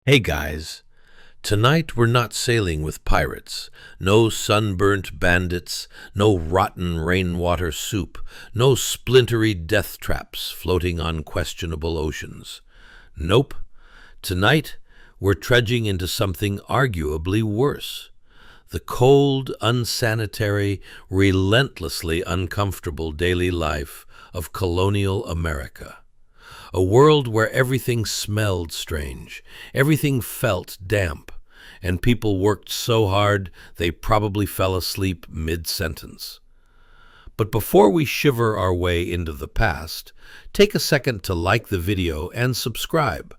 Hey guys, tonight we're not sailing with pirates. No sunburnt bandits, no rotten rainwater soup, no splintery death traps floating on questionable oceans. Nope. Tonight we're trudging into something arguably worse. The cold, unsanitary, relentlessly uncomfortable daily life of colonial America. A world where everything smelled strange, everything felt damp, and people worked so hard they probably fell asleep mid-sentence. But before we shiver our way into the past, take a second to like the video and subscribe,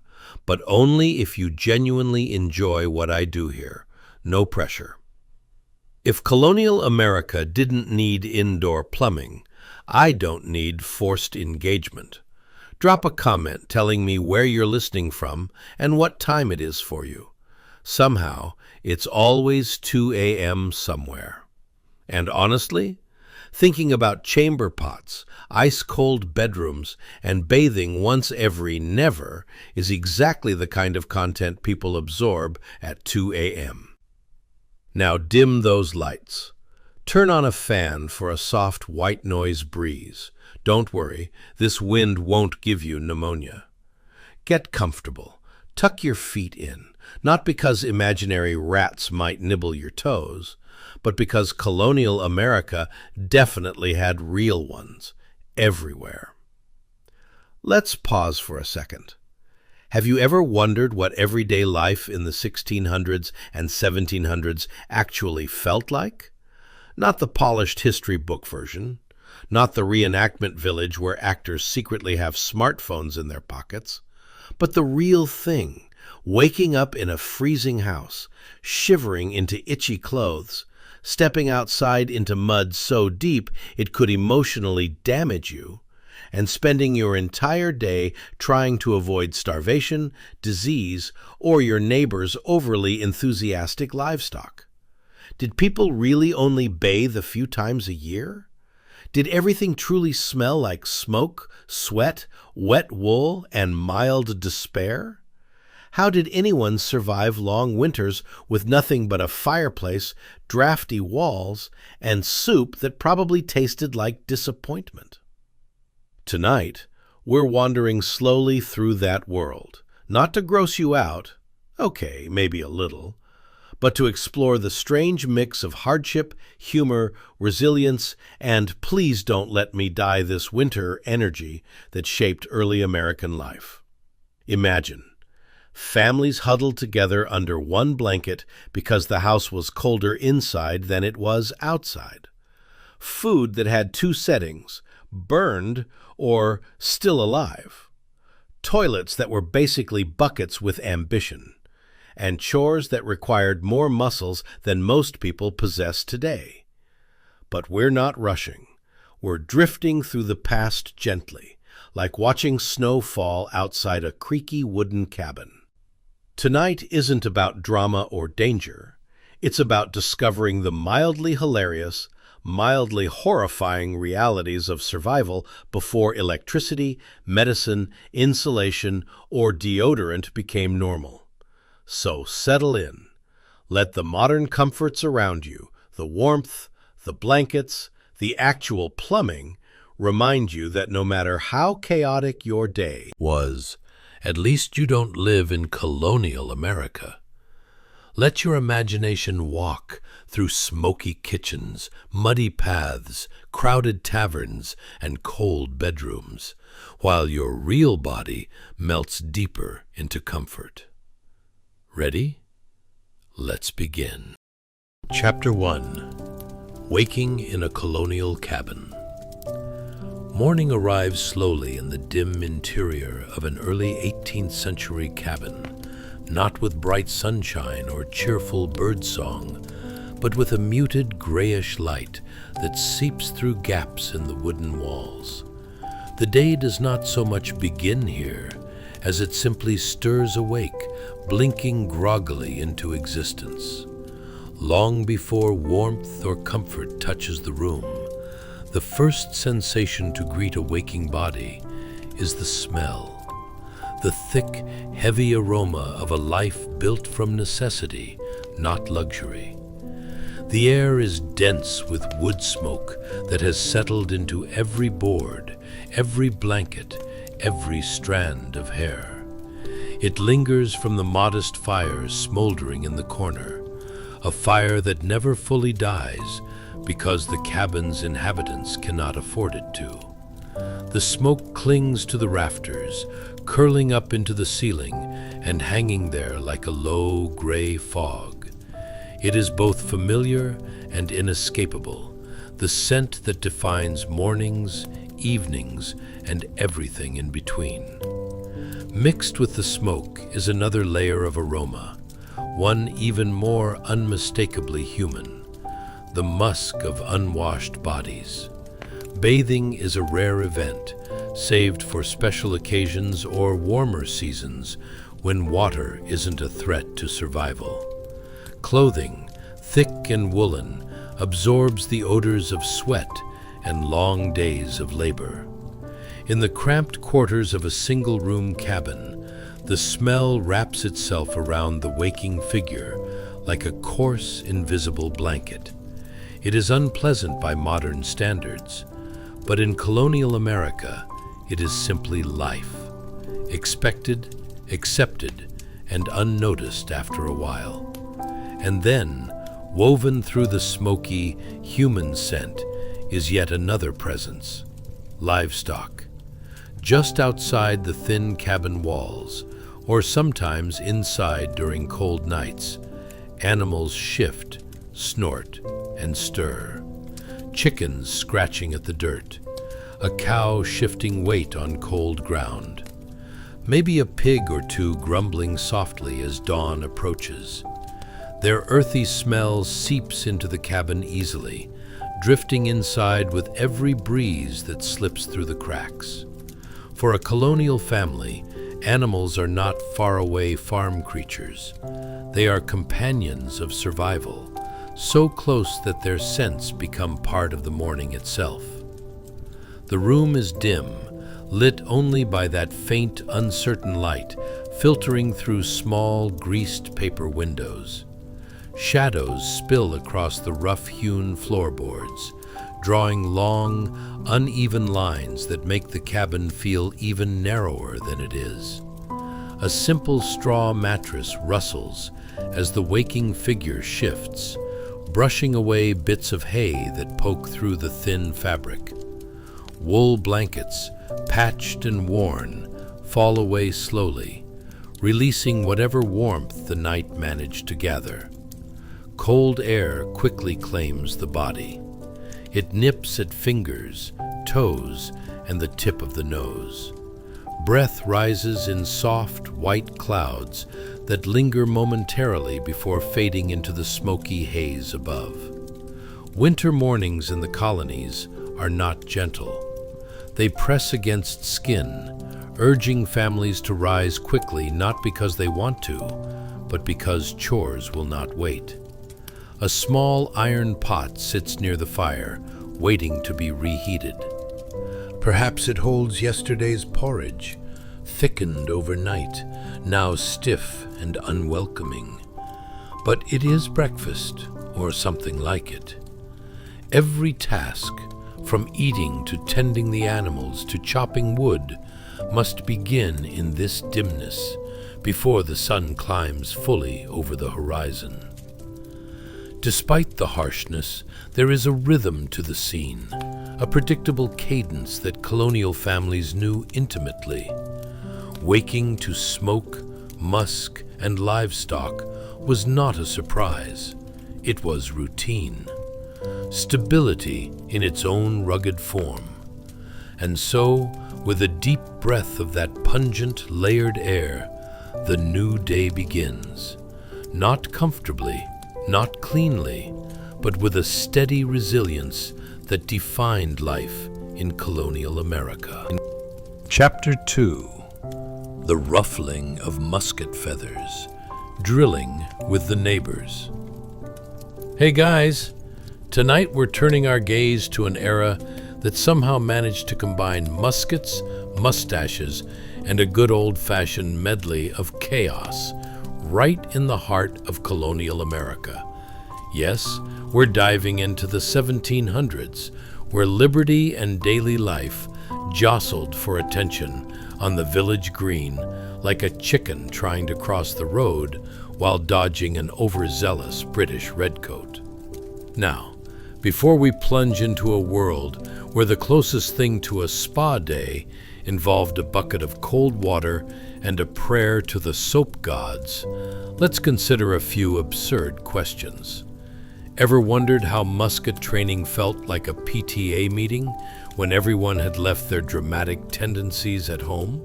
but only if you genuinely enjoy what I do here. No pressure. If colonial America didn't need indoor plumbing, I don't need forced engagement. Drop a comment telling me where you're listening from and what time it is for you. Somehow, it's always 2 a.m. somewhere. And honestly, thinking about chamber pots, ice-cold bedrooms, and bathing once every never is exactly the kind of content people absorb at 2 a.m. Now dim those lights. Turn on a fan for a soft white noise breeze. Don't worry, this wind won't give you pneumonia. Get comfortable. Tuck your feet in, not because imaginary rats might nibble your toes, but because colonial America definitely had real ones, everywhere. Let's pause for a second. Have you ever wondered what everyday life in the 1600s and 1700s actually felt like? Not the polished history book version. Not the reenactment village where actors secretly have smartphones in their pockets, but the real thing, waking up in a freezing house, shivering into itchy clothes, stepping outside into mud so deep it could emotionally damage you, and spending your entire day trying to avoid starvation, disease, or your neighbor's overly enthusiastic livestock. Did people really only bathe a few times a year? Did everything truly smell like smoke, sweat, wet wool, and mild despair? How did anyone survive long winters with nothing but a fireplace, drafty walls, and soup that probably tasted like disappointment? Tonight, we're wandering slowly through that world, not to gross you out, okay, maybe a little, but to explore the strange mix of hardship, humor, resilience, and please don't let me die this winter energy that shaped early American life. Imagine, families huddled together under one blanket because the house was colder inside than it was outside. Food that had two settings, burned or still alive. Toilets that were basically buckets with ambition. And chores that required more muscles than most people possess today. But we're not rushing. We're drifting through the past gently, like watching snow fall outside a creaky wooden cabin. Tonight isn't about drama or danger. It's about discovering the mildly hilarious, mildly horrifying realities of survival before electricity, medicine, insulation, or deodorant became normal. So settle in. Let the modern comforts around you, the warmth, the blankets, the actual plumbing, remind you that no matter how chaotic your day was, at least you don't live in colonial America. Let your imagination walk through smoky kitchens, muddy paths, crowded taverns, and cold bedrooms, while your real body melts deeper into comfort. Ready? Let's begin. Chapter 1. Waking in a Colonial Cabin. Morning arrives slowly in the dim interior of an early 18th century cabin, not with bright sunshine or cheerful birdsong, but with a muted grayish light that seeps through gaps in the wooden walls. The day does not so much begin here as it simply stirs awake, blinking groggily into existence. Long before warmth or comfort touches the room, the first sensation to greet a waking body is the smell. the thick, heavy aroma of a life built from necessity, not luxury. The air is dense with wood smoke that has settled into every board, every blanket, every strand of hair. It lingers from the modest fires smoldering in the corner, a fire that never fully dies because the cabin's inhabitants cannot afford it to. The smoke clings to the rafters, curling up into the ceiling and hanging there like a low, gray fog. It is both familiar and inescapable, the scent that defines mornings, evenings, and everything in between. Mixed with the smoke is another layer of aroma, one even more unmistakably human, the musk of unwashed bodies. Bathing is a rare event, saved for special occasions or warmer seasons when water isn't a threat to survival. Clothing, thick and woolen, absorbs the odors of sweat and long days of labor. In the cramped quarters of a single-room cabin, the smell wraps itself around the waking figure like a coarse, invisible blanket. It is unpleasant by modern standards, but in colonial America, it is simply life, expected, accepted, and unnoticed after a while. And then, woven through the smoky, human scent, is yet another presence: livestock. Just outside the thin cabin walls, or sometimes inside during cold nights, animals shift, snort, and stir. Chickens scratching at the dirt, a cow shifting weight on cold ground, maybe a pig or two grumbling softly as dawn approaches. Their earthy smell seeps into the cabin easily, drifting inside with every breeze that slips through the cracks. For a colonial family, animals are not faraway farm creatures. They are companions of survival, so close that their scents become part of the morning itself. The room is dim, lit only by that faint, uncertain light filtering through small, greased paper windows. Shadows spill across the rough-hewn floorboards, drawing long, uneven lines that make the cabin feel even narrower than it is. A simple straw mattress rustles as the waking figure shifts, brushing away bits of hay that poke through the thin fabric. Wool blankets, patched and worn, fall away slowly, releasing whatever warmth the night managed to gather. Cold air quickly claims the body. It nips at fingers, toes, and the tip of the nose. Breath rises in soft, white clouds that linger momentarily before fading into the smoky haze above. Winter mornings in the colonies are not gentle. They press against skin, urging families to rise quickly not because they want to, but because chores will not wait. A small iron pot sits near the fire, waiting to be reheated. Perhaps it holds yesterday's porridge, thickened overnight, now stiff and unwelcoming. But it is breakfast, or something like it. Every task, from eating to tending the animals to chopping wood, must begin in this dimness before the sun climbs fully over the horizon. Despite the harshness, there is a rhythm to the scene, a predictable cadence that colonial families knew intimately. Waking to smoke, musk, and livestock was not a surprise. It was routine. Stability in its own rugged form. And so, with a deep breath of that pungent, layered air, the new day begins. Not comfortably, not cleanly, but with a steady resilience that defined life in colonial America. Chapter 2: The Ruffling of Musket Feathers, Drilling with the Neighbors. Hey guys, tonight we're turning our gaze to an era that somehow managed to combine muskets, mustaches, and a good old-fashioned medley of chaos right in the heart of colonial America. Yes, we're diving into the 1700s, where liberty and daily life jostled for attention on the village green like a chicken trying to cross the road while dodging an overzealous British redcoat. Now, before we plunge into a world where the closest thing to a spa day involved a bucket of cold water and a prayer to the soap gods, let's consider a few absurd questions. Ever wondered how musket training felt like a PTA meeting when everyone had left their dramatic tendencies at home?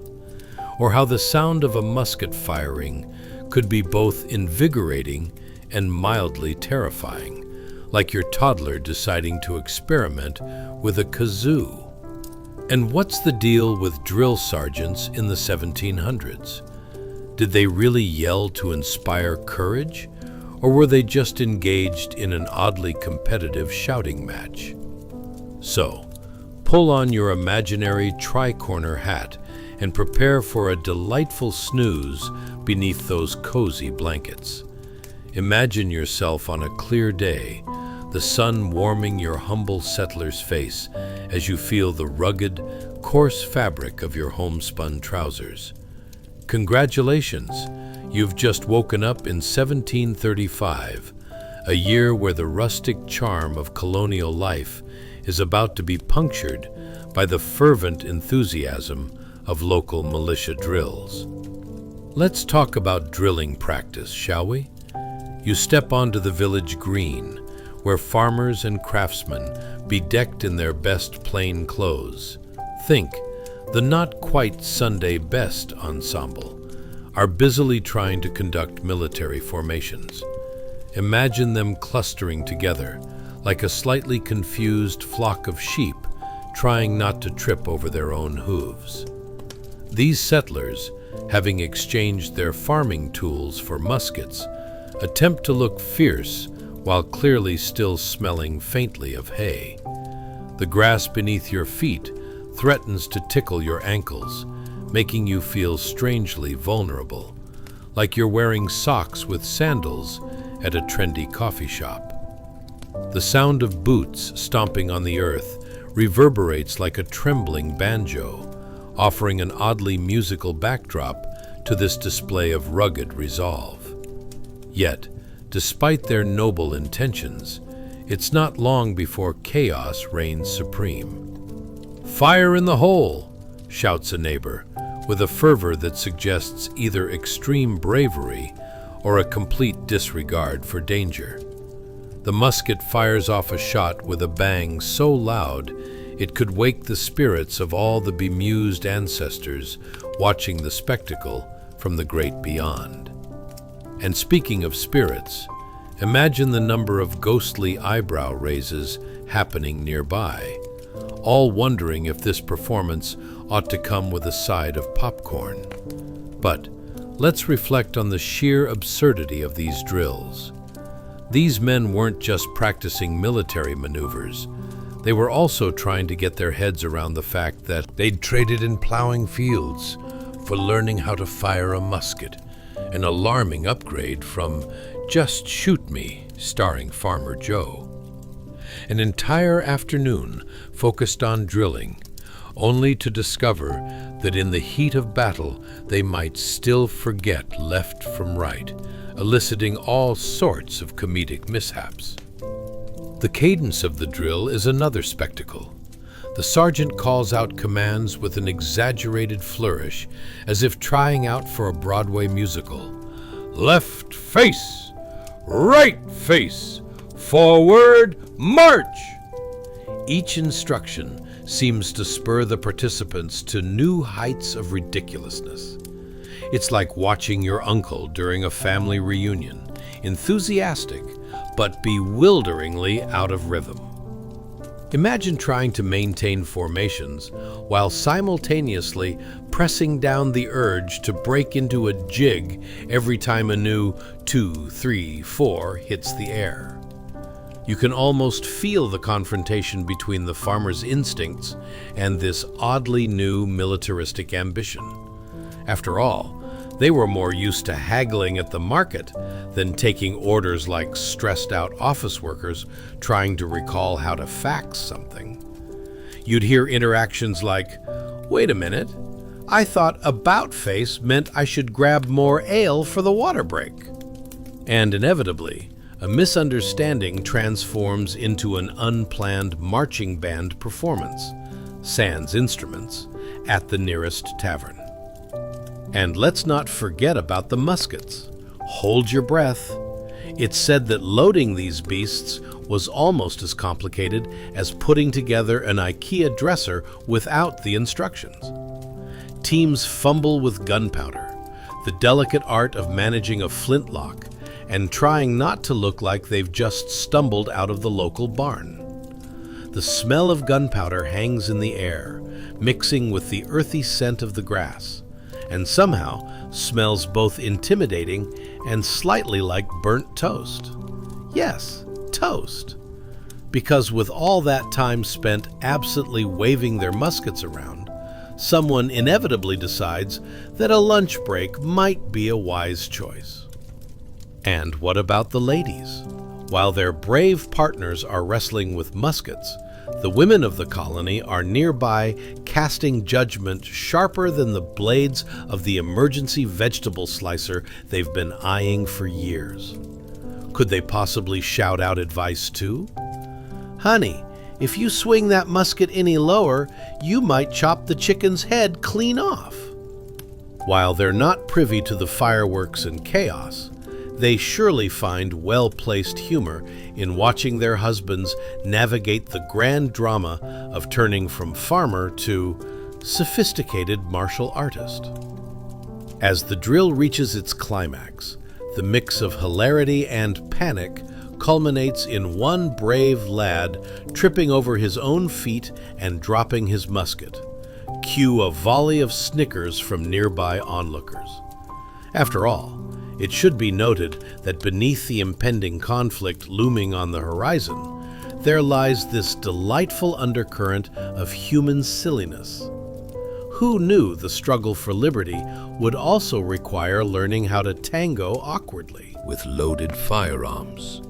Or how the sound of a musket firing could be both invigorating and mildly terrifying, like your toddler deciding to experiment with a kazoo? And what's the deal with drill sergeants in the 1700s? Did they really yell to inspire courage? Or were they just engaged in an oddly competitive shouting match? So, pull on your imaginary tri-corner hat and prepare for a delightful snooze beneath those cozy blankets. Imagine yourself on a clear day, the sun warming your humble settler's face as you feel the rugged, coarse fabric of your homespun trousers. Congratulations! You've just woken up in 1735, a year where the rustic charm of colonial life is about to be punctured by the fervent enthusiasm of local militia drills. Let's talk about drilling practice, shall we? You step onto the village green, where farmers and craftsmen, bedecked in their best plain clothes, think the not-quite Sunday best ensemble, are busily trying to conduct military formations. Imagine them clustering together like a slightly confused flock of sheep trying not to trip over their own hooves. These settlers, having exchanged their farming tools for muskets, attempt to look fierce while clearly still smelling faintly of hay. The grass beneath your feet threatens to tickle your ankles, making you feel strangely vulnerable, like you're wearing socks with sandals at a trendy coffee shop. The sound of boots stomping on the earth reverberates like a trembling banjo, offering an oddly musical backdrop to this display of rugged resolve. Yet, despite their noble intentions, it's not long before chaos reigns supreme. "Fire in the hole!" shouts a neighbor, with a fervor that suggests either extreme bravery or a complete disregard for danger. The musket fires off a shot with a bang so loud it could wake the spirits of all the bemused ancestors watching the spectacle from the great beyond. And speaking of spirits, imagine the number of ghostly eyebrow raises happening nearby, all wondering if this performance ought to come with a side of popcorn. But let's reflect on the sheer absurdity of these drills. These men weren't just practicing military maneuvers. They were also trying to get their heads around the fact that they'd traded in plowing fields for learning how to fire a musket, an alarming upgrade from Just Shoot Me, starring Farmer Joe. An entire afternoon focused on drilling, only to discover that in the heat of battle they might still forget left from right, eliciting all sorts of comedic mishaps. The cadence of the drill is another spectacle. The sergeant calls out commands with an exaggerated flourish, as if trying out for a Broadway musical. Left face, right face, forward, march! Each instruction seems to spur the participants to new heights of ridiculousness. It's like watching your uncle during a family reunion, enthusiastic, but bewilderingly out of rhythm. Imagine trying to maintain formations while simultaneously pressing down the urge to break into a jig every time a new 2, 3, 4 hits the air. You can almost feel the confrontation between the farmer's instincts and this oddly new militaristic ambition. After all, they were more used to haggling at the market than taking orders like stressed-out office workers trying to recall how to fax something. You'd hear interactions like, "Wait a minute, I thought about face meant I should grab more ale for the water break." And inevitably, a misunderstanding transforms into an unplanned marching band performance, sans instruments, at the nearest tavern. And let's not forget about the muskets. Hold your breath. It's said that loading these beasts was almost as complicated as putting together an IKEA dresser without the instructions. Teams fumble with gunpowder, the delicate art of managing a flintlock, and trying not to look like they've just stumbled out of the local barn. The smell of gunpowder hangs in the air, mixing with the earthy scent of the grass, and somehow smells both intimidating and slightly like burnt toast. Yes, toast. Because with all that time spent absently waving their muskets around, someone inevitably decides that a lunch break might be a wise choice. And what about the ladies? While their brave partners are wrestling with muskets, the women of the colony are nearby casting judgment sharper than the blades of the emergency vegetable slicer they've been eyeing for years. Could they possibly shout out advice too? "Honey, if you swing that musket any lower, you might chop the chicken's head clean off." While they're not privy to the fireworks and chaos, they surely find well-placed humor in watching their husbands navigate the grand drama of turning from farmer to sophisticated martial artist. As the drill reaches its climax, the mix of hilarity and panic culminates in one brave lad tripping over his own feet and dropping his musket. Cue a volley of snickers from nearby onlookers. After all, it should be noted that beneath the impending conflict looming on the horizon, there lies this delightful undercurrent of human silliness. Who knew the struggle for liberty would also require learning how to tango awkwardly with loaded firearms?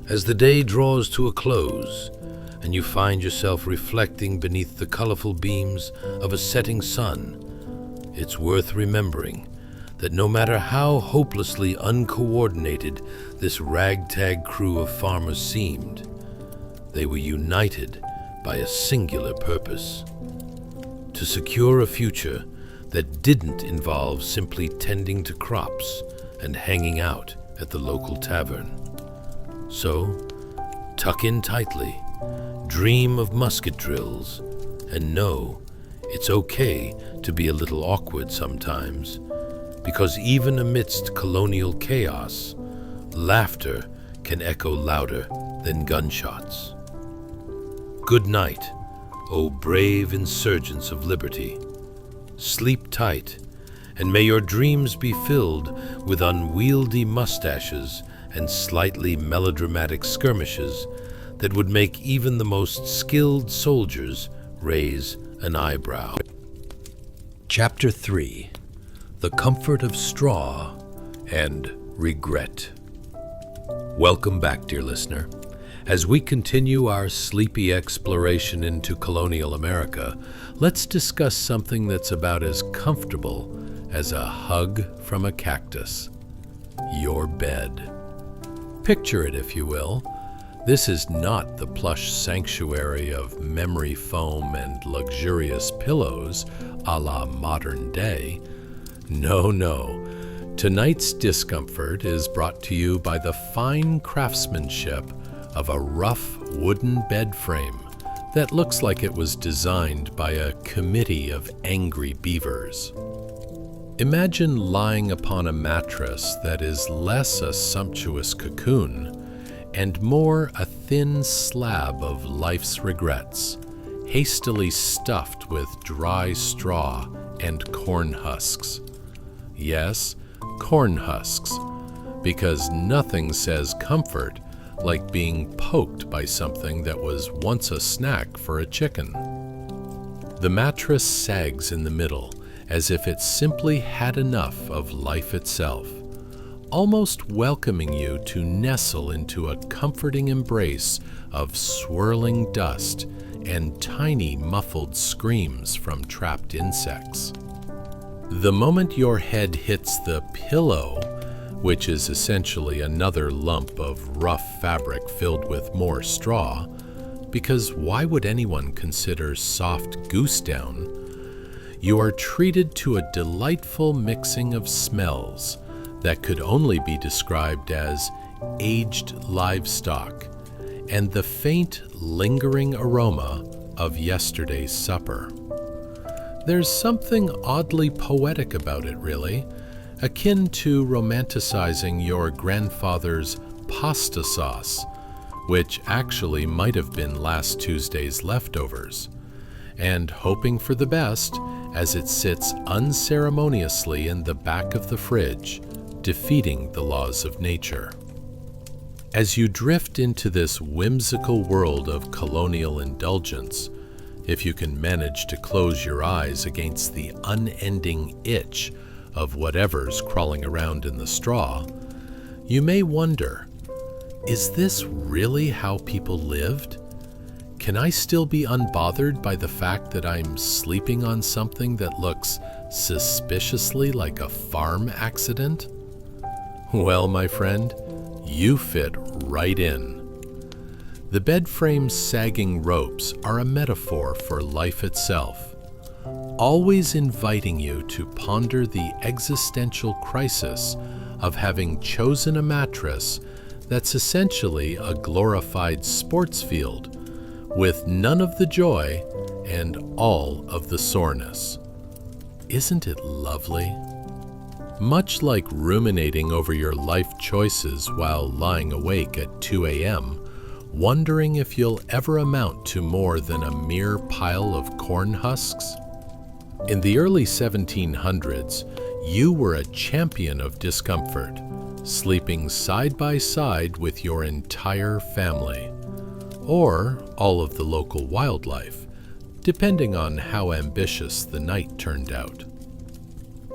As the day draws to a close, and you find yourself reflecting beneath the colorful beams of a setting sun, it's worth remembering that no matter how hopelessly uncoordinated this ragtag crew of farmers seemed, they were united by a singular purpose: to secure a future that didn't involve simply tending to crops and hanging out at the local tavern. So, tuck in tightly, dream of musket drills, and know it's okay to be a little awkward sometimes, because even amidst colonial chaos, laughter can echo louder than gunshots. Good night, O brave insurgents of liberty. Sleep tight, and may your dreams be filled with unwieldy mustaches and slightly melodramatic skirmishes that would make even the most skilled soldiers raise an eyebrow. Chapter 3: The Comfort of Straw and Regret. Welcome back, dear listener. As we continue our sleepy exploration into colonial America, let's discuss something that's about as comfortable as a hug from a cactus: your bed. Picture it, if you will. This is not the plush sanctuary of memory foam and luxurious pillows a la modern day. No, no. Tonight's discomfort is brought to you by the fine craftsmanship of a rough wooden bed frame that looks like it was designed by a committee of angry beavers. Imagine lying upon a mattress that is less a sumptuous cocoon and more a thin slab of life's regrets, hastily stuffed with dry straw and corn husks. Yes, corn husks, because nothing says comfort like being poked by something that was once a snack for a chicken. The mattress sags in the middle, as if it simply had enough of life itself, almost welcoming you to nestle into a comforting embrace of swirling dust and tiny muffled screams from trapped insects. The moment your head hits the pillow, which is essentially another lump of rough fabric filled with more straw, because why would anyone consider soft goose down, you are treated to a delightful mixing of smells that could only be described as aged livestock and the faint, lingering aroma of yesterday's supper. There's something oddly poetic about it, really, akin to romanticizing your grandfather's pasta sauce, which actually might have been last Tuesday's leftovers, and hoping for the best as it sits unceremoniously in the back of the fridge, defeating the laws of nature. As you drift into this whimsical world of colonial indulgence, if you can manage to close your eyes against the unending itch of whatever's crawling around in the straw, you may wonder, is this really how people lived? Can I still be unbothered by the fact that I'm sleeping on something that looks suspiciously like a farm accident? Well, my friend, you fit right in. The bed frame's sagging ropes are a metaphor for life itself, always inviting you to ponder the existential crisis of having chosen a mattress that's essentially a glorified sports field, with none of the joy and all of the soreness. Isn't it lovely? Much like ruminating over your life choices while lying awake at 2 a.m., wondering if you'll ever amount to more than a mere pile of corn husks? In the early 1700s, you were a champion of discomfort, sleeping side by side with your entire family, or all of the local wildlife, depending on how ambitious the night turned out.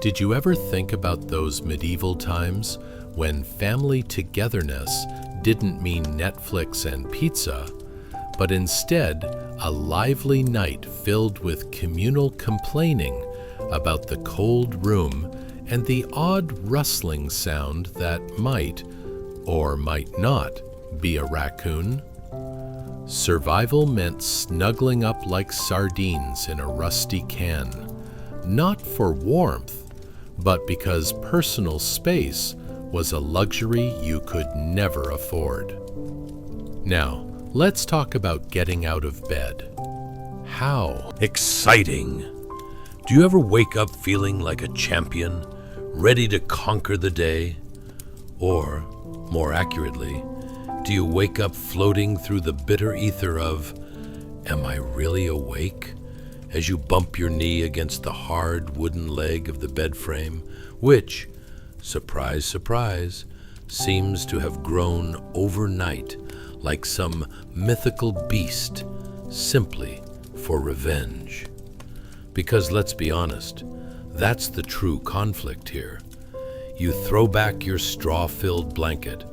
Did you ever think about those medieval times when family togetherness didn't mean Netflix and pizza, but instead a lively night filled with communal complaining about the cold room and the odd rustling sound that might, or might not, be a raccoon? Survival meant snuggling up like sardines in a rusty can, not for warmth, but because personal space was a luxury you could never afford. Now, let's talk about getting out of bed. How Exciting! Do you ever wake up feeling like a champion, ready to conquer the day? Or, more accurately, do you wake up floating through the bitter ether of, am I really awake? As you bump your knee against the hard wooden leg of the bed frame, which, surprise, surprise, seems to have grown overnight like some mythical beast, simply for revenge. Because let's be honest, that's the true conflict here. You throw back your straw-filled blanket,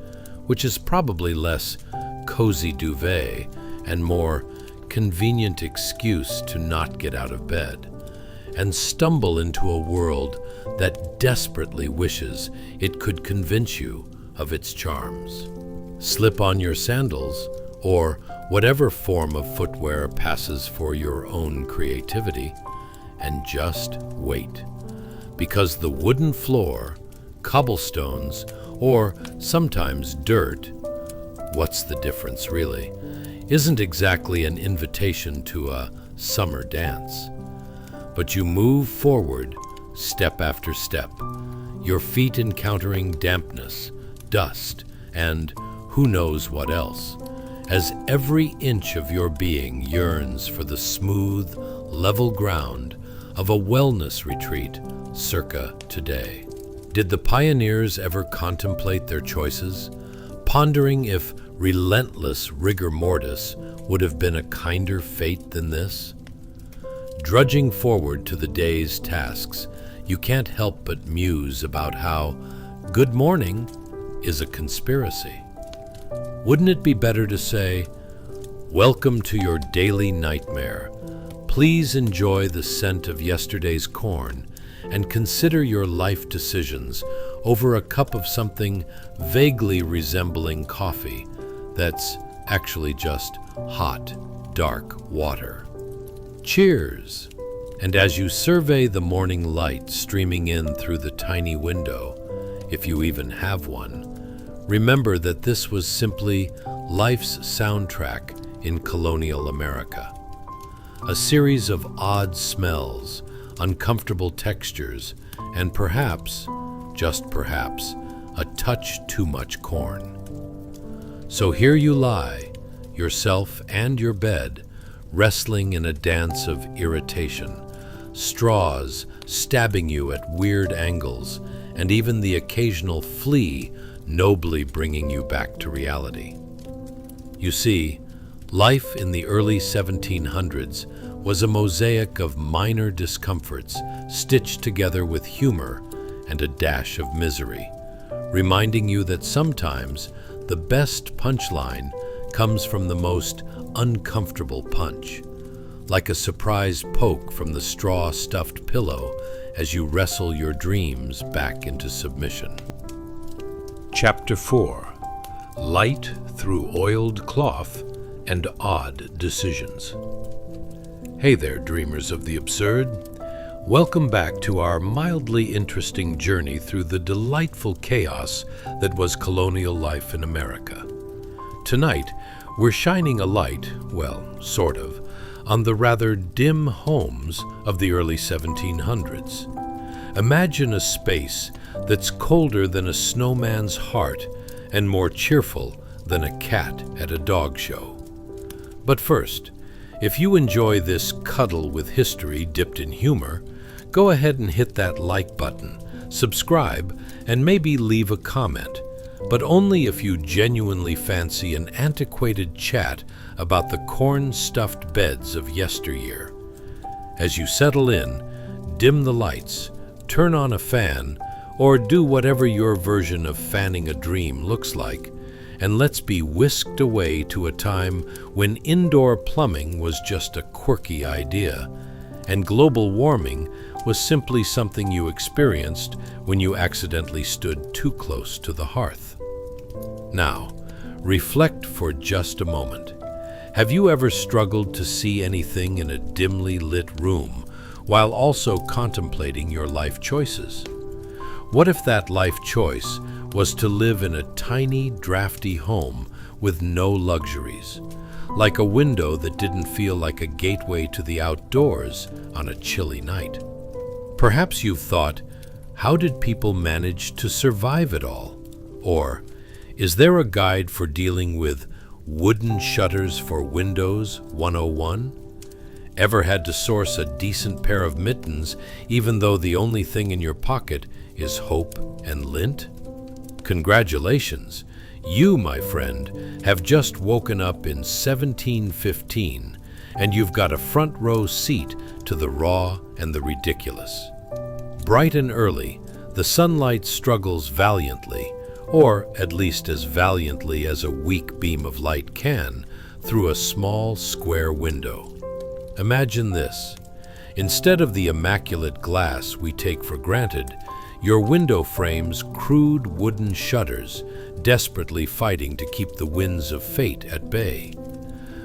which is probably less cozy duvet and more convenient excuse to not get out of bed, and stumble into a world that desperately wishes it could convince you of its charms. Slip on your sandals, or whatever form of footwear passes for your own creativity, and just wait. Because the wooden floor, cobblestones, or sometimes dirt, what's the difference really, isn't exactly an invitation to a summer dance. But you move forward, step after step, your feet encountering dampness, dust, and who knows what else, as every inch of your being yearns for the smooth, level ground of a wellness retreat circa today. Did the pioneers ever contemplate their choices, pondering if relentless rigor mortis would have been a kinder fate than this? Drudging forward to the day's tasks, you can't help but muse about how good morning is a conspiracy. Wouldn't it be better to say, welcome to your daily nightmare. Please enjoy the scent of yesterday's corn and consider your life decisions over a cup of something vaguely resembling coffee that's actually just hot, dark water. Cheers! And as you survey the morning light streaming in through the tiny window, if you even have one, remember that this was simply life's soundtrack in Colonial America. A series of odd smells, uncomfortable textures, and perhaps, just perhaps, a touch too much corn. So here you lie, yourself and your bed, wrestling in a dance of irritation, straws stabbing you at weird angles, and even the occasional flea nobly bringing you back to reality. You see, life in the early 1700s was a mosaic of minor discomforts stitched together with humor and a dash of misery, reminding you that sometimes the best punchline comes from the most uncomfortable punch, like a surprise poke from the straw-stuffed pillow as you wrestle your dreams back into submission. Chapter 4: Light Through Oiled Cloth and Odd Decisions. Hey there, dreamers of the absurd. Welcome back to our mildly interesting journey through the delightful chaos that was colonial life in America. Tonight, we're shining a light, well, sort of, on the rather dim homes of the early 1700s. Imagine a space that's colder than a snowman's heart and more cheerful than a cat at a dog show. But first, if you enjoy this cuddle with history dipped in humor, go ahead and hit that like button, subscribe, and maybe leave a comment, but only if you genuinely fancy an antiquated chat about the corn-stuffed beds of yesteryear. As you settle in, dim the lights, turn on a fan, or do whatever your version of fanning a dream looks like, and let's be whisked away to a time when indoor plumbing was just a quirky idea, and global warming was simply something you experienced when you accidentally stood too close to the hearth. Now, reflect for just a moment. Have you ever struggled to see anything in a dimly lit room while also contemplating your life choices? What if that life choice was to live in a tiny, drafty home with no luxuries, like a window that didn't feel like a gateway to the outdoors on a chilly night? Perhaps you've thought, how did people manage to survive it all? Or, is there a guide for dealing with wooden shutters for Windows 101? Ever had to source a decent pair of mittens even though the only thing in your pocket is hope and lint? Congratulations! You, my friend, have just woken up in 1715, and you've got a front row seat to the raw and the ridiculous. Bright and early, the sunlight struggles valiantly, or at least as valiantly as a weak beam of light can, through a small square window. Imagine this. Instead of the immaculate glass we take for granted, your window frames crude wooden shutters, desperately fighting to keep the winds of fate at bay.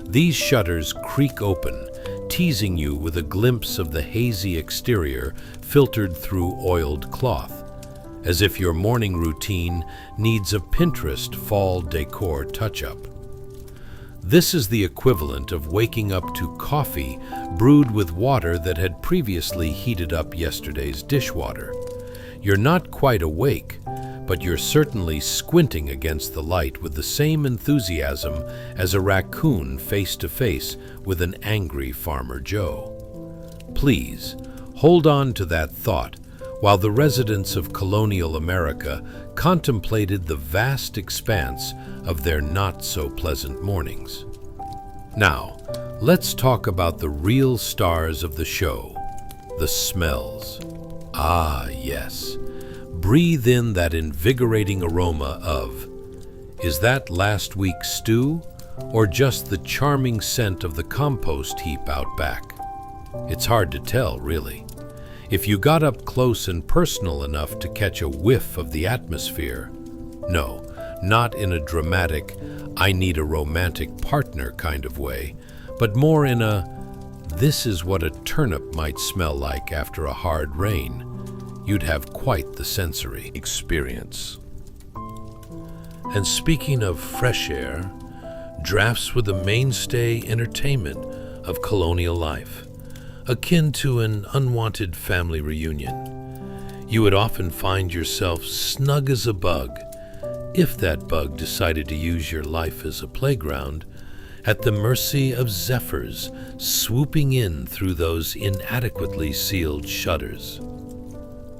These shutters creak open, teasing you with a glimpse of the hazy exterior filtered through oiled cloth, as if your morning routine needs a Pinterest fall decor touch-up. This is the equivalent of waking up to coffee brewed with water that had previously heated up yesterday's dishwater. You're not quite awake, but you're certainly squinting against the light with the same enthusiasm as a raccoon face to face with an angry Farmer Joe. Please, hold on to that thought while the residents of colonial America contemplated the vast expanse of their not-so-pleasant mornings. Now, Let's talk about the real stars of the show, the smells. Ah, yes. Breathe in that invigorating aroma of, is that last week's stew or just the charming scent of the compost heap out back? It's hard to tell, really. If you got up close and personal enough to catch a whiff of the atmosphere, no, not in a dramatic, I need a romantic partner kind of way, but more in a, this is what a turnip might smell like after a hard rain, you'd have quite the sensory experience. And speaking of fresh air, drafts were the mainstay entertainment of colonial life, akin to an unwanted family reunion. You would often find yourself snug as a bug, if that bug decided to use your life as a playground, at the mercy of zephyrs swooping in through those inadequately sealed shutters.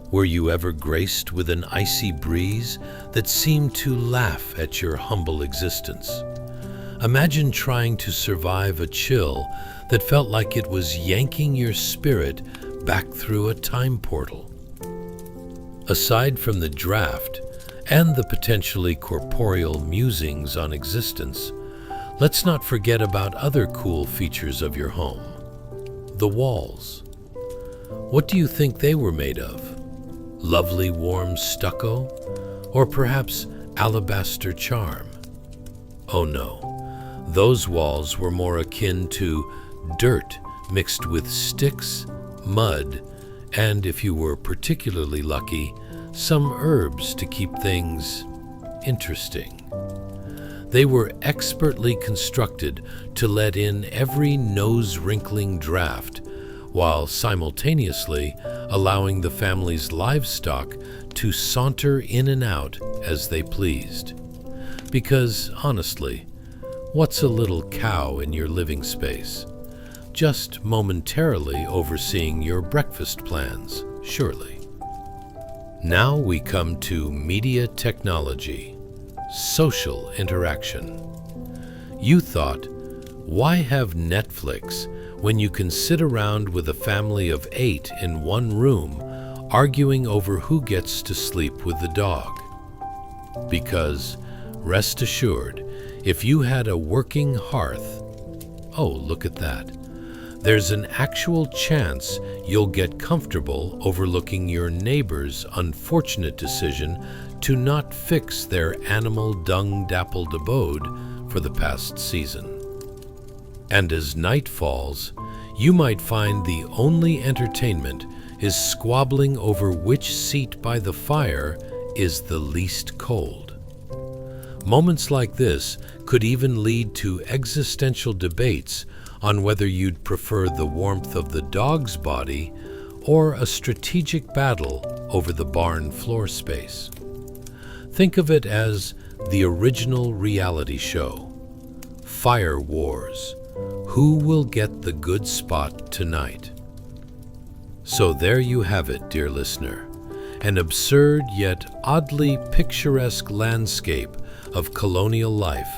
Were you ever graced with an icy breeze that seemed to laugh at your humble existence? Imagine trying to survive a chill that felt like it was yanking your spirit back through a time portal. Aside from the draft and the potentially corporeal musings on existence, let's not forget about other cool features of your home. The walls. What do you think they were made of? Lovely warm stucco? Or perhaps alabaster charm? Oh no, those walls were more akin to dirt mixed with sticks, mud, and if you were particularly lucky, some herbs to keep things interesting. They were expertly constructed to let in every nose-wrinkling draft, while simultaneously allowing the family's livestock to saunter in and out as they pleased. Because, honestly, what's a little cow in your living space? Just momentarily overseeing your breakfast plans, surely. Now we come to media technology, social interaction. You thought, why have Netflix when you can sit around with a family of 8 in one room arguing over who gets to sleep with the dog? Because, rest assured, if you had a working hearth, oh, look at that, there's an actual chance you'll get comfortable overlooking your neighbor's unfortunate decision to not fix their animal dung-dappled abode for the past season. And as night falls, you might find the only entertainment is squabbling over which seat by the fire is the least cold. Moments like this could even lead to existential debates on whether you'd prefer the warmth of the dog's body or a strategic battle over the barn floor space. Think of it as the original reality show, Fire Wars. Who will get the good spot tonight? So there you have it, dear listener, an absurd yet oddly picturesque landscape of colonial life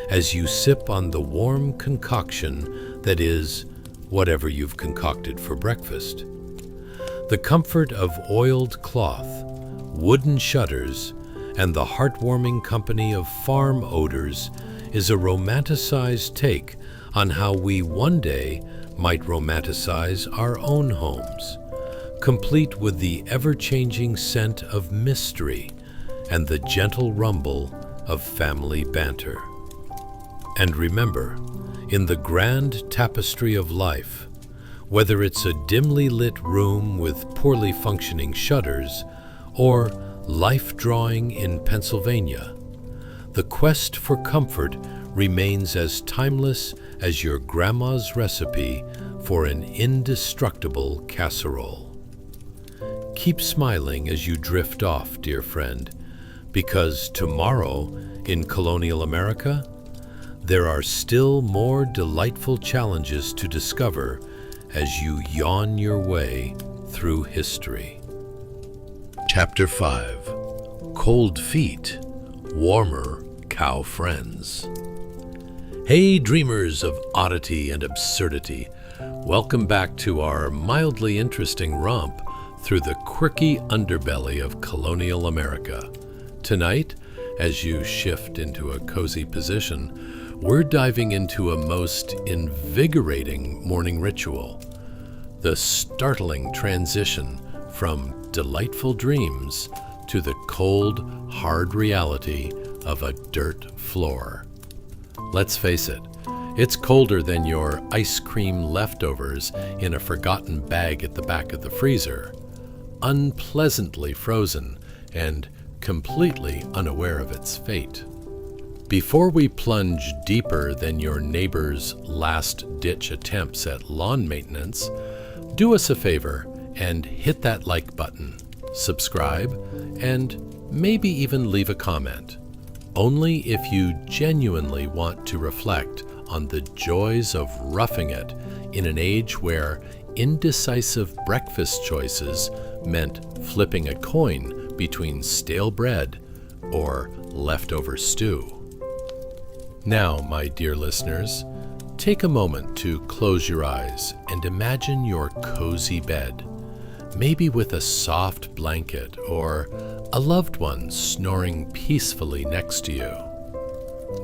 as you sip on the warm concoction that is whatever you've concocted for breakfast. The comfort of oiled cloth, wooden shutters, and the heartwarming company of farm odors is a romanticized take on how we one day might romanticize our own homes, complete with the ever-changing scent of mystery and the gentle rumble of family banter. And remember, in the grand tapestry of life, whether it's a dimly lit room with poorly functioning shutters or life drawing in Pennsylvania, the quest for comfort remains as timeless as your grandma's recipe for an indestructible casserole. Keep smiling as you drift off, dear friend, because tomorrow in Colonial America, there are still more delightful challenges to discover as you yawn your way through history. Chapter 5: Cold Feet, Warmer Cow Friends. Hey dreamers of oddity and absurdity, welcome back to our mildly interesting romp through the quirky underbelly of Colonial America. Tonight, as you shift into a cozy position, we're diving into a most invigorating morning ritual, the startling transition from delightful dreams to the cold, hard reality of a dirt floor. Let's face it, it's colder than your ice cream leftovers in a forgotten bag at the back of the freezer, unpleasantly frozen and completely unaware of its fate. Before we plunge deeper than your neighbor's last-ditch attempts at lawn maintenance, do us a favor and hit that like button, subscribe, and maybe even leave a comment. Only if you genuinely want to reflect on the joys of roughing it in an age where indecisive breakfast choices meant flipping a coin between stale bread or leftover stew. Now, my dear listeners, take a moment to close your eyes and imagine your cozy bed, maybe with a soft blanket or a loved one snoring peacefully next to you.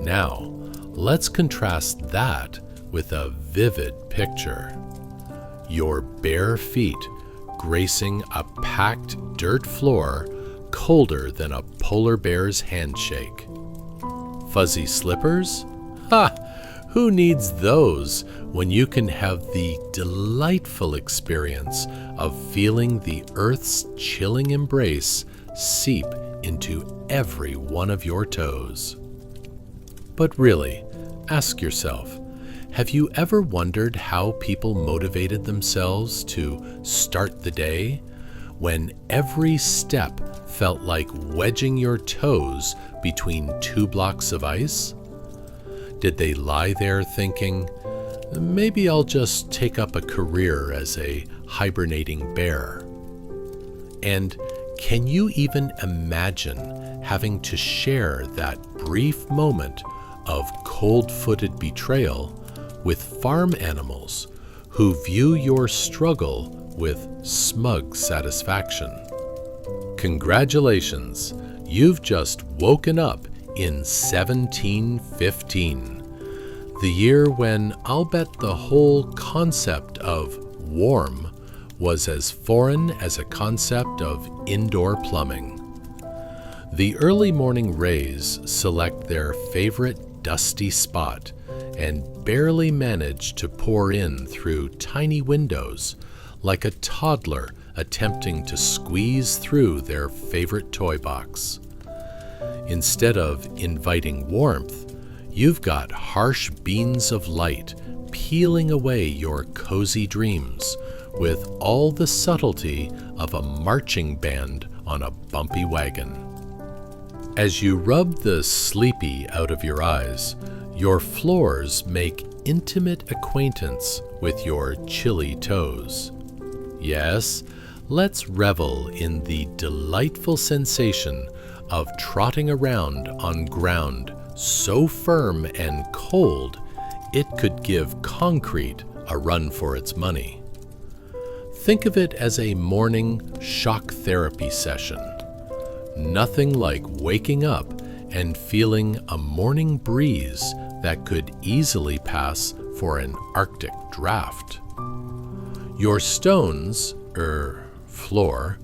Now, let's contrast that with a vivid picture. Your bare feet gracing a packed dirt floor colder than a polar bear's handshake. Fuzzy slippers? Ha! Who needs those when you can have the delightful experience of feeling the earth's chilling embrace seep into every one of your toes? But really, ask yourself, have you ever wondered how people motivated themselves to start the day when every step felt like wedging your toes between 2 blocks of ice? Did they lie there thinking, maybe I'll just take up a career as a hibernating bear? And can you even imagine having to share that brief moment of cold-footed betrayal with farm animals who view your struggle with smug satisfaction? Congratulations, you've just woken up in 1715, the year when I'll bet the whole concept of warm was as foreign as a concept of indoor plumbing. The early morning rays select their favorite dusty spot and barely manage to pour in through tiny windows like a toddler attempting to squeeze through their favorite toy box. Instead of inviting warmth, you've got harsh beams of light peeling away your cozy dreams with all the subtlety of a marching band on a bumpy wagon. As you rub the sleepy out of your eyes, your floors make intimate acquaintance with your chilly toes. Yes, let's revel in the delightful sensation of trotting around on ground so firm and cold it could give concrete a run for its money. Think of it as a morning shock therapy session. Nothing like waking up and feeling a morning breeze that could easily pass for an Arctic draft. Your stones, floor,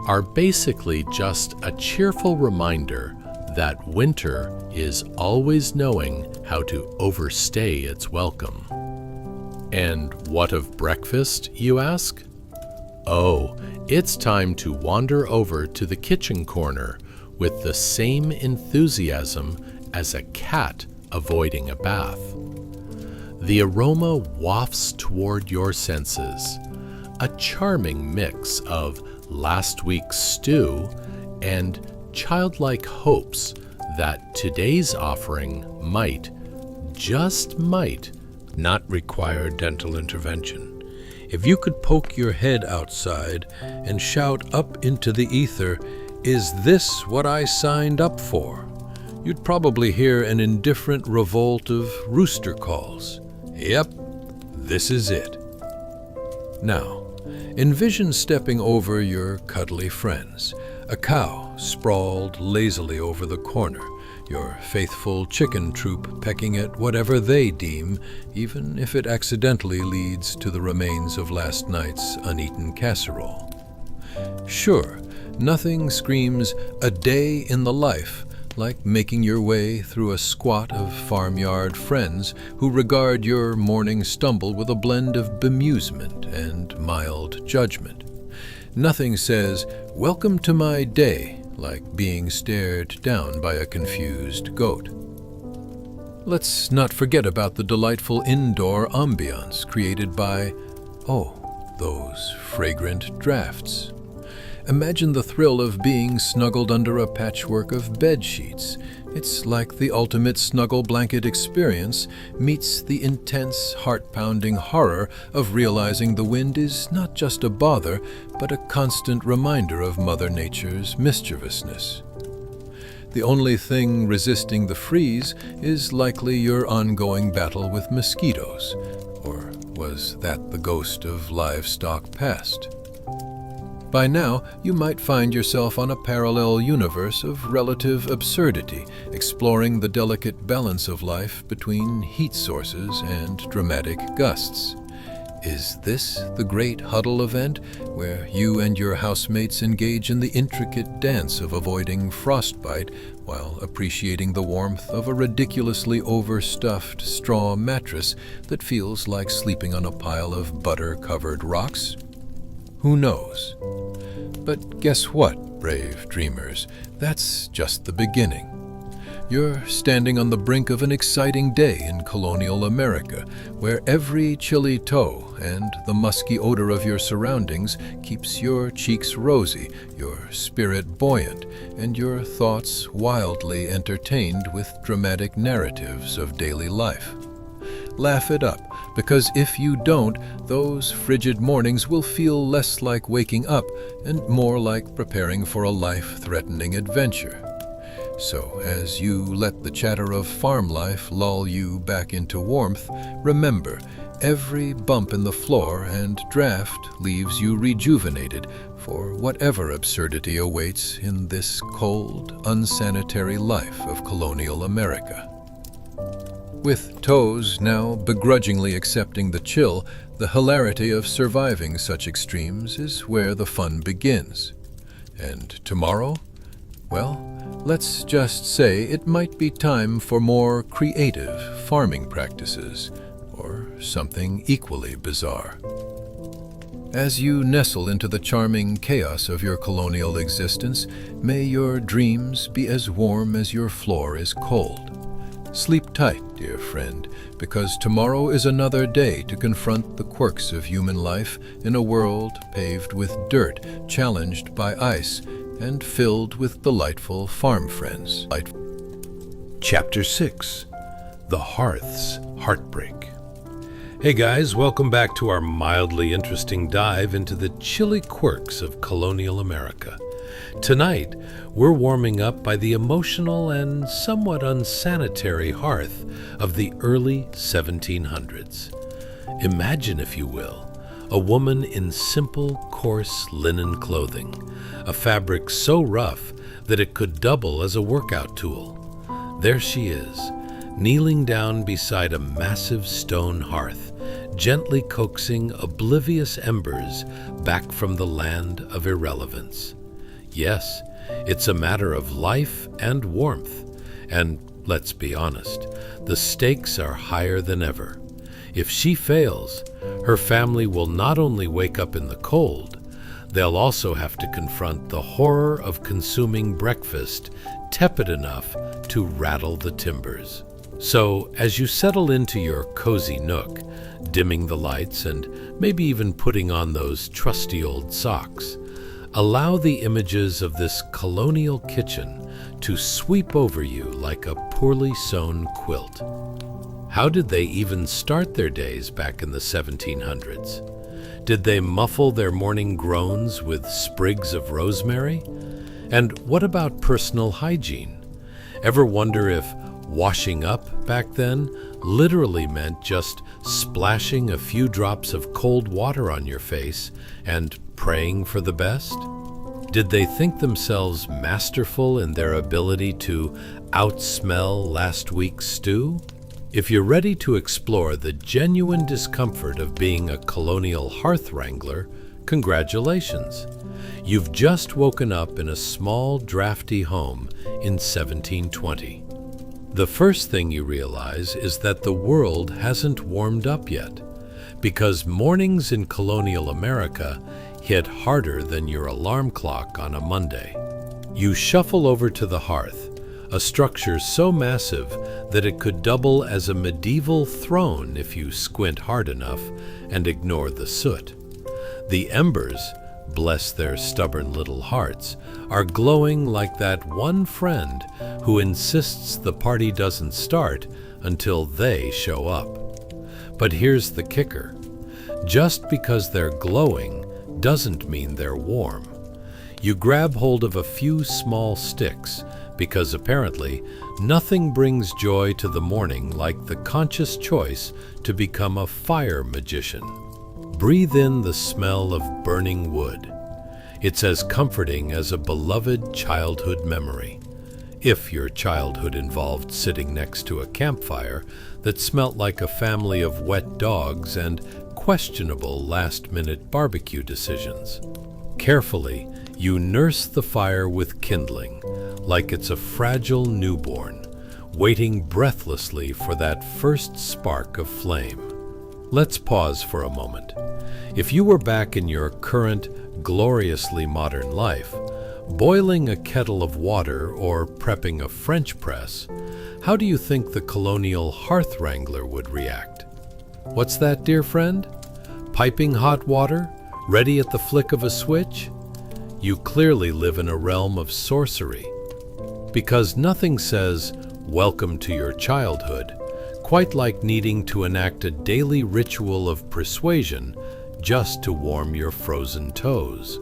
are basically just a cheerful reminder that winter is always knowing how to overstay its welcome. And what of breakfast, you ask? Oh, it's time to wander over to the kitchen corner with the same enthusiasm as a cat avoiding a bath. The aroma wafts toward your senses, a charming mix of last week's stew and childlike hopes that today's offering might, just might, not require dental intervention. If you could poke your head outside and shout up into the ether, "Is this what I signed up for?" you'd probably hear an indifferent revolt of rooster calls. Yep, this is it. Now, envision stepping over your cuddly friends. A cow sprawled lazily over the corner, your faithful chicken troop pecking at whatever they deem, even if it accidentally leads to the remains of last night's uneaten casserole. Sure, nothing screams a day in the life like making your way through a squat of farmyard friends who regard your morning stumble with a blend of bemusement and mild judgment. Nothing says, "Welcome to my day," like being stared down by a confused goat. Let's not forget about the delightful indoor ambiance created by, those fragrant drafts. Imagine the thrill of being snuggled under a patchwork of bed sheets. It's like the ultimate snuggle blanket experience meets the intense, heart-pounding horror of realizing the wind is not just a bother, but a constant reminder of Mother Nature's mischievousness. The only thing resisting the freeze is likely your ongoing battle with mosquitoes. Or was that the ghost of livestock past? By now, you might find yourself on a parallel universe of relative absurdity, exploring the delicate balance of life between heat sources and dramatic gusts. Is this the great huddle event, where you and your housemates engage in the intricate dance of avoiding frostbite while appreciating the warmth of a ridiculously overstuffed straw mattress that feels like sleeping on a pile of butter-covered rocks? Who knows? But guess what, brave dreamers? That's just the beginning. You're standing on the brink of an exciting day in Colonial America, where every chilly toe and the musky odor of your surroundings keeps your cheeks rosy, your spirit buoyant, and your thoughts wildly entertained with dramatic narratives of daily life. Laugh it up, because if you don't, those frigid mornings will feel less like waking up and more like preparing for a life-threatening adventure. So, as you let the chatter of farm life lull you back into warmth, remember, every bump in the floor and draft leaves you rejuvenated for whatever absurdity awaits in this cold, unsanitary life of Colonial America. With toes now begrudgingly accepting the chill, the hilarity of surviving such extremes is where the fun begins. And tomorrow? Well, let's just say it might be time for more creative farming practices, or something equally bizarre. As you nestle into the charming chaos of your colonial existence, may your dreams be as warm as your floor is cold. Sleep tight, dear friend, because tomorrow is another day to confront the quirks of human life in a world paved with dirt, challenged by ice, and filled with delightful farm friends. Chapter 6. The Hearth's Heartbreak. Hey guys, welcome back to our mildly interesting dive into the chilly quirks of Colonial America. Tonight, we're warming up by the emotional and somewhat unsanitary hearth of the early 1700s. Imagine, if you will, a woman in simple, coarse linen clothing, a fabric so rough that it could double as a workout tool. There she is, kneeling down beside a massive stone hearth, gently coaxing oblivious embers back from the land of irrelevance. Yes, it's a matter of life and warmth, and let's be honest, the stakes are higher than ever. If she fails, her family will not only wake up in the cold, they'll also have to confront the horror of consuming breakfast tepid enough to rattle the timbers. So, as you settle into your cozy nook, dimming the lights and maybe even putting on those trusty old socks, allow the images of this colonial kitchen to sweep over you like a poorly sewn quilt. How did they even start their days back in the 1700s? Did they muffle their morning groans with sprigs of rosemary? And what about personal hygiene? Ever wonder if washing up back then literally meant just splashing a few drops of cold water on your face and praying for the best? Did they think themselves masterful in their ability to outsmell last week's stew? If you're ready to explore the genuine discomfort of being a colonial hearth wrangler, congratulations! You've just woken up in a small, drafty home in 1720. The first thing you realize is that the world hasn't warmed up yet, because mornings in colonial America hit harder than your alarm clock on a Monday. You shuffle over to the hearth, a structure so massive that it could double as a medieval throne if you squint hard enough and ignore the soot. The embers, bless their stubborn little hearts, are glowing like that one friend who insists the party doesn't start until they show up. But here's the kicker. Just because they're glowing doesn't mean they're warm. You grab hold of a few small sticks because apparently nothing brings joy to the morning like the conscious choice to become a fire magician. Breathe in the smell of burning wood. It's as comforting as a beloved childhood memory, if your childhood involved sitting next to a campfire that smelt like a family of wet dogs and questionable last-minute barbecue decisions. Carefully, you nurse the fire with kindling, like it's a fragile newborn, waiting breathlessly for that first spark of flame. Let's pause for a moment. If you were back in your current, gloriously modern life, boiling a kettle of water or prepping a French press, how do you think the colonial hearth wrangler would react? What's that, dear friend? Piping hot water, ready at the flick of a switch? You clearly live in a realm of sorcery. Because nothing says, "Welcome to your childhood," quite like needing to enact a daily ritual of persuasion just to warm your frozen toes.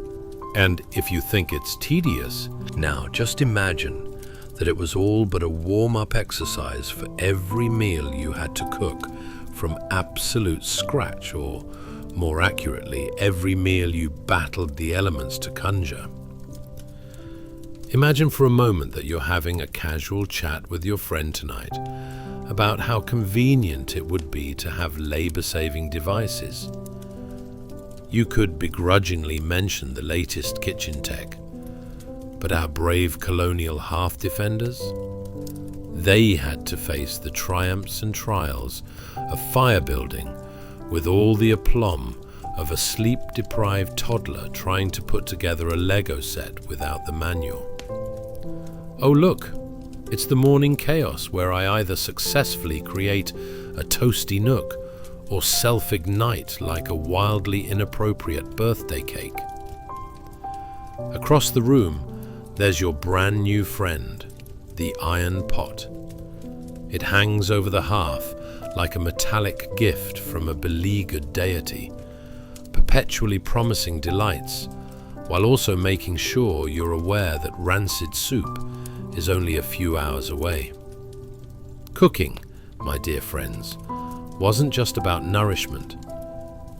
And if you think it's tedious, now just imagine that it was all but a warm-up exercise for every meal you had to cook from absolute scratch, or more accurately, every meal you battled the elements to conjure. Imagine for a moment that you're having a casual chat with your friend tonight about how convenient it would be to have labor-saving devices. You could begrudgingly mention the latest kitchen tech, but our brave colonial hearth defenders? They had to face the triumphs and trials of fire building with all the aplomb of a sleep-deprived toddler trying to put together a Lego set without the manual. Oh look, it's the morning chaos where I either successfully create a toasty nook or self-ignite like a wildly inappropriate birthday cake. Across the room, there's your brand new friend, the iron pot. It hangs over the hearth like a metallic gift from a beleaguered deity, perpetually promising delights, while also making sure you're aware that rancid soup is only a few hours away. Cooking, my dear friends, wasn't just about nourishment.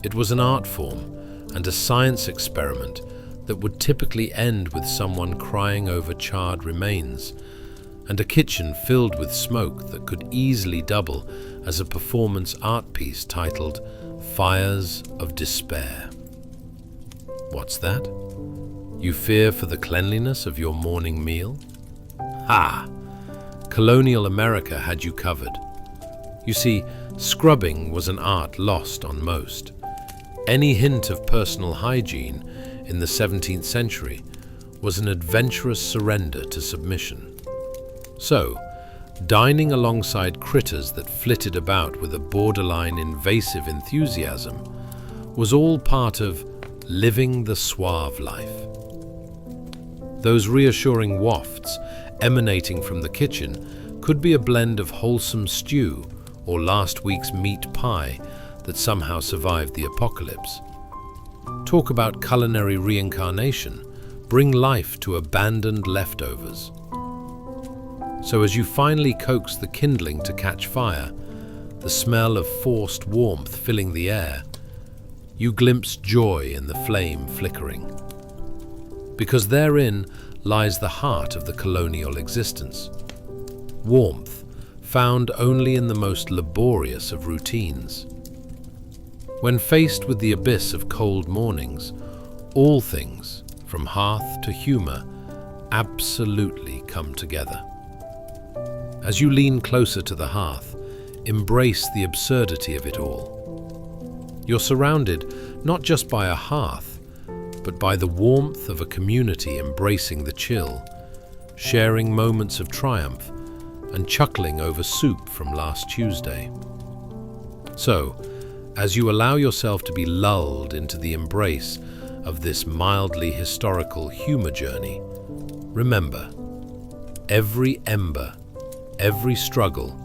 It was an art form and a science experiment that would typically end with someone crying over charred remains, and a kitchen filled with smoke that could easily double as a performance art piece titled Fires of Despair. What's that? You fear for the cleanliness of your morning meal? Ha! Colonial America had you covered. You see, scrubbing was an art lost on most. Any hint of personal hygiene in the 17th century was an adventurous surrender to submission. So, dining alongside critters that flitted about with a borderline invasive enthusiasm was all part of living the suave life. Those reassuring wafts emanating from the kitchen could be a blend of wholesome stew or last week's meat pie that somehow survived the apocalypse. Talk about culinary reincarnation, bring life to abandoned leftovers. So as you finally coax the kindling to catch fire, the smell of forced warmth filling the air, you glimpse joy in the flame flickering. Because therein lies the heart of the colonial existence. Warmth, found only in the most laborious of routines. When faced with the abyss of cold mornings, all things, from hearth to humor, absolutely come together. As you lean closer to the hearth, embrace the absurdity of it all. You're surrounded not just by a hearth, but by the warmth of a community embracing the chill, sharing moments of triumph, and chuckling over soup from last Tuesday. So, as you allow yourself to be lulled into the embrace of this mildly historical humor journey, remember, every ember, every struggle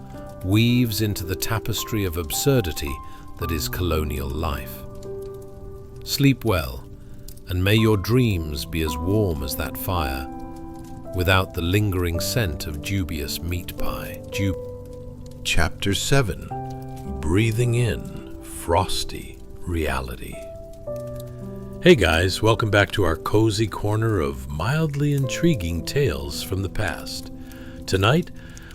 weaves into the tapestry of absurdity that is colonial life. Sleep well, and may your dreams be as warm as that fire, without the lingering scent of dubious meat pie. Chapter 7. Breathing in frosty reality. Hey guys, welcome back to our cozy corner of mildly intriguing tales from the past. Tonight,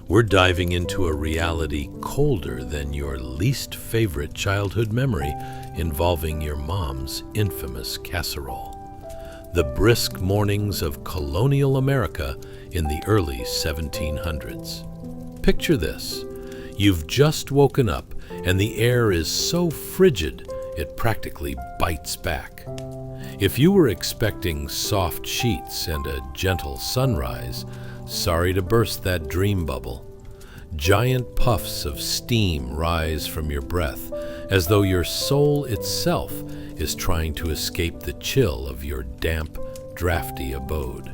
we're diving into a reality colder than your least favorite childhood memory involving your mom's infamous casserole. The brisk mornings of colonial America in the early 1700s. Picture this. You've just woken up and the air is so frigid it practically bites back. If you were expecting soft sheets and a gentle sunrise, sorry to burst that dream bubble. Giant puffs of steam rise from your breath as though your soul itself is trying to escape the chill of your damp, drafty abode.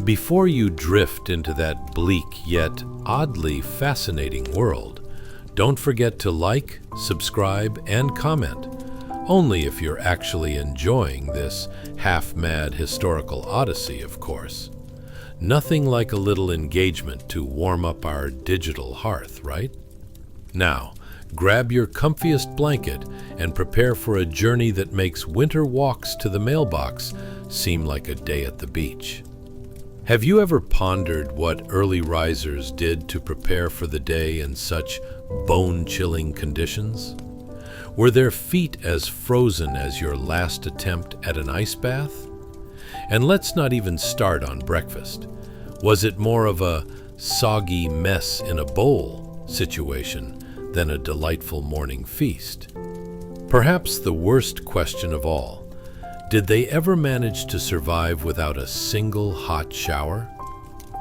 Before you drift into that bleak yet oddly fascinating world, don't forget to like, subscribe, and comment, only if you're actually enjoying this half-mad historical odyssey, of course. Nothing like a little engagement to warm up our digital hearth, right? Now, grab your comfiest blanket and prepare for a journey that makes winter walks to the mailbox seem like a day at the beach. Have you ever pondered what early risers did to prepare for the day in such bone-chilling conditions? Were their feet as frozen as your last attempt at an ice bath? And let's not even start on breakfast. Was it more of a soggy mess in a bowl situation than a delightful morning feast? Perhaps the worst question of all, did they ever manage to survive without a single hot shower?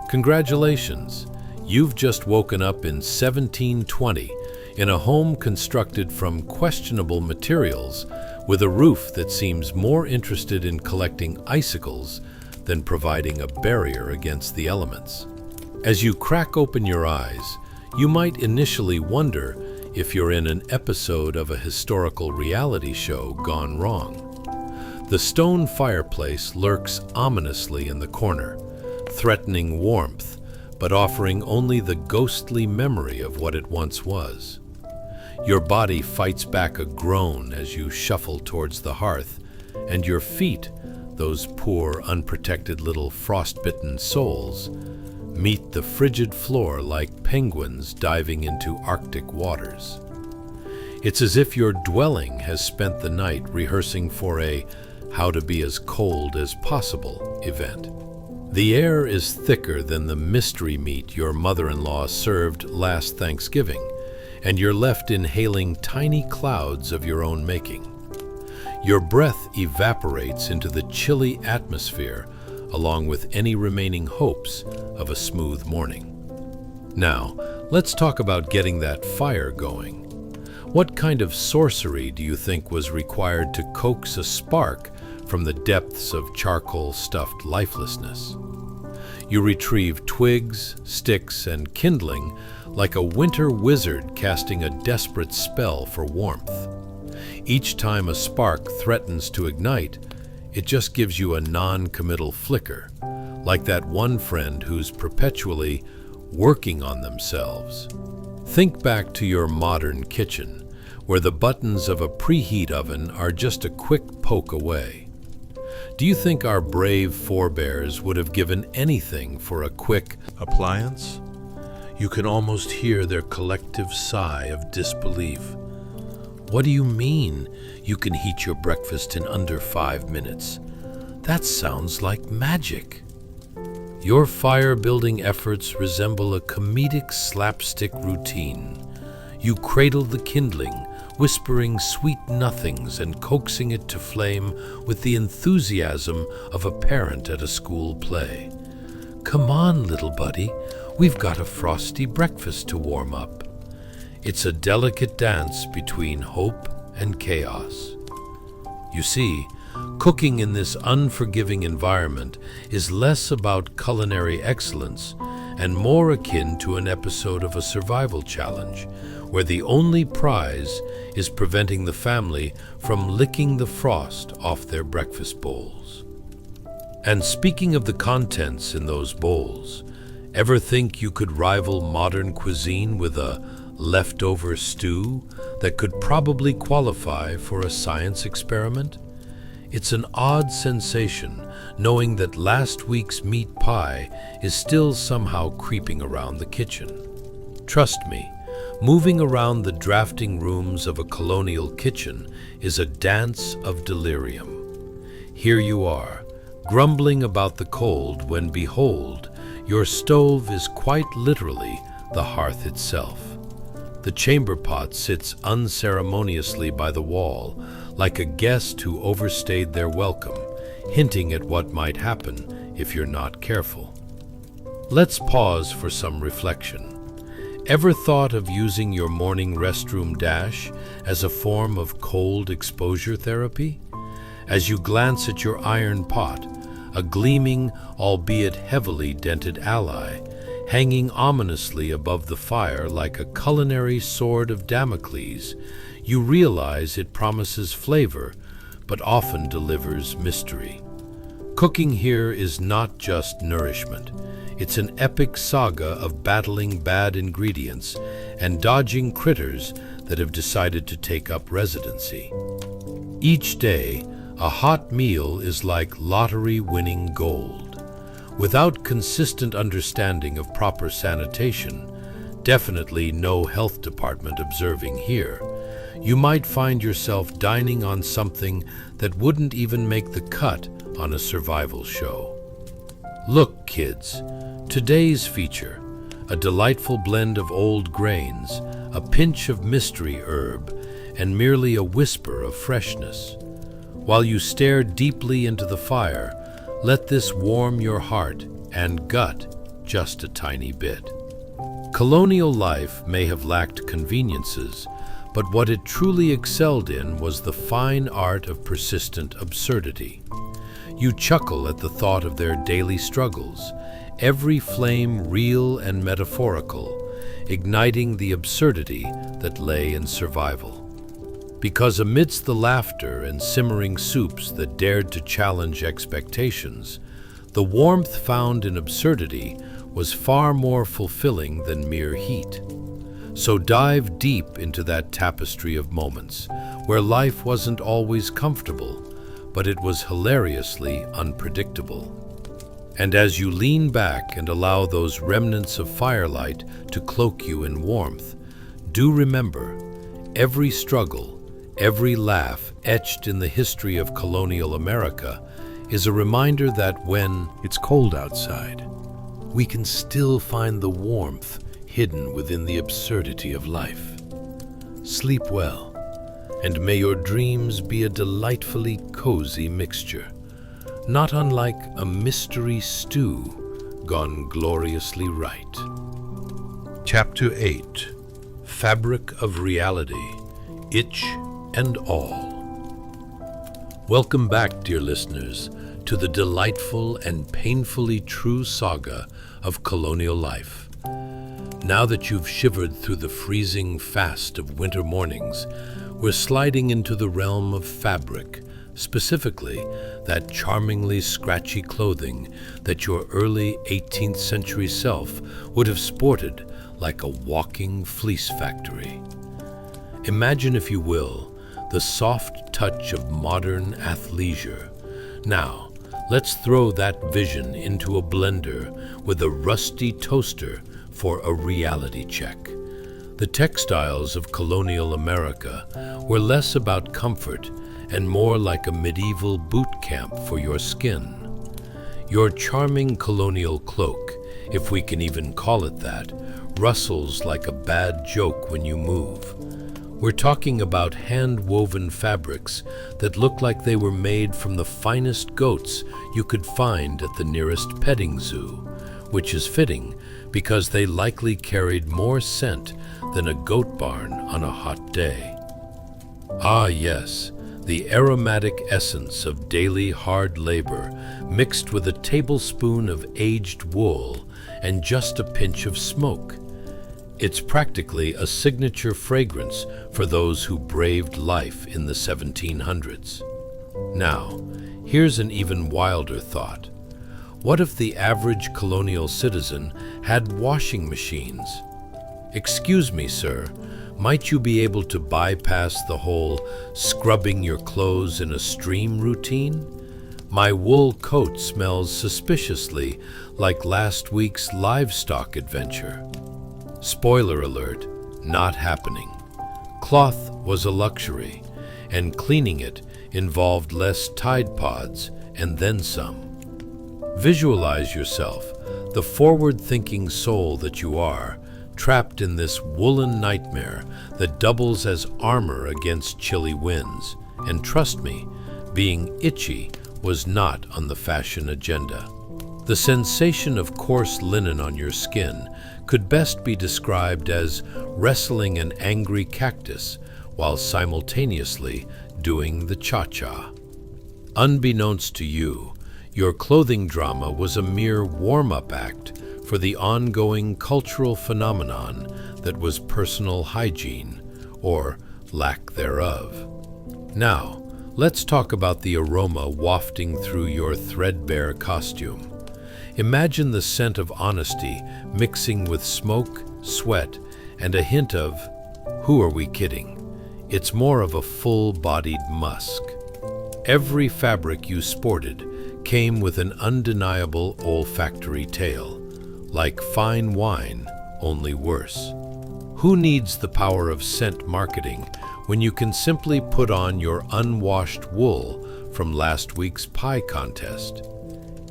Congratulations, you've just woken up in 1720 in a home constructed from questionable materials with a roof that seems more interested in collecting icicles than providing a barrier against the elements. As you crack open your eyes, you might initially wonder if you're in an episode of a historical reality show gone wrong. The stone fireplace lurks ominously in the corner, threatening warmth, but offering only the ghostly memory of what it once was. Your body fights back a groan as you shuffle towards the hearth, and your feet, those poor, unprotected little frostbitten souls, meet the frigid floor like penguins diving into Arctic waters. It's as if your dwelling has spent the night rehearsing for a how to be as cold as possible event. The air is thicker than the mystery meat your mother-in-law served last Thanksgiving, and you're left inhaling tiny clouds of your own making. Your breath evaporates into the chilly atmosphere, along with any remaining hopes of a smooth morning. Now, let's talk about getting that fire going. What kind of sorcery do you think was required to coax a spark from the depths of charcoal-stuffed lifelessness? You retrieve twigs, sticks, and kindling like a winter wizard casting a desperate spell for warmth. Each time a spark threatens to ignite, it just gives you a non-committal flicker, like that one friend who's perpetually, working on themselves. Think back to your modern kitchen, where the buttons of a preheat oven are just a quick poke away. Do you think our brave forebears would have given anything for a quick appliance? You can almost hear their collective sigh of disbelief. What do you mean you can heat your breakfast in under 5 minutes? That sounds like magic. Your fire-building efforts resemble a comedic slapstick routine. You cradle the kindling, whispering sweet nothings and coaxing it to flame with the enthusiasm of a parent at a school play. Come on, little buddy, we've got a frosty breakfast to warm up. It's a delicate dance between hope and chaos. You see, cooking in this unforgiving environment is less about culinary excellence and more akin to an episode of a survival challenge, where the only prize is preventing the family from licking the frost off their breakfast bowls. And speaking of the contents in those bowls, ever think you could rival modern cuisine with a leftover stew that could probably qualify for a science experiment? It's an odd sensation knowing that last week's meat pie is still somehow creeping around the kitchen. Trust me, moving around the drafting rooms of a colonial kitchen is a dance of delirium. Here you are, grumbling about the cold when, behold, your stove is quite literally the hearth itself. The chamber pot sits unceremoniously by the wall, like a guest who overstayed their welcome, hinting at what might happen if you're not careful. Let's pause for some reflection. Ever thought of using your morning restroom dash as a form of cold exposure therapy? As you glance at your iron pot, a gleaming, albeit heavily dented ally, hanging ominously above the fire like a culinary sword of Damocles, you realize it promises flavor, but often delivers mystery. Cooking here is not just nourishment. It's an epic saga of battling bad ingredients and dodging critters that have decided to take up residency. Each day, a hot meal is like lottery-winning gold. Without consistent understanding of proper sanitation, definitely no health department observing here, you might find yourself dining on something that wouldn't even make the cut on a survival show. Look, kids, today's feature, a delightful blend of old grains, a pinch of mystery herb, and merely a whisper of freshness. While you stare deeply into the fire, let this warm your heart and gut just a tiny bit. Colonial life may have lacked conveniences, but what it truly excelled in was the fine art of persistent absurdity. You chuckle at the thought of their daily struggles, every flame real and metaphorical, igniting the absurdity that lay in survival. Because amidst the laughter and simmering soups that dared to challenge expectations, the warmth found in absurdity was far more fulfilling than mere heat. So dive deep into that tapestry of moments, where life wasn't always comfortable, but it was hilariously unpredictable. And as you lean back and allow those remnants of firelight to cloak you in warmth, do remember, every struggle, every laugh etched in the history of colonial America is a reminder that when it's cold outside, we can still find the warmth hidden within the absurdity of life. Sleep well, and may your dreams be a delightfully cozy mixture, not unlike a mystery stew gone gloriously right. Chapter 8: Fabric of Reality, Itch and All. Welcome back, dear listeners, to the delightful and painfully true saga of colonial life. Now that you've shivered through the freezing fast of winter mornings, we're sliding into the realm of fabric, Specifically, that charmingly scratchy clothing that your early 18th century self would have sported like a walking fleece factory. Imagine, if you will, the soft touch of modern athleisure. Now, let's throw that vision into a blender with a rusty toaster for a reality check. The textiles of colonial America were less about comfort and more like a medieval boot camp for your skin. Your charming colonial cloak, if we can even call it that, rustles like a bad joke when you move. We're talking about hand-woven fabrics that look like they were made from the finest goats you could find at the nearest petting zoo, which is fitting because they likely carried more scent than a goat barn on a hot day. Ah yes, the aromatic essence of daily hard labor mixed with a tablespoon of aged wool and just a pinch of smoke. It's practically a signature fragrance for those who braved life in the 1700s. Now, here's an even wilder thought. What if the average colonial citizen had washing machines? Excuse me, sir, might you be able to bypass the whole scrubbing your clothes in a stream routine? My wool coat smells suspiciously like last week's livestock adventure. Spoiler alert, not happening. Cloth was a luxury, and cleaning it involved less Tide Pods and then some. Visualize yourself, the forward-thinking soul that you are, trapped in this woolen nightmare that doubles as armor against chilly winds. And trust me, being itchy was not on the fashion agenda. The sensation of coarse linen on your skin could best be described as wrestling an angry cactus while simultaneously doing the cha-cha. Unbeknownst to you, your clothing drama was a mere warm-up act for the ongoing cultural phenomenon that was personal hygiene, or lack thereof. Now, let's talk about the aroma wafting through your threadbare costume. Imagine the scent of honesty mixing with smoke, sweat, and a hint of, who are we kidding? It's more of a full-bodied musk. Every fabric you sported came with an undeniable olfactory tail, like fine wine, only worse. Who needs the power of scent marketing when you can simply put on your unwashed wool from last week's pie contest?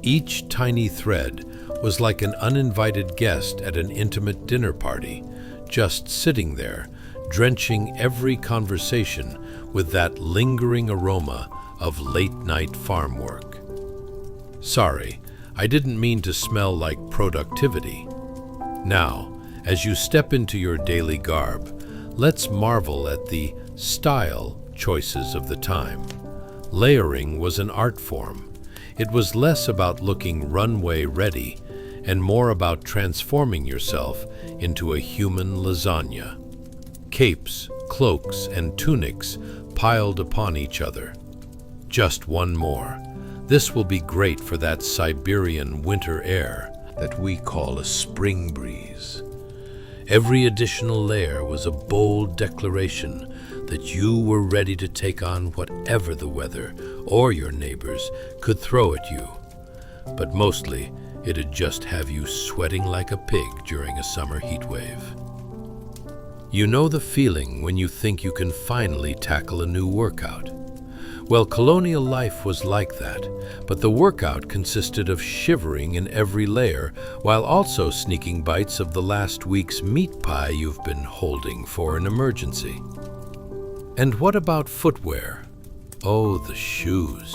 Each tiny thread was like an uninvited guest at an intimate dinner party, just sitting there, drenching every conversation with that lingering aroma of late-night farm work. Sorry, I didn't mean to smell like productivity. Now, as you step into your daily garb, let's marvel at the style choices of the time. Layering was an art form. It was less about looking runway ready and more about transforming yourself into a human lasagna. Capes, cloaks, and tunics piled upon each other. Just one more. This will be great for that Siberian winter air that we call a spring breeze. Every additional layer was a bold declaration that you were ready to take on whatever the weather or your neighbors could throw at you. But mostly, it'd just have you sweating like a pig during a summer heat wave. You know the feeling when you think you can finally tackle a new workout. Well, colonial life was like that, but the workout consisted of shivering in every layer while also sneaking bites of the last week's meat pie you've been holding for an emergency. And what about footwear? Oh, the shoes.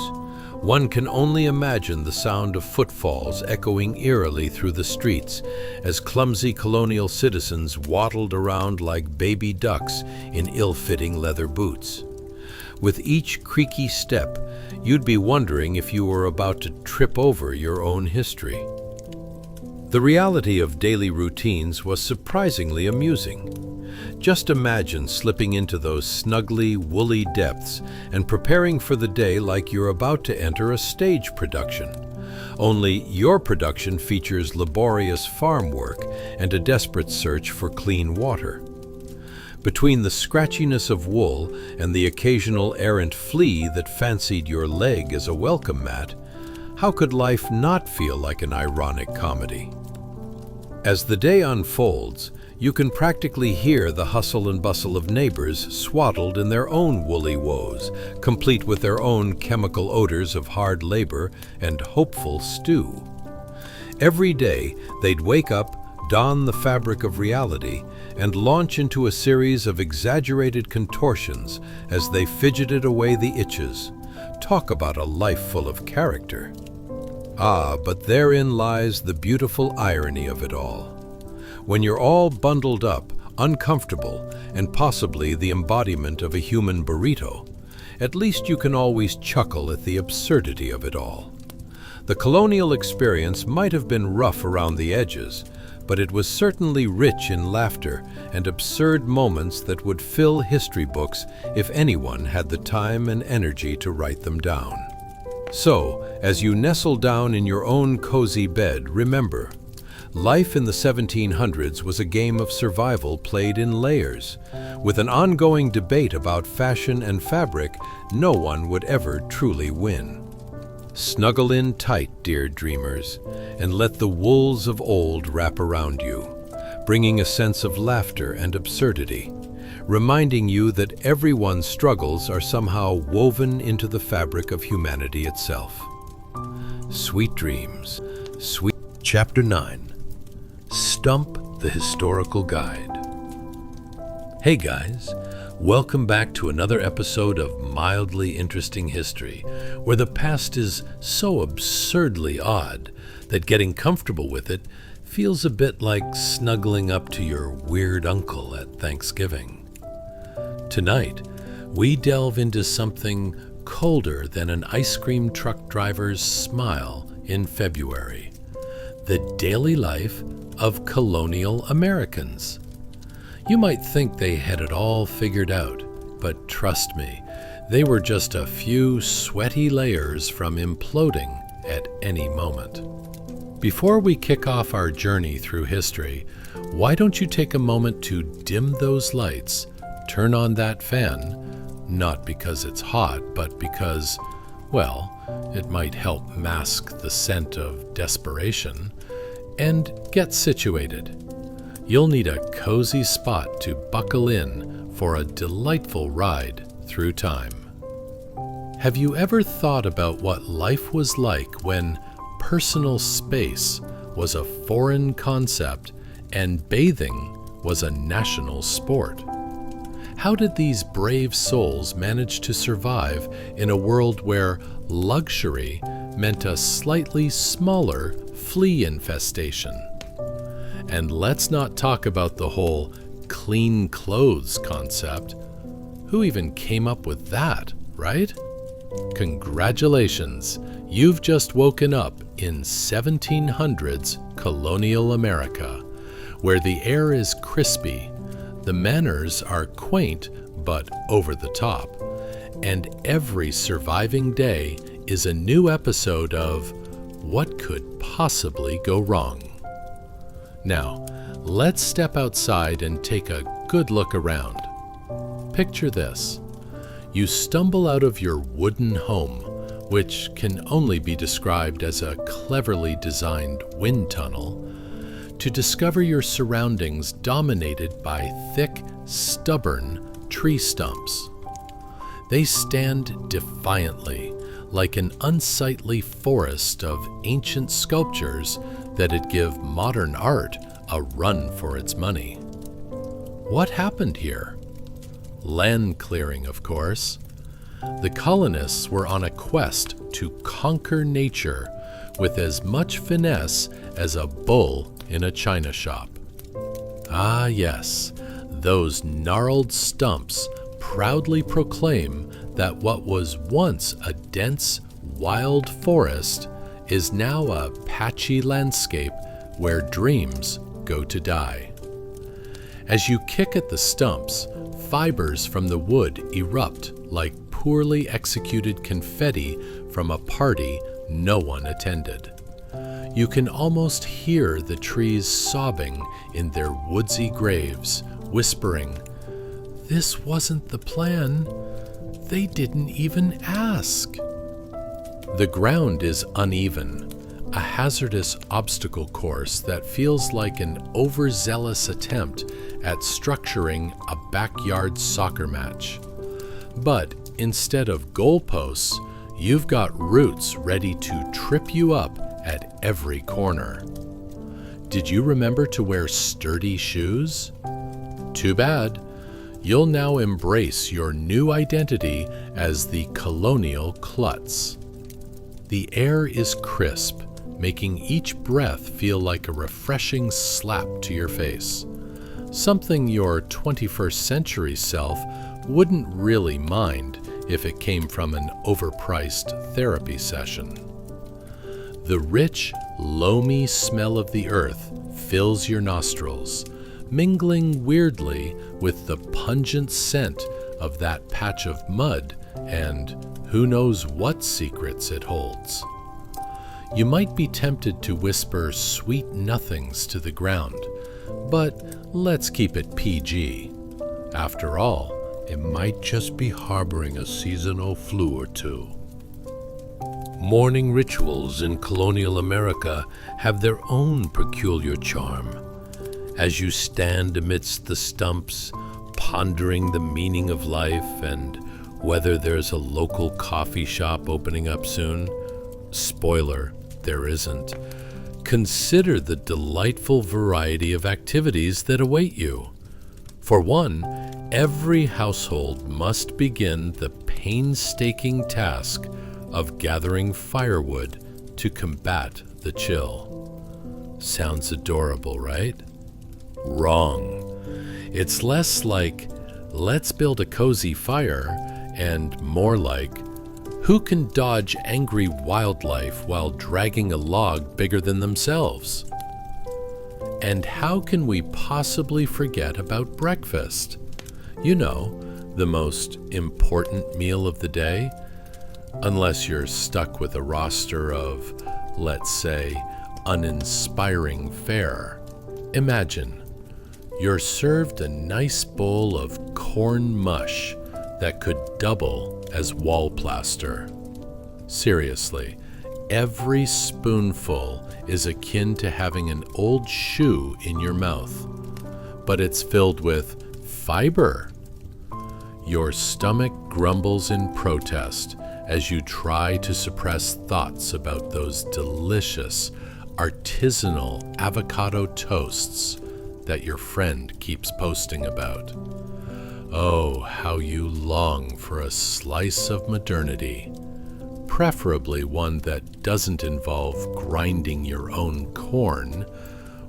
One can only imagine the sound of footfalls echoing eerily through the streets as clumsy colonial citizens waddled around like baby ducks in ill-fitting leather boots. With each creaky step, you'd be wondering if you were about to trip over your own history. The reality of daily routines was surprisingly amusing. Just imagine slipping into those snuggly, woolly depths and preparing for the day like you're about to enter a stage production. Only your production features laborious farm work and a desperate search for clean water. Between the scratchiness of wool and the occasional errant flea that fancied your leg as a welcome mat, how could life not feel like an ironic comedy? As the day unfolds, you can practically hear the hustle and bustle of neighbors swaddled in their own woolly woes, complete with their own chemical odors of hard labor and hopeful stew. Every day, they'd wake up, don the fabric of reality, and launch into a series of exaggerated contortions as they fidgeted away the itches. Talk about a life full of character. Ah, but therein lies the beautiful irony of it all. When you're all bundled up, uncomfortable, and possibly the embodiment of a human burrito, at least you can always chuckle at the absurdity of it all. The colonial experience might have been rough around the edges, but it was certainly rich in laughter and absurd moments that would fill history books if anyone had the time and energy to write them down. So, as you nestle down in your own cozy bed, remember, life in the 1700s was a game of survival played in layers. With an ongoing debate about fashion and fabric, no one would ever truly win. Snuggle in tight, dear dreamers, and let the wools of old wrap around you, bringing a sense of laughter and absurdity, reminding you that everyone's struggles are somehow woven into the fabric of humanity itself. Sweet dreams. Chapter 9. Stump the Historical Guide. Hey guys, welcome back to another episode of Mildly Interesting History, where the past is so absurdly odd that getting comfortable with it feels a bit like snuggling up to your weird uncle at Thanksgiving. Tonight, we delve into something colder than an ice cream truck driver's smile in February: the daily life of colonial Americans. You might think they had it all figured out, but trust me, they were just a few sweaty layers from imploding at any moment. Before we kick off our journey through history, why don't you take a moment to dim those lights, turn on that fan, not because it's hot, but because, well, it might help mask the scent of desperation, and get situated. You'll need a cozy spot to buckle in for a delightful ride through time. Have you ever thought about what life was like when personal space was a foreign concept and bathing was a national sport? How did these brave souls manage to survive in a world where luxury meant a slightly smaller flea infestation? And let's not talk about the whole clean clothes concept. Who even came up with that, right? Congratulations, you've just woken up in 1700s colonial America, where the air is crispy, the manners are quaint but over the top, and every surviving day is a new episode of What Could Possibly Go Wrong? Now, let's step outside and take a good look around. Picture this. You stumble out of your wooden home, which can only be described as a cleverly designed wind tunnel, to discover your surroundings dominated by thick, stubborn tree stumps. They stand defiantly, like an unsightly forest of ancient sculptures that'd give modern art a run for its money. What happened here? Land clearing, of course. The colonists were on a quest to conquer nature with as much finesse as a bull in a china shop. Ah yes, those gnarled stumps proudly proclaim that what was once a dense, wild forest is now a patchy landscape where dreams go to die. As you kick at the stumps, fibers from the wood erupt like poorly executed confetti from a party no one attended. You can almost hear the trees sobbing in their woodsy graves, whispering, "This wasn't the plan. They didn't even ask." The ground is uneven, a hazardous obstacle course that feels like an overzealous attempt at structuring a backyard soccer match. But instead of goalposts, you've got roots ready to trip you up at every corner. Did you remember to wear sturdy shoes? Too bad. You'll now embrace your new identity as the Colonial Klutz. The air is crisp, making each breath feel like a refreshing slap to your face, something your 21st century self wouldn't really mind if it came from an overpriced therapy session. The rich, loamy smell of the earth fills your nostrils, mingling weirdly with the pungent scent of that patch of mud and who knows what secrets it holds. You might be tempted to whisper sweet nothings to the ground, but let's keep it PG. After all, it might just be harboring a seasonal flu or two. Morning rituals in colonial America have their own peculiar charm. As you stand amidst the stumps, pondering the meaning of life and whether there's a local coffee shop opening up soon, spoiler, there isn't, consider the delightful variety of activities that await you. For one, every household must begin the painstaking task of gathering firewood to combat the chill. Sounds adorable, right? Wrong. It's less like, let's build a cozy fire, and more like, who can dodge angry wildlife while dragging a log bigger than themselves? And how can we possibly forget about breakfast? You know, the most important meal of the day? Unless you're stuck with a roster of, let's say, uninspiring fare. Imagine, you're served a nice bowl of corn mush that could double as wall plaster. Seriously, every spoonful is akin to having an old shoe in your mouth, but it's filled with fiber. Your stomach grumbles in protest as you try to suppress thoughts about those delicious, artisanal avocado toasts that your friend keeps posting about. Oh, how you long for a slice of modernity, preferably one that doesn't involve grinding your own corn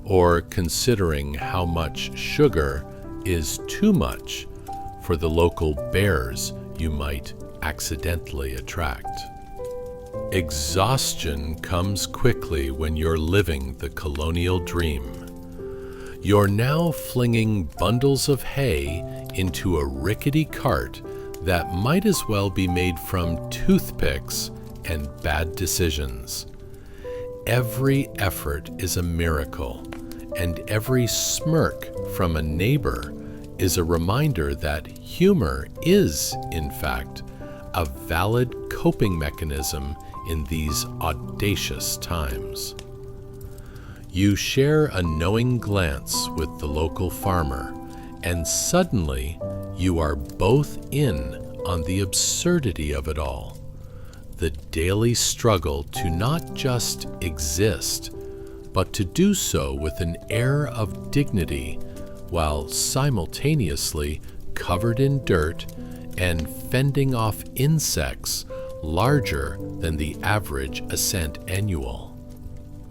or considering how much sugar is too much for the local bears you might accidentally attract. Exhaustion comes quickly when you're living the colonial dream. You're now flinging bundles of hay into a rickety cart that might as well be made from toothpicks and bad decisions. Every effort is a miracle, and every smirk from a neighbor is a reminder that humor is, in fact, a valid coping mechanism in these audacious times. You share a knowing glance with the local farmer, and suddenly you are both in on the absurdity of it all. The daily struggle to not just exist, but to do so with an air of dignity while simultaneously covered in dirt and fending off insects larger than the average ascent annual.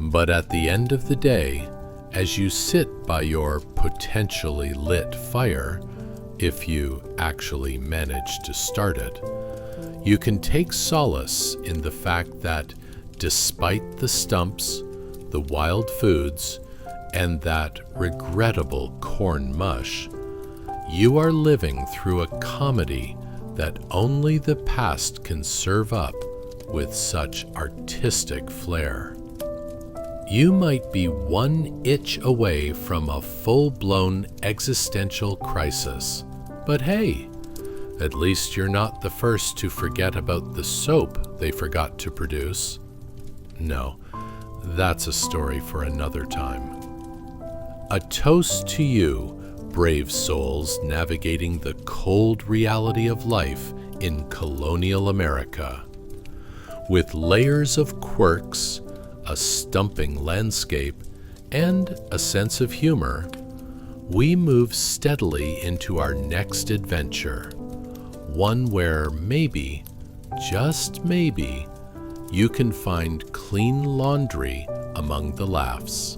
But at the end of the day, as you sit by your potentially lit fire, if you actually manage to start it, you can take solace in the fact that despite the stumps, the wild foods, and that regrettable corn mush, you are living through a comedy that only the past can serve up with such artistic flair. You might be one itch away from a full-blown existential crisis, but hey, at least you're not the first to forget about the soap they forgot to produce. No, that's a story for another time. A toast to you, brave souls navigating the cold reality of life in colonial America. With layers of quirks, a stumping landscape, and a sense of humor, we move steadily into our next adventure, one where maybe, just maybe, you can find clean laundry among the laughs.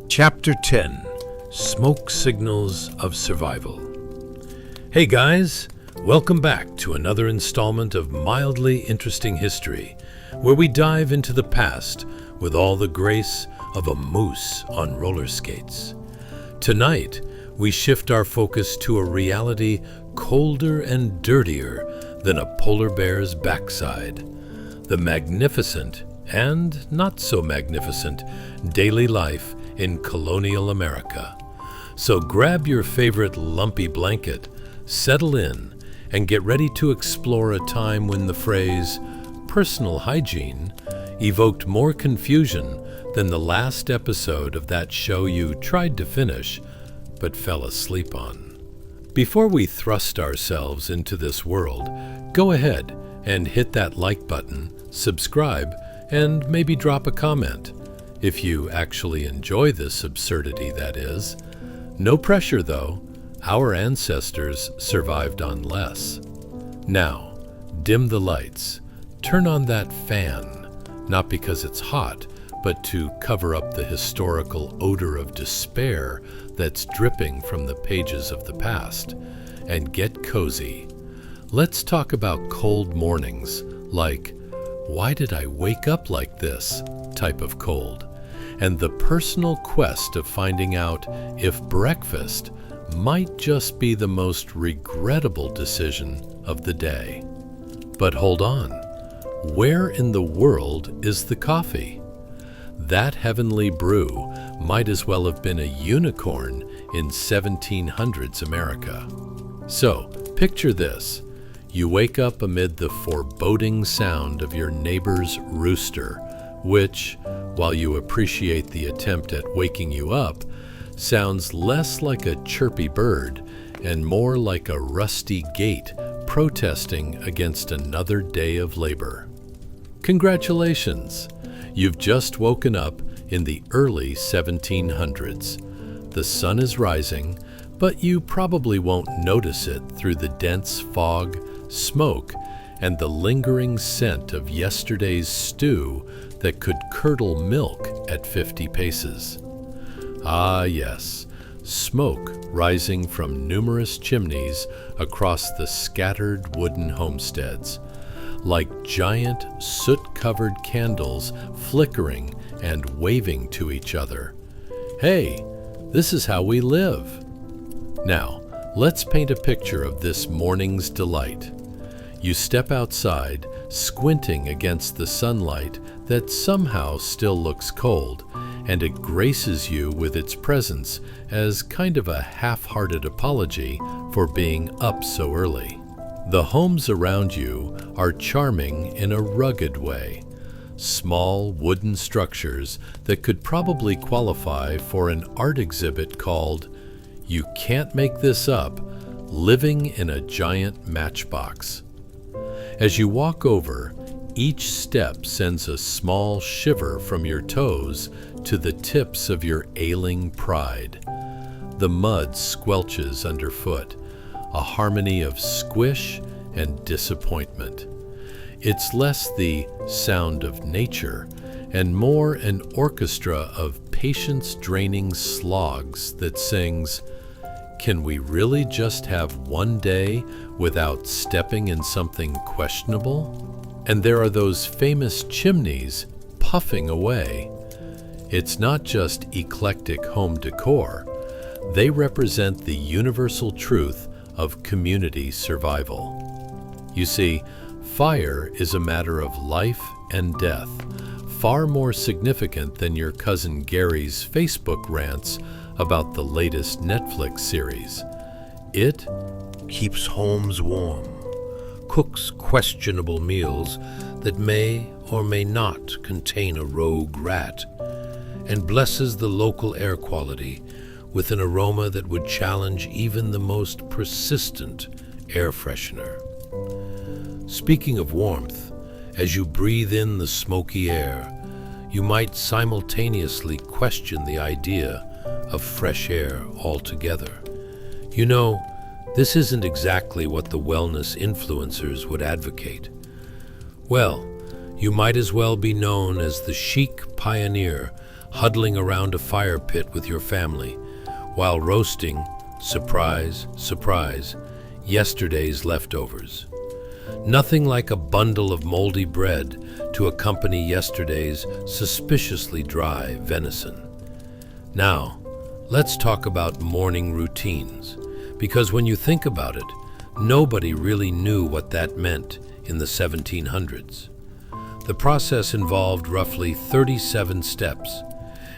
Chapter 10: Smoke Signals of Survival. Hey guys, welcome back to another installment of mildly interesting history, where we dive into the past with all the grace of a moose on roller skates. Tonight, we shift our focus to a reality colder and dirtier than a polar bear's backside: the magnificent and not so magnificent daily life in colonial America. So grab your favorite lumpy blanket, settle in, and get ready to explore a time when the phrase personal hygiene evoked more confusion than the last episode of that show you tried to finish but fell asleep on. Before we thrust ourselves into this world, go ahead and hit that like button, subscribe, and maybe drop a comment. If you actually enjoy this absurdity, that is. No pressure, though. Our ancestors survived on less. Now, dim the lights. Turn on that fan, not because it's hot, but to cover up the historical odor of despair that's dripping from the pages of the past. And get cozy. Let's talk about cold mornings, like, why did I wake up like this type of cold, and the personal quest of finding out if breakfast might just be the most regrettable decision of the day. But hold on, where in the world is the coffee? That heavenly brew might as well have been a unicorn in 1700s America. So, picture this. You wake up amid the foreboding sound of your neighbor's rooster, which, while you appreciate the attempt at waking you up, sounds less like a chirpy bird and more like a rusty gate protesting against another day of labor. Congratulations! You've just woken up in the early 1700s. The sun is rising, but you probably won't notice it through the dense fog, smoke, and the lingering scent of yesterday's stew that could curdle milk at 50 paces. Ah yes, smoke rising from numerous chimneys across the scattered wooden homesteads, like giant soot-covered candles flickering and waving to each other. Hey, this is how we live. Now, let's paint a picture of this morning's delight. You step outside, squinting against the sunlight that somehow still looks cold, and it graces you with its presence as kind of a half-hearted apology for being up so early. The homes around you are charming in a rugged way. Small wooden structures that could probably qualify for an art exhibit called "You Can't Make This Up: Living in a Giant Matchbox." As you walk over, each step sends a small shiver from your toes to the tips of your ailing pride. The mud squelches underfoot, a harmony of squish and disappointment. It's less the sound of nature and more an orchestra of patience-draining slogs that sings, "Can we really just have one day without stepping in something questionable?" And there are those famous chimneys puffing away. It's not just eclectic home decor, they represent the universal truth of community survival. You see, fire is a matter of life and death, far more significant than your cousin Gary's Facebook rants about the latest Netflix series. It Keeps homes warm, cooks questionable meals that may or may not contain a rogue rat, and blesses the local air quality with an aroma that would challenge even the most persistent air freshener. Speaking of warmth, as you breathe in the smoky air, you might simultaneously question the idea of fresh air altogether. You know, this isn't exactly what the wellness influencers would advocate. Well, you might as well be known as the chic pioneer huddling around a fire pit with your family while roasting, surprise, surprise, yesterday's leftovers. Nothing like a bundle of moldy bread to accompany yesterday's suspiciously dry venison. Now, let's talk about morning routines, because when you think about it, nobody really knew what that meant in the 1700s. The process involved roughly 37 steps,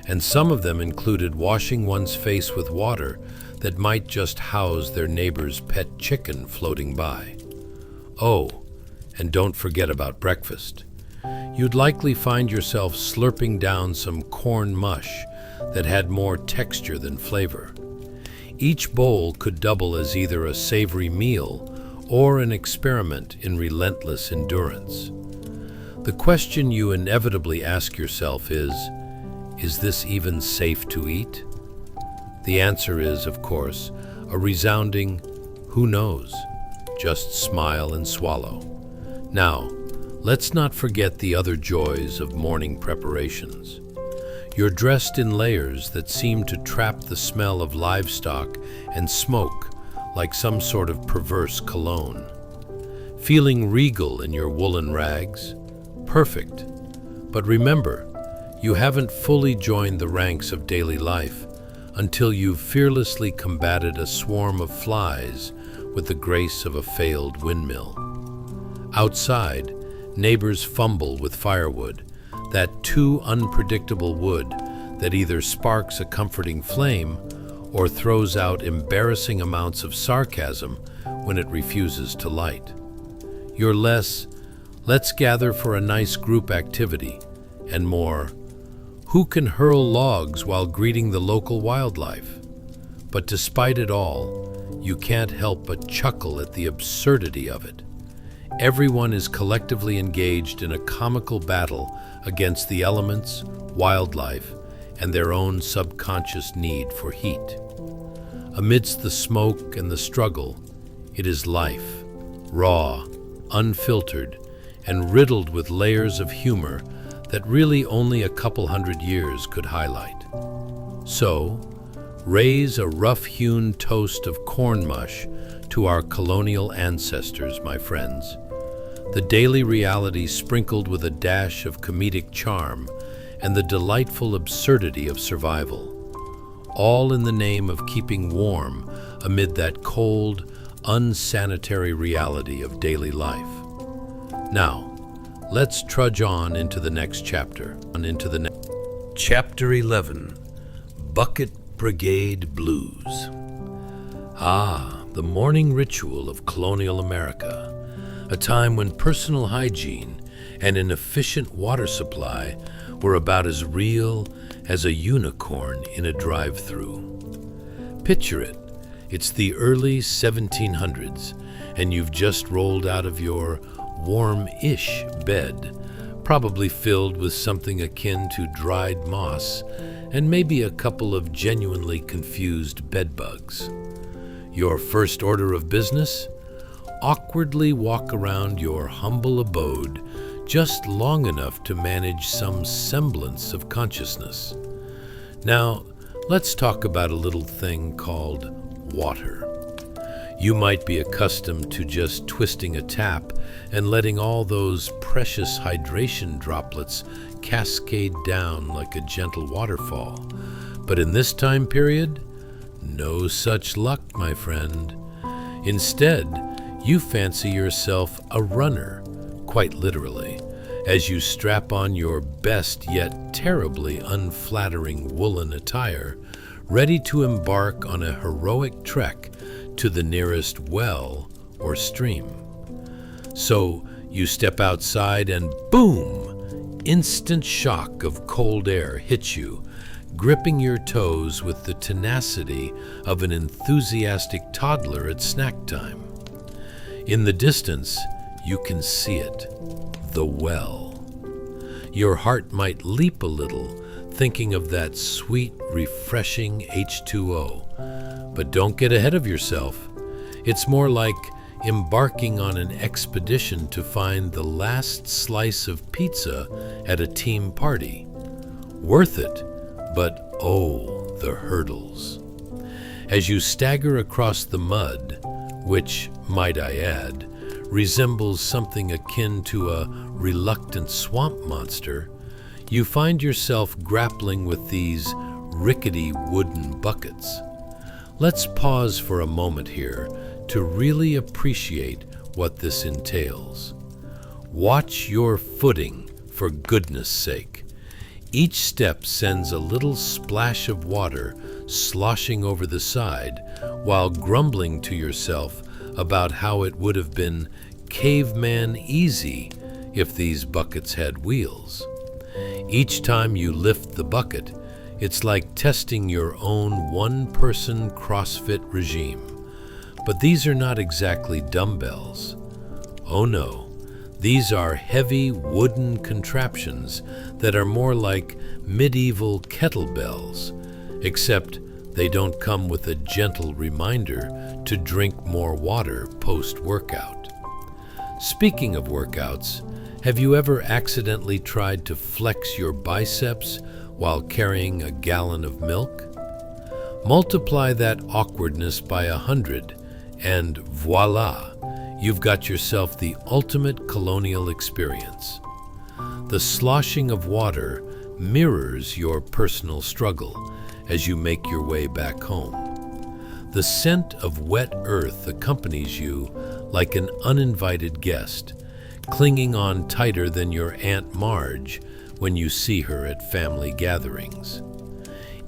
and some of them included washing one's face with water that might just house their neighbor's pet chicken floating by. Oh, and don't forget about breakfast. You'd likely find yourself slurping down some corn mush that had more texture than flavor. Each bowl could double as either a savory meal or an experiment in relentless endurance. The question you inevitably ask yourself is this even safe to eat? The answer is, of course, a resounding, who knows? Just smile and swallow. Now, let's not forget the other joys of morning preparations. You're dressed in layers that seem to trap the smell of livestock and smoke like some sort of perverse cologne. Feeling regal in your woolen rags? Perfect. But remember, you haven't fully joined the ranks of daily life until you've fearlessly combated a swarm of flies with the grace of a failed windmill. Outside, neighbors fumble with firewood, that too unpredictable wood that either sparks a comforting flame or throws out embarrassing amounts of sarcasm when it refuses to light. You're less, let's gather for a nice group activity, and more, who can hurl logs while greeting the local wildlife? But despite it all, you can't help but chuckle at the absurdity of it. Everyone is collectively engaged in a comical battle against the elements, wildlife, and their own subconscious need for heat. Amidst the smoke and the struggle, it is life, raw, unfiltered, and riddled with layers of humor that really only a couple hundred years could highlight. So, raise a rough-hewn toast of corn mush to our colonial ancestors, my friends. The daily reality sprinkled with a dash of comedic charm and the delightful absurdity of survival, all in the name of keeping warm amid that cold, unsanitary reality of daily life. Now, let's trudge on into the next chapter, Chapter 11, Bucket Brigade Blues. Ah, the morning ritual of colonial America, a time when personal hygiene and an efficient water supply were about as real as a unicorn in a drive-thru. Picture it. It's the early 1700s, and you've just rolled out of your warm-ish bed, probably filled with something akin to dried moss and maybe a couple of genuinely confused bedbugs. Your first order of business? Awkwardly walk around your humble abode just long enough to manage some semblance of consciousness. Now, let's talk about a little thing called water. You might be accustomed to just twisting a tap and letting all those precious hydration droplets cascade down like a gentle waterfall. But in this time period, no such luck, my friend. Instead, you fancy yourself a runner, quite literally, as you strap on your best yet terribly unflattering woolen attire, ready to embark on a heroic trek to the nearest well or stream. So you step outside and boom! Instant shock of cold air hits you, gripping your toes with the tenacity of an enthusiastic toddler at snack time. In the distance, you can see it, the well. Your heart might leap a little, thinking of that sweet, refreshing H2O. But don't get ahead of yourself. It's more like embarking on an expedition to find the last slice of pizza at a team party. Worth it, but oh, the hurdles. As you stagger across the mud, which, might I add, resembles something akin to a reluctant swamp monster, you find yourself grappling with these rickety wooden buckets. Let's pause for a moment here to really appreciate what this entails. Watch your footing, for goodness sake. Each step sends a little splash of water sloshing over the side, while grumbling to yourself about how it would have been caveman easy if these buckets had wheels. Each time you lift the bucket, it's like testing your own one-person CrossFit regime. But these are not exactly dumbbells. Oh no, these are heavy wooden contraptions that are more like medieval kettlebells, except they don't come with a gentle reminder to drink more water post-workout. Speaking of workouts, have you ever accidentally tried to flex your biceps while carrying a gallon of milk? Multiply that awkwardness by 100, and voila, you've got yourself the ultimate colonial experience. The sloshing of water mirrors your personal struggle as you make your way back home. The scent of wet earth accompanies you like an uninvited guest, clinging on tighter than your Aunt Marge when you see her at family gatherings.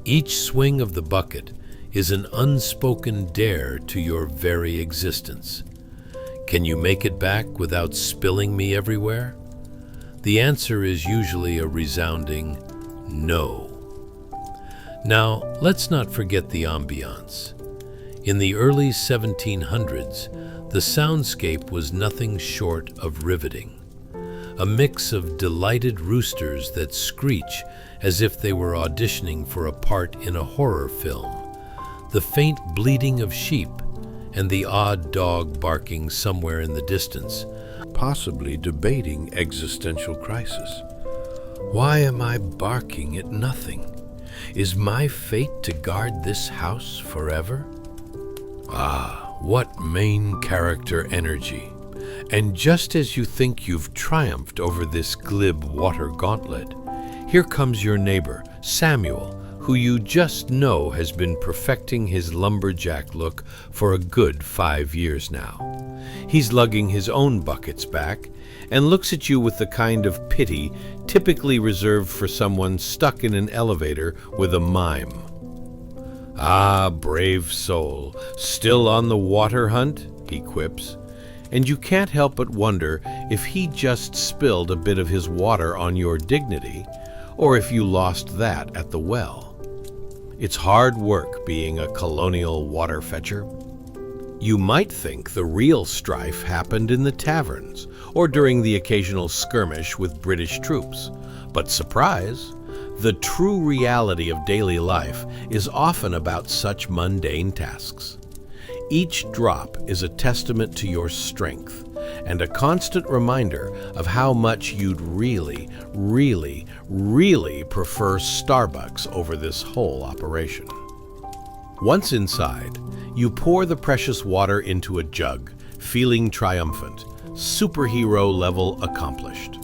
Each swing of the bucket is an unspoken dare to your very existence. Can you make it back without spilling me everywhere? The answer is usually a resounding no. Now, let's not forget the ambiance. In the early 1700s, the soundscape was nothing short of riveting. A mix of delighted roosters that screech as if they were auditioning for a part in a horror film, the faint bleating of sheep, and the odd dog barking somewhere in the distance, possibly debating existential crisis. Why am I barking at nothing? Is my fate to guard this house forever? Ah, what main character energy. And just as you think you've triumphed over this glib water gauntlet, here comes your neighbor, Samuel, who you just know has been perfecting his lumberjack look for a good 5 years now. He's lugging his own buckets back and looks at you with the kind of pity typically reserved for someone stuck in an elevator with a mime. Ah, brave soul, still on the water hunt, he quips, and you can't help but wonder if he just spilled a bit of his water on your dignity, or if you lost that at the well. It's hard work being a colonial water fetcher. You might think the real strife happened in the taverns, or during the occasional skirmish with British troops. But surprise! The true reality of daily life is often about such mundane tasks. Each drop is a testament to your strength, and a constant reminder of how much you'd really, really, really prefer Starbucks over this whole operation. Once inside, you pour the precious water into a jug, feeling triumphant, superhero level accomplished.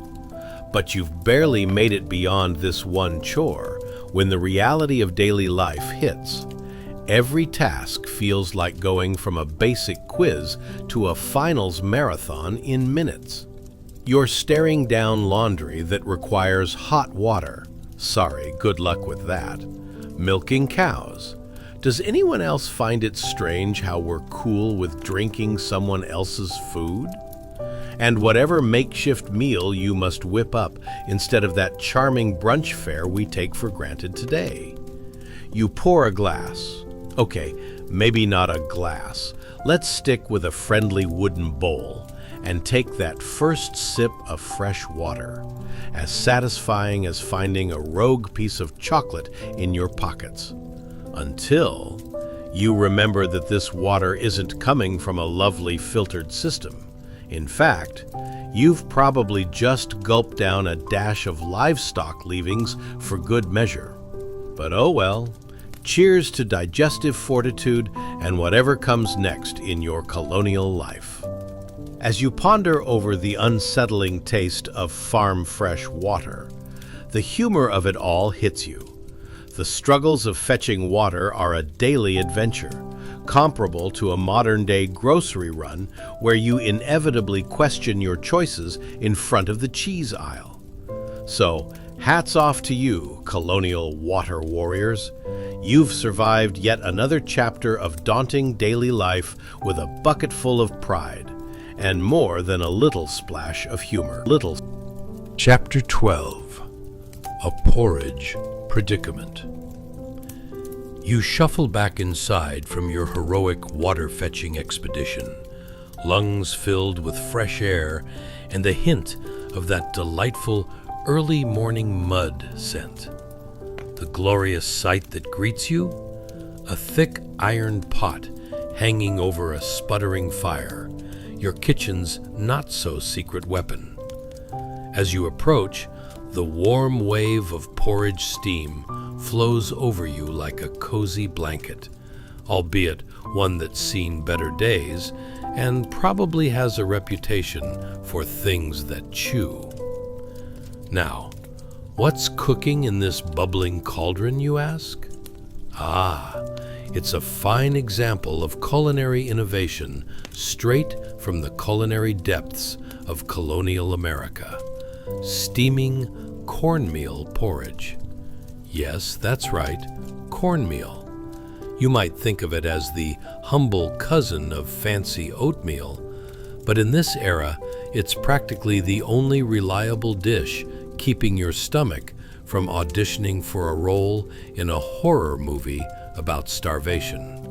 But you've barely made it beyond this one chore when the reality of daily life hits. Every task feels like going from a basic quiz to a finals marathon in minutes. You're staring down laundry that requires hot water. Sorry, good luck with that. Milking cows. Does anyone else find it strange how we're cool with drinking someone else's food? And whatever makeshift meal you must whip up instead of that charming brunch fare we take for granted today. You pour a glass. Okay, maybe not a glass. Let's stick with a friendly wooden bowl and take that first sip of fresh water, as satisfying as finding a rogue piece of chocolate in your pockets. Until you remember that this water isn't coming from a lovely filtered system. In fact, you've probably just gulped down a dash of livestock leavings for good measure. But oh well. Cheers to digestive fortitude and whatever comes next in your colonial life. As you ponder over the unsettling taste of farm-fresh water, the humor of it all hits you. The struggles of fetching water are a daily adventure, comparable to a modern-day grocery run where you inevitably question your choices in front of the cheese aisle. So, hats off to you, colonial water warriors. You've survived yet another chapter of daunting daily life with a bucket full of pride, and more than a little splash of humor. Chapter 12. A Porridge Predicament. You shuffle back inside from your heroic water-fetching expedition, lungs filled with fresh air and the hint of that delightful early morning mud scent. The glorious sight that greets you? A thick iron pot hanging over a sputtering fire, your kitchen's not-so-secret weapon. As you approach, the warm wave of porridge steam flows over you like a cozy blanket, albeit one that's seen better days and probably has a reputation for things that chew. Now, what's cooking in this bubbling cauldron, you ask? Ah, it's a fine example of culinary innovation straight from the culinary depths of colonial America. Steaming cornmeal porridge. Yes, that's right, cornmeal. You might think of it as the humble cousin of fancy oatmeal, but in this era, it's practically the only reliable dish keeping your stomach from auditioning for a role in a horror movie about starvation.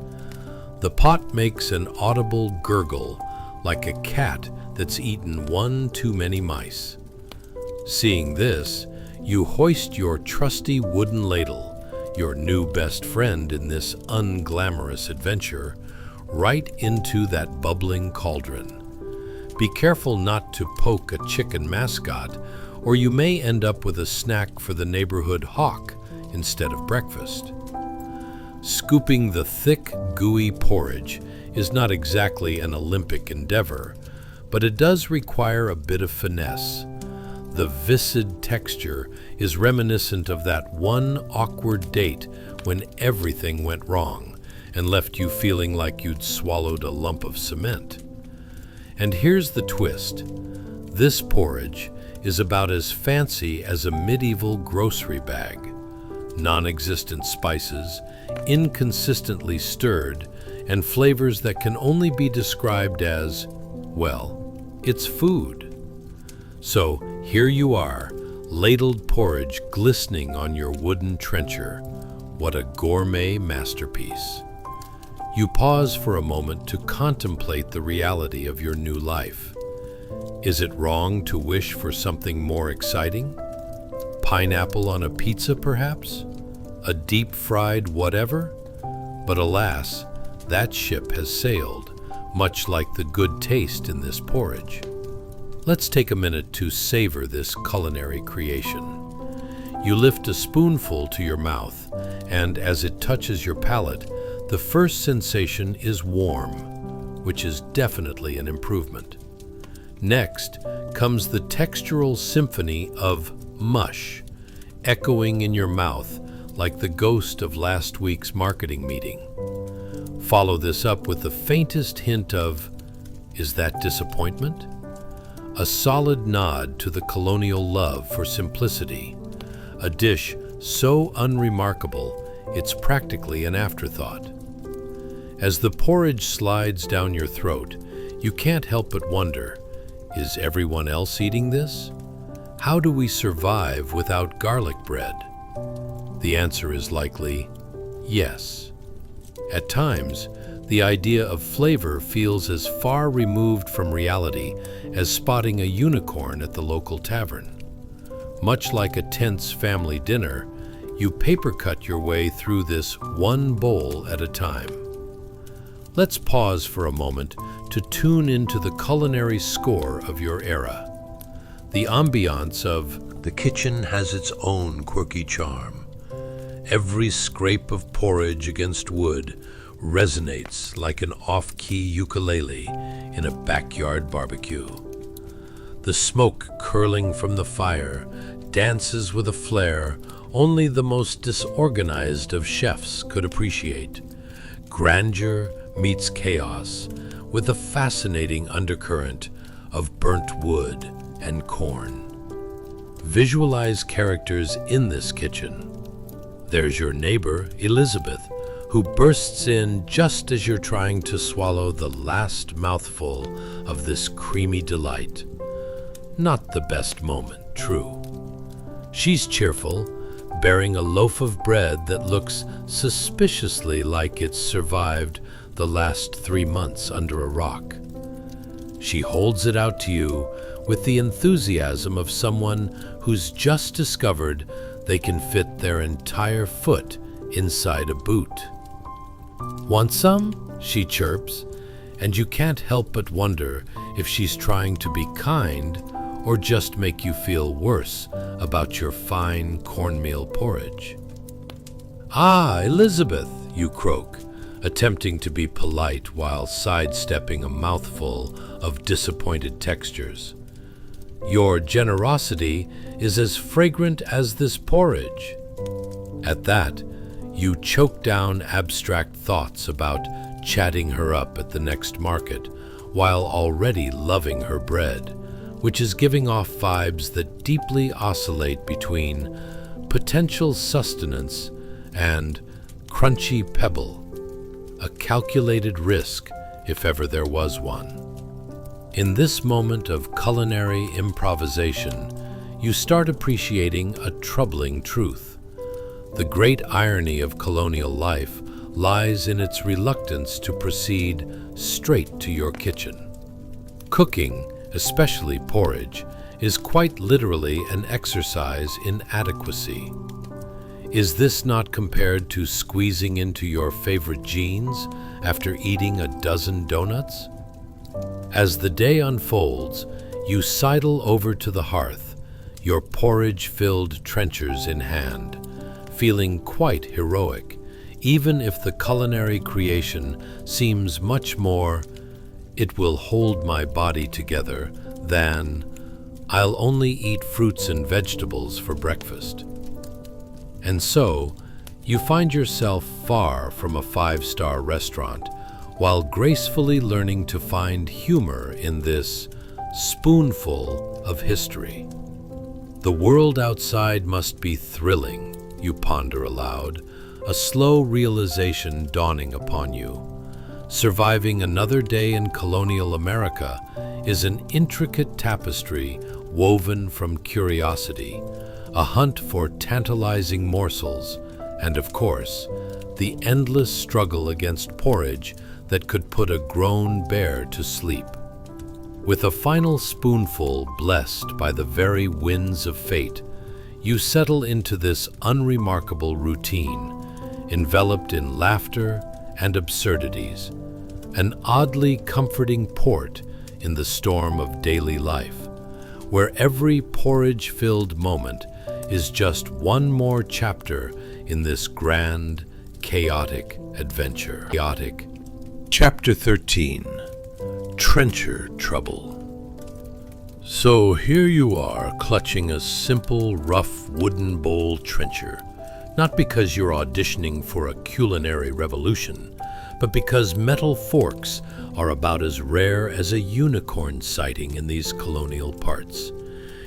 The pot makes an audible gurgle like a cat that's eaten one too many mice. Seeing this, you hoist your trusty wooden ladle, your new best friend in this unglamorous adventure, right into that bubbling cauldron. Be careful not to poke a chicken mascot, or you may end up with a snack for the neighborhood hawk instead of breakfast. Scooping the thick, gooey porridge is not exactly an Olympic endeavor, but it does require a bit of finesse. The viscid texture is reminiscent of that one awkward date when everything went wrong and left you feeling like you'd swallowed a lump of cement. And here's the twist. This porridge is about as fancy as a medieval grocery bag. Non-existent spices, inconsistently stirred, and flavors that can only be described as, well, it's food. So here you are, ladled porridge glistening on your wooden trencher. What a gourmet masterpiece. You pause for a moment to contemplate the reality of your new life. Is it wrong to wish for something more exciting? Pineapple on a pizza, perhaps? A deep-fried whatever? But alas, that ship has sailed, much like the good taste in this porridge. Let's take a minute to savor this culinary creation. You lift a spoonful to your mouth, and as it touches your palate, the first sensation is warm, which is definitely an improvement. Next comes the textural symphony of mush, echoing in your mouth like the ghost of last week's marketing meeting. Follow this up with the faintest hint of, is that disappointment? A solid nod to the colonial love for simplicity, a dish so unremarkable it's practically an afterthought. As the porridge slides down your throat, you can't help but wonder, is everyone else eating this? How do we survive without garlic bread? The answer is likely yes. At times, the idea of flavor feels as far removed from reality as spotting a unicorn at the local tavern. Much like a tense family dinner, you paper-cut your way through this one bowl at a time. Let's pause for a moment to tune into the culinary score of your era. The ambiance of The kitchen has its own quirky charm. Every scrape of porridge against wood resonates like an off-key ukulele in a backyard barbecue. The smoke curling from the fire dances with a flair only the most disorganized of chefs could appreciate. Grandeur meets chaos with a fascinating undercurrent of burnt wood and corn. Visualize characters in this kitchen. There's your neighbor, Elizabeth, who bursts in just as you're trying to swallow the last mouthful of this creamy delight. Not the best moment, true. She's cheerful, bearing a loaf of bread that looks suspiciously like it's survived the last 3 months under a rock. She holds it out to you with the enthusiasm of someone who's just discovered they can fit their entire foot inside a boot. Want some? She chirps, and you can't help but wonder if she's trying to be kind or just make you feel worse about your fine cornmeal porridge. Ah, Elizabeth, you croak, attempting to be polite while sidestepping a mouthful of disappointed textures. Your generosity is as fragrant as this porridge. At that, you choke down abstract thoughts about chatting her up at the next market while already loving her bread, which is giving off vibes that deeply oscillate between potential sustenance and crunchy pebble, a calculated risk if ever there was one. In this moment of culinary improvisation, you start appreciating a troubling truth. The great irony of colonial life lies in its reluctance to proceed straight to your kitchen. Cooking, especially porridge, is quite literally an exercise in adequacy. Is this not compared to squeezing into your favorite jeans after eating a dozen donuts? As the day unfolds, you sidle over to the hearth, your porridge-filled trenchers in hand, feeling quite heroic, even if the culinary creation seems much more, "it will hold my body together," than, "I'll only eat fruits and vegetables for breakfast." And so, you find yourself far from a 5-star restaurant, while gracefully learning to find humor in this spoonful of history. The world outside must be thrilling, you ponder aloud, a slow realization dawning upon you. Surviving another day in colonial America is an intricate tapestry woven from curiosity, a hunt for tantalizing morsels, and of course, the endless struggle against porridge that could put a grown bear to sleep. With a final spoonful blessed by the very winds of fate, you settle into this unremarkable routine, enveloped in laughter and absurdities, an oddly comforting port in the storm of daily life, where every porridge-filled moment is just one more chapter in this grand, chaotic adventure. Chapter 13. Trencher Trouble. So here you are, clutching a simple, rough wooden bowl trencher, not because you're auditioning for a culinary revolution, but because metal forks are about as rare as a unicorn sighting in these colonial parts.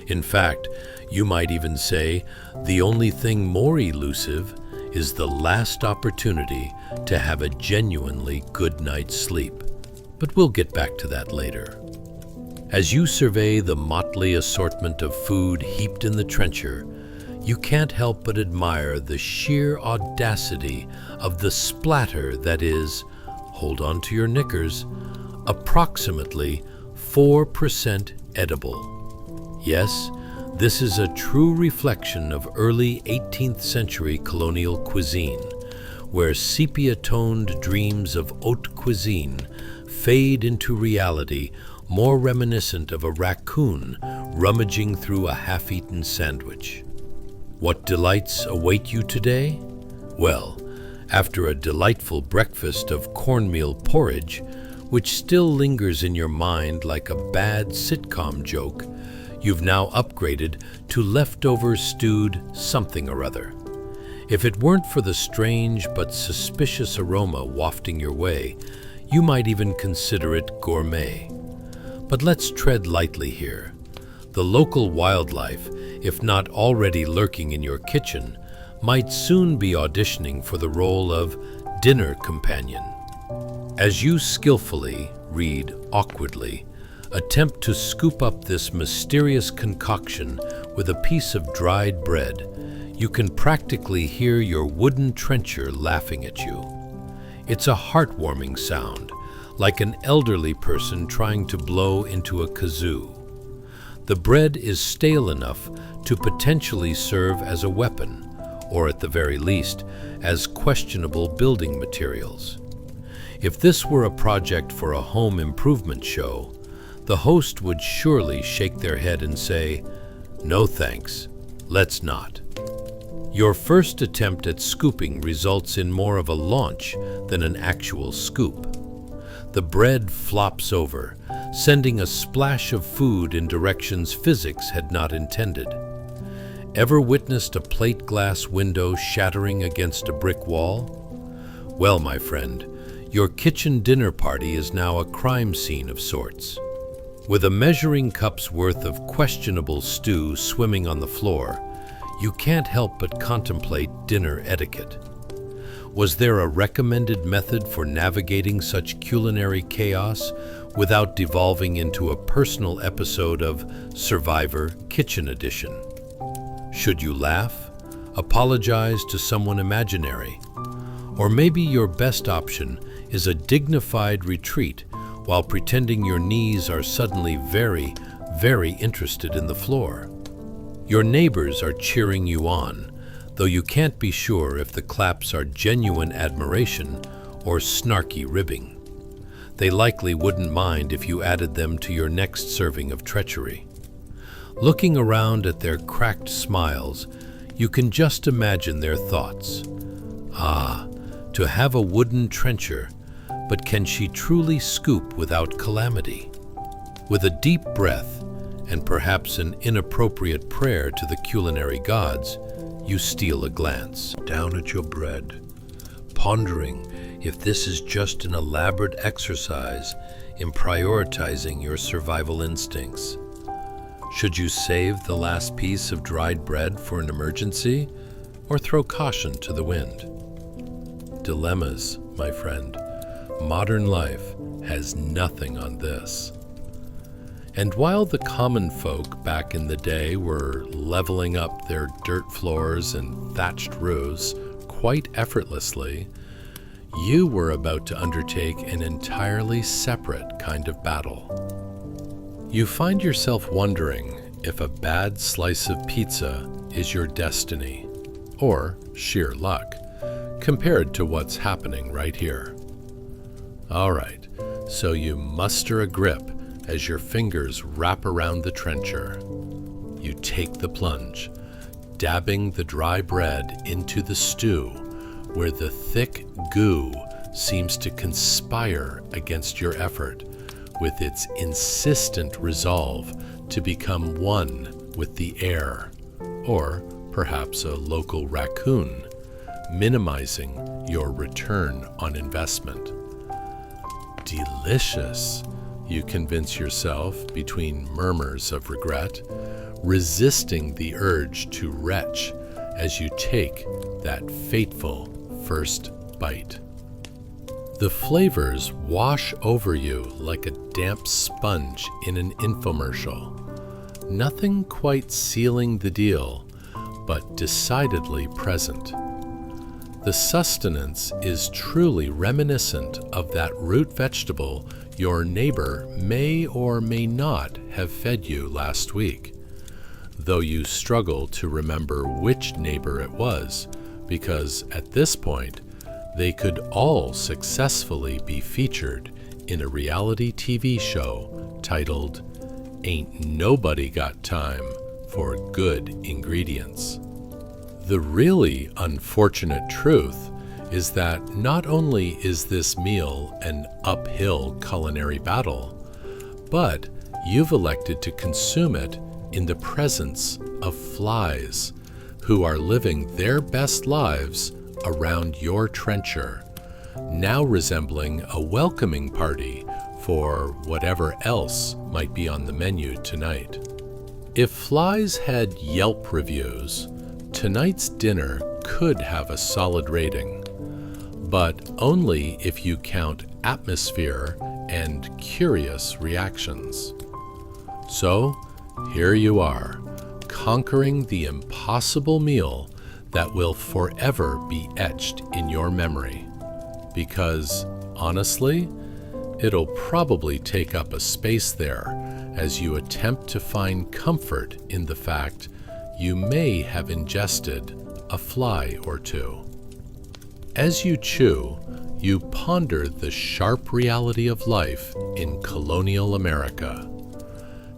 In fact, you might even say the only thing more elusive is the last opportunity to have a genuinely good night's sleep. But we'll get back to that later. As you survey the motley assortment of food heaped in the trencher, you can't help but admire the sheer audacity of the splatter that is, hold on to your knickers, approximately 4% edible. Yes, this is a true reflection of early 18th century colonial cuisine, where sepia-toned dreams of haute cuisine fade into reality more reminiscent of a raccoon rummaging through a half-eaten sandwich. What delights await you today? Well, after a delightful breakfast of cornmeal porridge, which still lingers in your mind like a bad sitcom joke, you've now upgraded to leftover stewed something or other. If it weren't for the strange but suspicious aroma wafting your way, you might even consider it gourmet. But let's tread lightly here. The local wildlife, if not already lurking in your kitchen, might soon be auditioning for the role of dinner companion. As you skillfully, read awkwardly, attempt to scoop up this mysterious concoction with a piece of dried bread, you can practically hear your wooden trencher laughing at you. It's a heartwarming sound, like an elderly person trying to blow into a kazoo. The bread is stale enough to potentially serve as a weapon, or at the very least, as questionable building materials. If this were a project for a home improvement show, the host would surely shake their head and say, "No thanks, let's not." Your first attempt at scooping results in more of a launch than an actual scoop. The bread flops over, sending a splash of food in directions physics had not intended. Ever witnessed a plate glass window shattering against a brick wall? Well, my friend, your kitchen dinner party is now a crime scene of sorts. With a measuring cup's worth of questionable stew swimming on the floor, you can't help but contemplate dinner etiquette. Was there a recommended method for navigating such culinary chaos without devolving into a personal episode of Survivor Kitchen Edition? Should you laugh? Apologize to someone imaginary? Or maybe your best option is a dignified retreat while pretending your knees are suddenly very, very interested in the floor. Your neighbors are cheering you on, though you can't be sure if the claps are genuine admiration or snarky ribbing. They likely wouldn't mind if you added them to your next serving of treachery. Looking around at their cracked smiles, you can just imagine their thoughts. Ah, to have a wooden trencher, but can she truly scoop without calamity? With a deep breath, and perhaps an inappropriate prayer to the culinary gods, you steal a glance down at your bread, pondering if this is just an elaborate exercise in prioritizing your survival instincts. Should you save the last piece of dried bread for an emergency, or throw caution to the wind? Dilemmas, my friend. Modern life has nothing on this. And while the common folk back in the day were leveling up their dirt floors and thatched roofs quite effortlessly, you were about to undertake an entirely separate kind of battle. You find yourself wondering if a bad slice of pizza is your destiny, or sheer luck, compared to what's happening right here. All right, so you muster a grip as your fingers wrap around the trencher. You take the plunge, dabbing the dry bread into the stew, where the thick goo seems to conspire against your effort with its insistent resolve to become one with the air, or perhaps a local raccoon, minimizing your return on investment. Delicious, you convince yourself between murmurs of regret, resisting the urge to retch as you take that fateful first bite. The flavors wash over you like a damp sponge in an infomercial. Nothing quite sealing the deal, but decidedly present. The sustenance is truly reminiscent of that root vegetable your neighbor may or may not have fed you last week, though you struggle to remember which neighbor it was, because at this point, they could all successfully be featured in a reality TV show titled Ain't Nobody Got Time for Good Ingredients. The really unfortunate truth is that not only is this meal an uphill culinary battle, but you've elected to consume it in the presence of flies who are living their best lives around your trencher, now resembling a welcoming party for whatever else might be on the menu tonight. If flies had Yelp reviews, tonight's dinner could have a solid rating, but only if you count atmosphere and curious reactions. So, here you are, conquering the impossible meal that will forever be etched in your memory. Because, honestly, it'll probably take up a space there as you attempt to find comfort in the fact you may have ingested a fly or two. As you chew, you ponder the sharp reality of life in colonial America.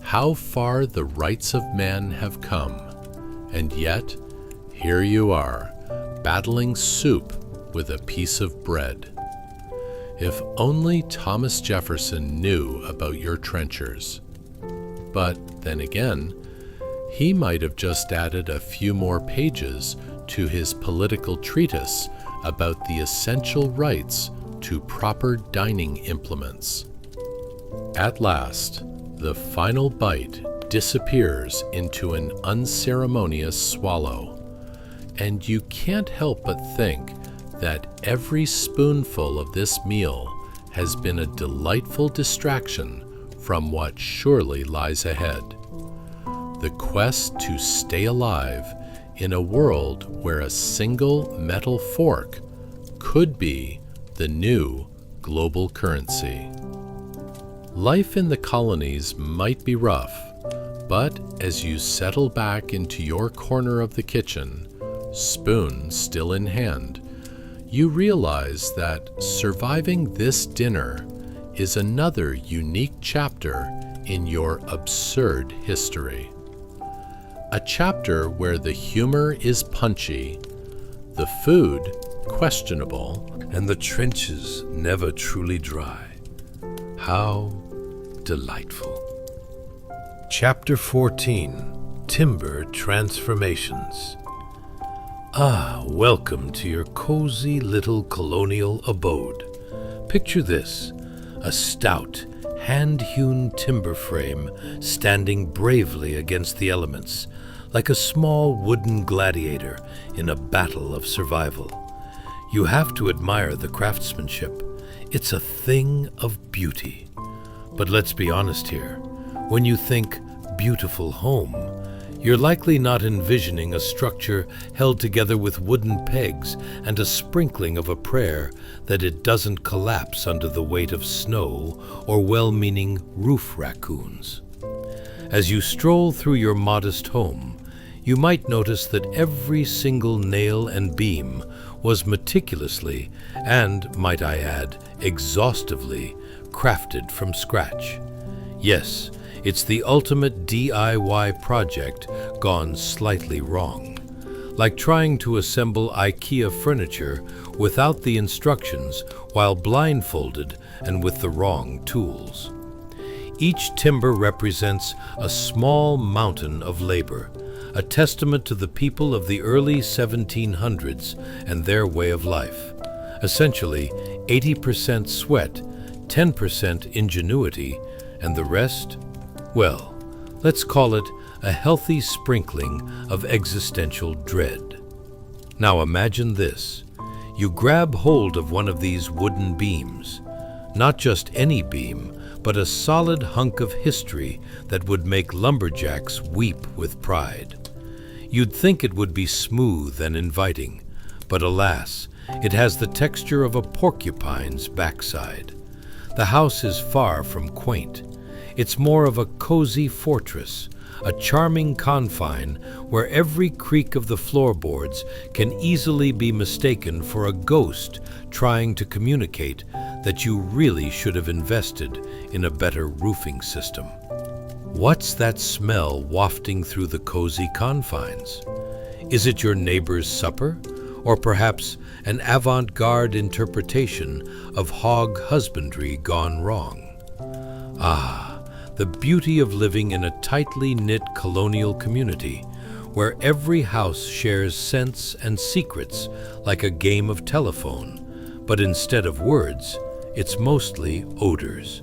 How far the rights of man have come, and yet, here you are, battling soup with a piece of bread. If only Thomas Jefferson knew about your trenchers. But then again, he might have just added a few more pages to his political treatise about the essential rights to proper dining implements. At last, the final bite disappears into an unceremonious swallow, and you can't help but think that every spoonful of this meal has been a delightful distraction from what surely lies ahead. The quest to stay alive in a world where a single metal fork could be the new global currency. Life in the colonies might be rough, but as you settle back into your corner of the kitchen, spoon still in hand, you realize that surviving this dinner is another unique chapter in your absurd history. A chapter where the humor is punchy, the food questionable, and the trenches never truly dry. How delightful. Chapter 14, Timber Transformations. Ah, welcome to your cozy little colonial abode. Picture this, a stout, hand-hewn timber frame standing bravely against the elements, like a small wooden gladiator in a battle of survival. You have to admire the craftsmanship. It's a thing of beauty. But let's be honest here. When you think beautiful home, you're likely not envisioning a structure held together with wooden pegs and a sprinkling of a prayer that it doesn't collapse under the weight of snow or well-meaning roof raccoons. As you stroll through your modest home, you might notice that every single nail and beam was meticulously, and, might I add, exhaustively, crafted from scratch. Yes, it's the ultimate DIY project gone slightly wrong. Like trying to assemble IKEA furniture without the instructions while blindfolded and with the wrong tools. Each timber represents a small mountain of labor, a testament to the people of the early 1700s and their way of life. Essentially, 80% sweat, 10% ingenuity, and the rest, well, let's call it a healthy sprinkling of existential dread. Now imagine this. You grab hold of one of these wooden beams, not just any beam, but a solid hunk of history that would make lumberjacks weep with pride. You'd think it would be smooth and inviting, but alas, it has the texture of a porcupine's backside. The house is far from quaint. It's more of a cozy fortress, a charming confine where every creak of the floorboards can easily be mistaken for a ghost trying to communicate that you really should have invested in a better roofing system. What's that smell wafting through the cozy confines? Is it your neighbor's supper? Or perhaps an avant-garde interpretation of hog husbandry gone wrong? Ah, the beauty of living in a tightly knit colonial community, where every house shares scents and secrets like a game of telephone, but instead of words, it's mostly odors.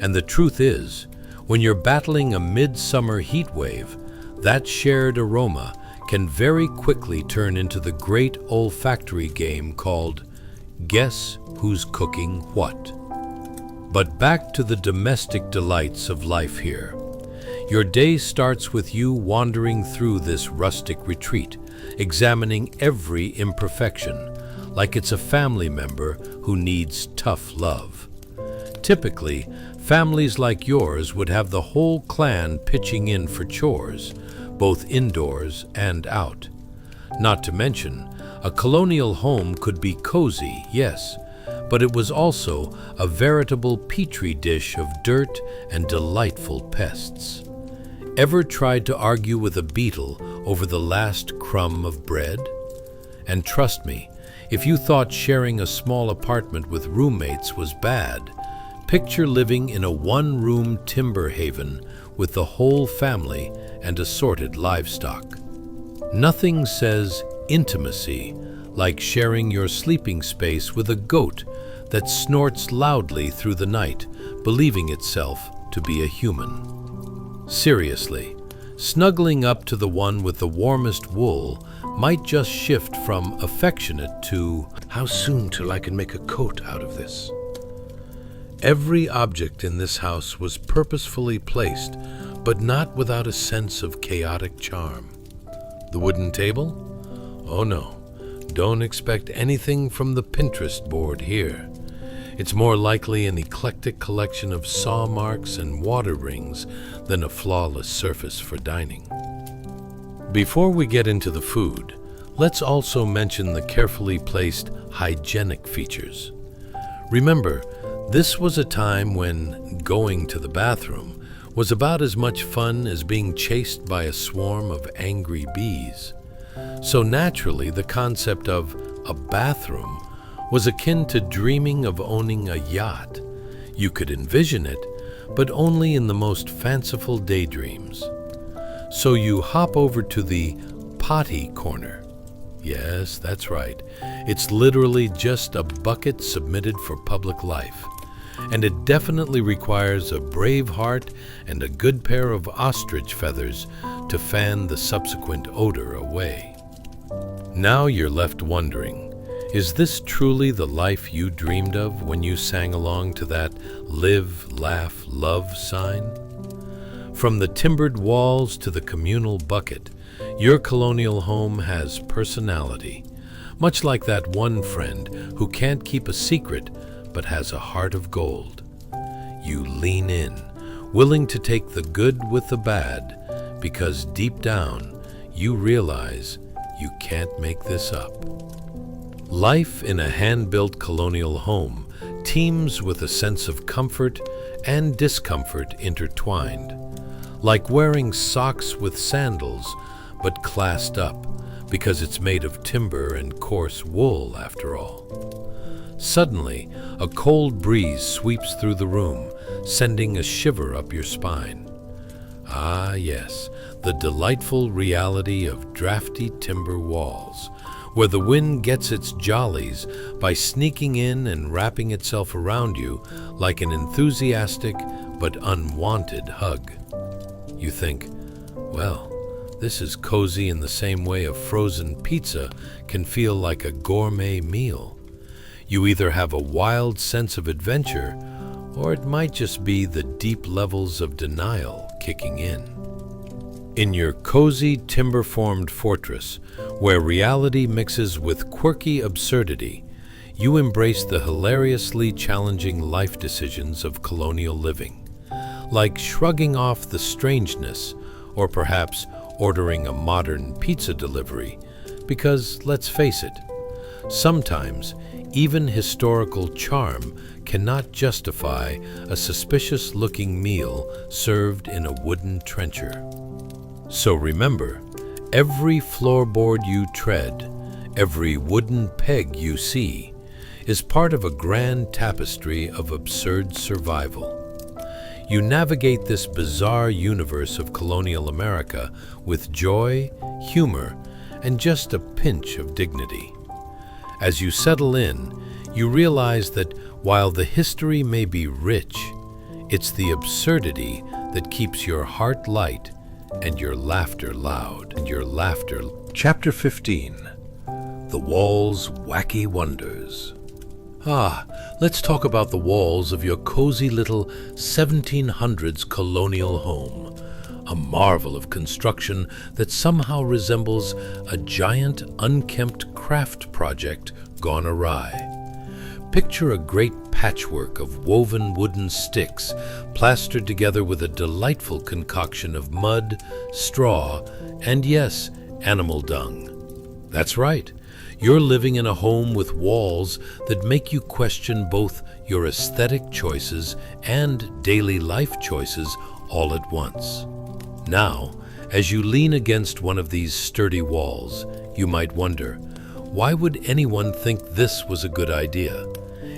And the truth is, when you're battling a midsummer heat wave, that shared aroma can very quickly turn into the great olfactory game called Guess Who's Cooking What? But back to the domestic delights of life here. Your day starts with you wandering through this rustic retreat, examining every imperfection, like it's a family member who needs tough love. Typically, families like yours would have the whole clan pitching in for chores, both indoors and out. Not to mention, a colonial home could be cozy, yes, but it was also a veritable petri dish of dirt and delightful pests. Ever tried to argue with a beetle over the last crumb of bread? And trust me, if you thought sharing a small apartment with roommates was bad, picture living in a one-room timber haven with the whole family and assorted livestock. Nothing says intimacy like sharing your sleeping space with a goat that snorts loudly through the night, believing itself to be a human. Seriously, snuggling up to the one with the warmest wool might just shift from affectionate to, "How soon till I can make a coat out of this?" Every object in this house was purposefully placed, but not without a sense of chaotic charm. The wooden table? Oh no, don't expect anything from the Pinterest board here. It's more likely an eclectic collection of saw marks and water rings than a flawless surface for dining. Before we get into the food, let's also mention the carefully placed hygienic features. Remember, this was a time when going to the bathroom was about as much fun as being chased by a swarm of angry bees. So naturally, the concept of a bathroom was akin to dreaming of owning a yacht. You could envision it, but only in the most fanciful daydreams. So you hop over to the potty corner. Yes, that's right. It's literally just a bucket submitted for public life. And it definitely requires a brave heart and a good pair of ostrich feathers to fan the subsequent odor away. Now you're left wondering, is this truly the life you dreamed of when you sang along to that live, laugh, love sign? From the timbered walls to the communal bucket, your colonial home has personality, much like that one friend who can't keep a secret but has a heart of gold. You lean in, willing to take the good with the bad, because deep down you realize you can't make this up. Life in a hand-built colonial home teems with a sense of comfort and discomfort intertwined, like wearing socks with sandals but classed up because it's made of timber and coarse wool after all. Suddenly, a cold breeze sweeps through the room, sending a shiver up your spine. Ah, yes, the delightful reality of drafty timber walls, where the wind gets its jollies by sneaking in and wrapping itself around you like an enthusiastic but unwanted hug. You think, well, this is cozy in the same way a frozen pizza can feel like a gourmet meal. You either have a wild sense of adventure, or it might just be the deep levels of denial kicking in. In your cozy timber-formed fortress, where reality mixes with quirky absurdity, you embrace the hilariously challenging life decisions of colonial living, like shrugging off the strangeness, or perhaps ordering a modern pizza delivery, because, let's face it, sometimes even historical charm cannot justify a suspicious-looking meal served in a wooden trencher. So remember, every floorboard you tread, every wooden peg you see, is part of a grand tapestry of absurd survival. You navigate this bizarre universe of colonial America with joy, humor, and just a pinch of dignity. As you settle in, you realize that while the history may be rich, it's the absurdity that keeps your heart light and your laughter loud. Chapter 15. The Wall's Wacky Wonders. Let's talk about the walls of your cozy little 1700s colonial home, a marvel of construction that somehow resembles a giant, unkempt craft project gone awry. Picture a great patchwork of woven wooden sticks plastered together with a delightful concoction of mud, straw, and yes, animal dung. That's right. You're living in a home with walls that make you question both your aesthetic choices and daily life choices all at once. Now, as you lean against one of these sturdy walls, you might wonder, why would anyone think this was a good idea?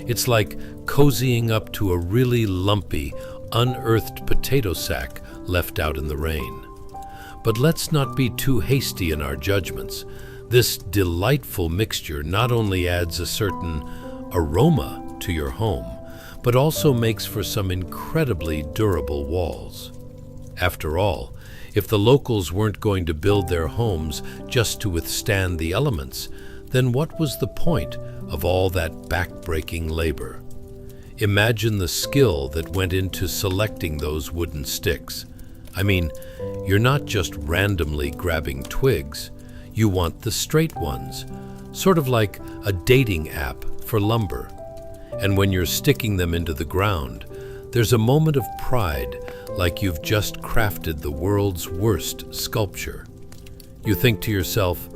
It's like cozying up to a really lumpy, unearthed potato sack left out in the rain. But let's not be too hasty in our judgments. This delightful mixture not only adds a certain aroma to your home, but also makes for some incredibly durable walls. After all, if the locals weren't going to build their homes just to withstand the elements, then what was the point of all that back-breaking labor? Imagine the skill that went into selecting those wooden sticks. I mean, you're not just randomly grabbing twigs. You want the straight ones, sort of like a dating app for lumber. And when you're sticking them into the ground, there's a moment of pride, like you've just crafted the world's worst sculpture. You think to yourself,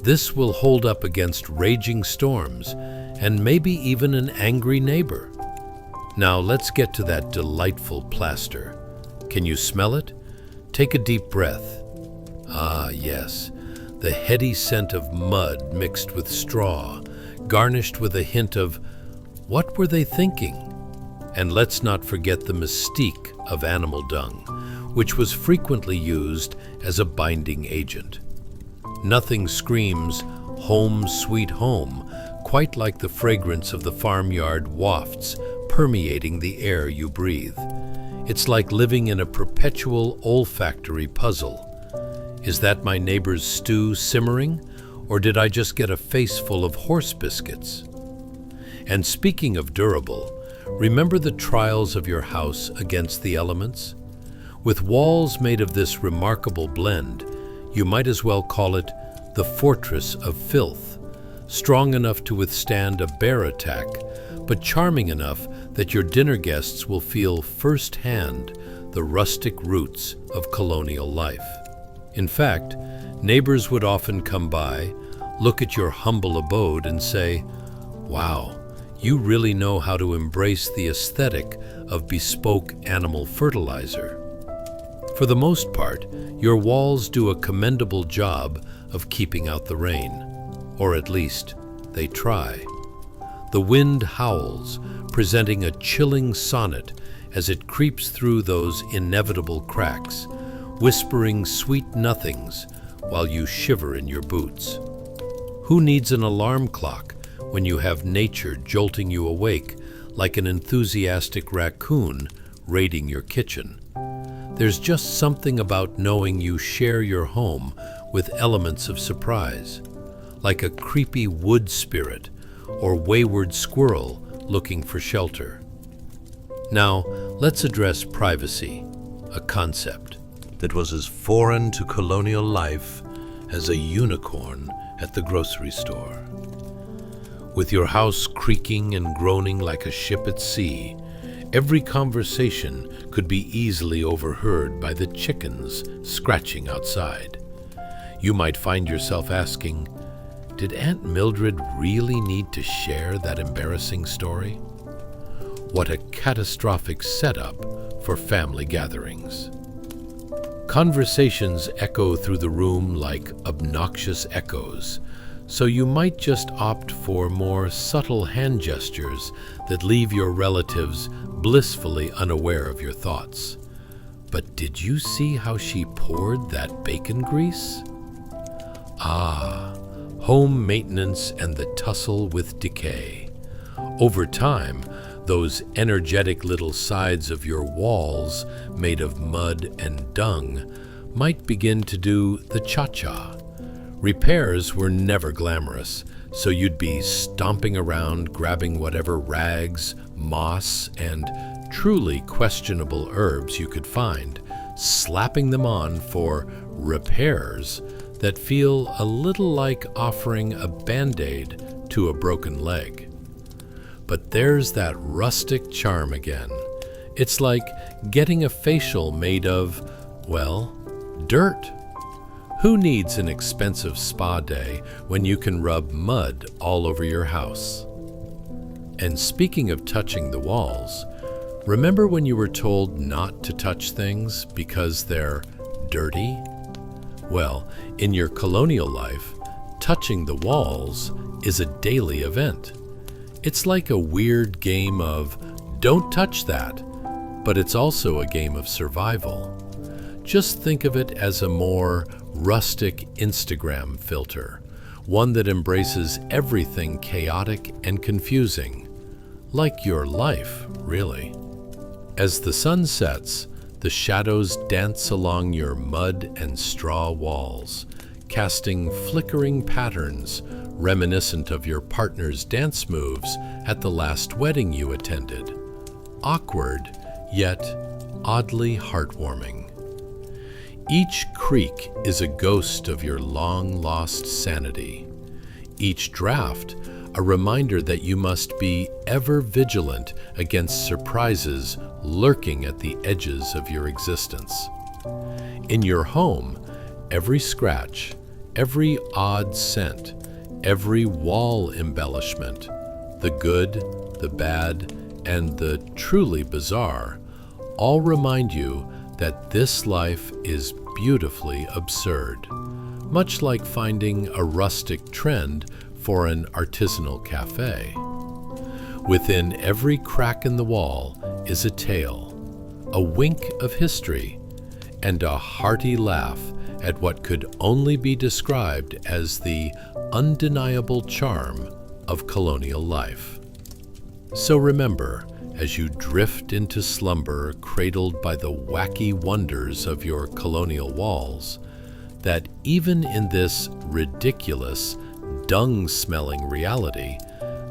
this will hold up against raging storms and maybe even an angry neighbor. Now let's get to that delightful plaster. Can you smell it? Take a deep breath. Ah, yes, the heady scent of mud mixed with straw, garnished with a hint of, what were they thinking? And let's not forget the mystique of animal dung, which was frequently used as a binding agent. Nothing screams home sweet home quite like the fragrance of the farmyard wafts permeating the air you breathe. It's like living in a perpetual olfactory puzzle. Is that my neighbor's stew simmering, or did I just get a face full of horse biscuits? And speaking of durable, remember the trials of your house against the elements? With walls made of this remarkable blend, you might as well call it the fortress of filth, strong enough to withstand a bear attack, but charming enough that your dinner guests will feel firsthand the rustic roots of colonial life. In fact, neighbors would often come by, look at your humble abode and say, wow, you really know how to embrace the aesthetic of bespoke animal fertilizer. For the most part, your walls do a commendable job of keeping out the rain, or at least they try. The wind howls, presenting a chilling sonnet as it creeps through those inevitable cracks, whispering sweet nothings while you shiver in your boots. Who needs an alarm clock when you have nature jolting you awake like an enthusiastic raccoon raiding your kitchen? There's just something about knowing you share your home with elements of surprise, like a creepy wood spirit or wayward squirrel looking for shelter. Now, let's address privacy, a concept that was as foreign to colonial life as a unicorn at the grocery store. With your house creaking and groaning like a ship at sea, every conversation could be easily overheard by the chickens scratching outside. You might find yourself asking, did Aunt Mildred really need to share that embarrassing story? What a catastrophic setup for family gatherings. Conversations echo through the room like obnoxious echoes, so you might just opt for more subtle hand gestures that leave your relatives blissfully unaware of your thoughts. But did you see how she poured that bacon grease? Ah, home maintenance and the tussle with decay. Over time, those energetic little sides of your walls, made of mud and dung, might begin to do the cha-cha. Repairs were never glamorous, so you'd be stomping around grabbing whatever rags, moss, and truly questionable herbs you could find, slapping them on for repairs that feel a little like offering a Band-Aid to a broken leg. But there's that rustic charm again. It's like getting a facial made of, well, dirt. Who needs an expensive spa day when you can rub mud all over your house? And speaking of touching the walls, remember when you were told not to touch things because they're dirty? Well, in your colonial life, touching the walls is a daily event. It's like a weird game of don't touch that, but it's also a game of survival. Just think of it as a more rustic Instagram filter, one that embraces everything chaotic and confusing, like your life, really. As the sun sets, the shadows dance along your mud and straw walls, casting flickering patterns reminiscent of your partner's dance moves at the last wedding you attended. Awkward, yet oddly heartwarming. Each creak is a ghost of your long-lost sanity. Each draft, a reminder that you must be ever vigilant against surprises lurking at the edges of your existence. In your home, every scratch, every odd scent, every wall embellishment, the good, the bad, and the truly bizarre, all remind you that this life is beautifully absurd, much like finding a rustic trend for an artisanal cafe. Within every crack in the wall is a tale, a wink of history, and a hearty laugh at what could only be described as the undeniable charm of colonial life. So remember, as you drift into slumber cradled by the wacky wonders of your colonial walls, that even in this ridiculous, dung-smelling reality,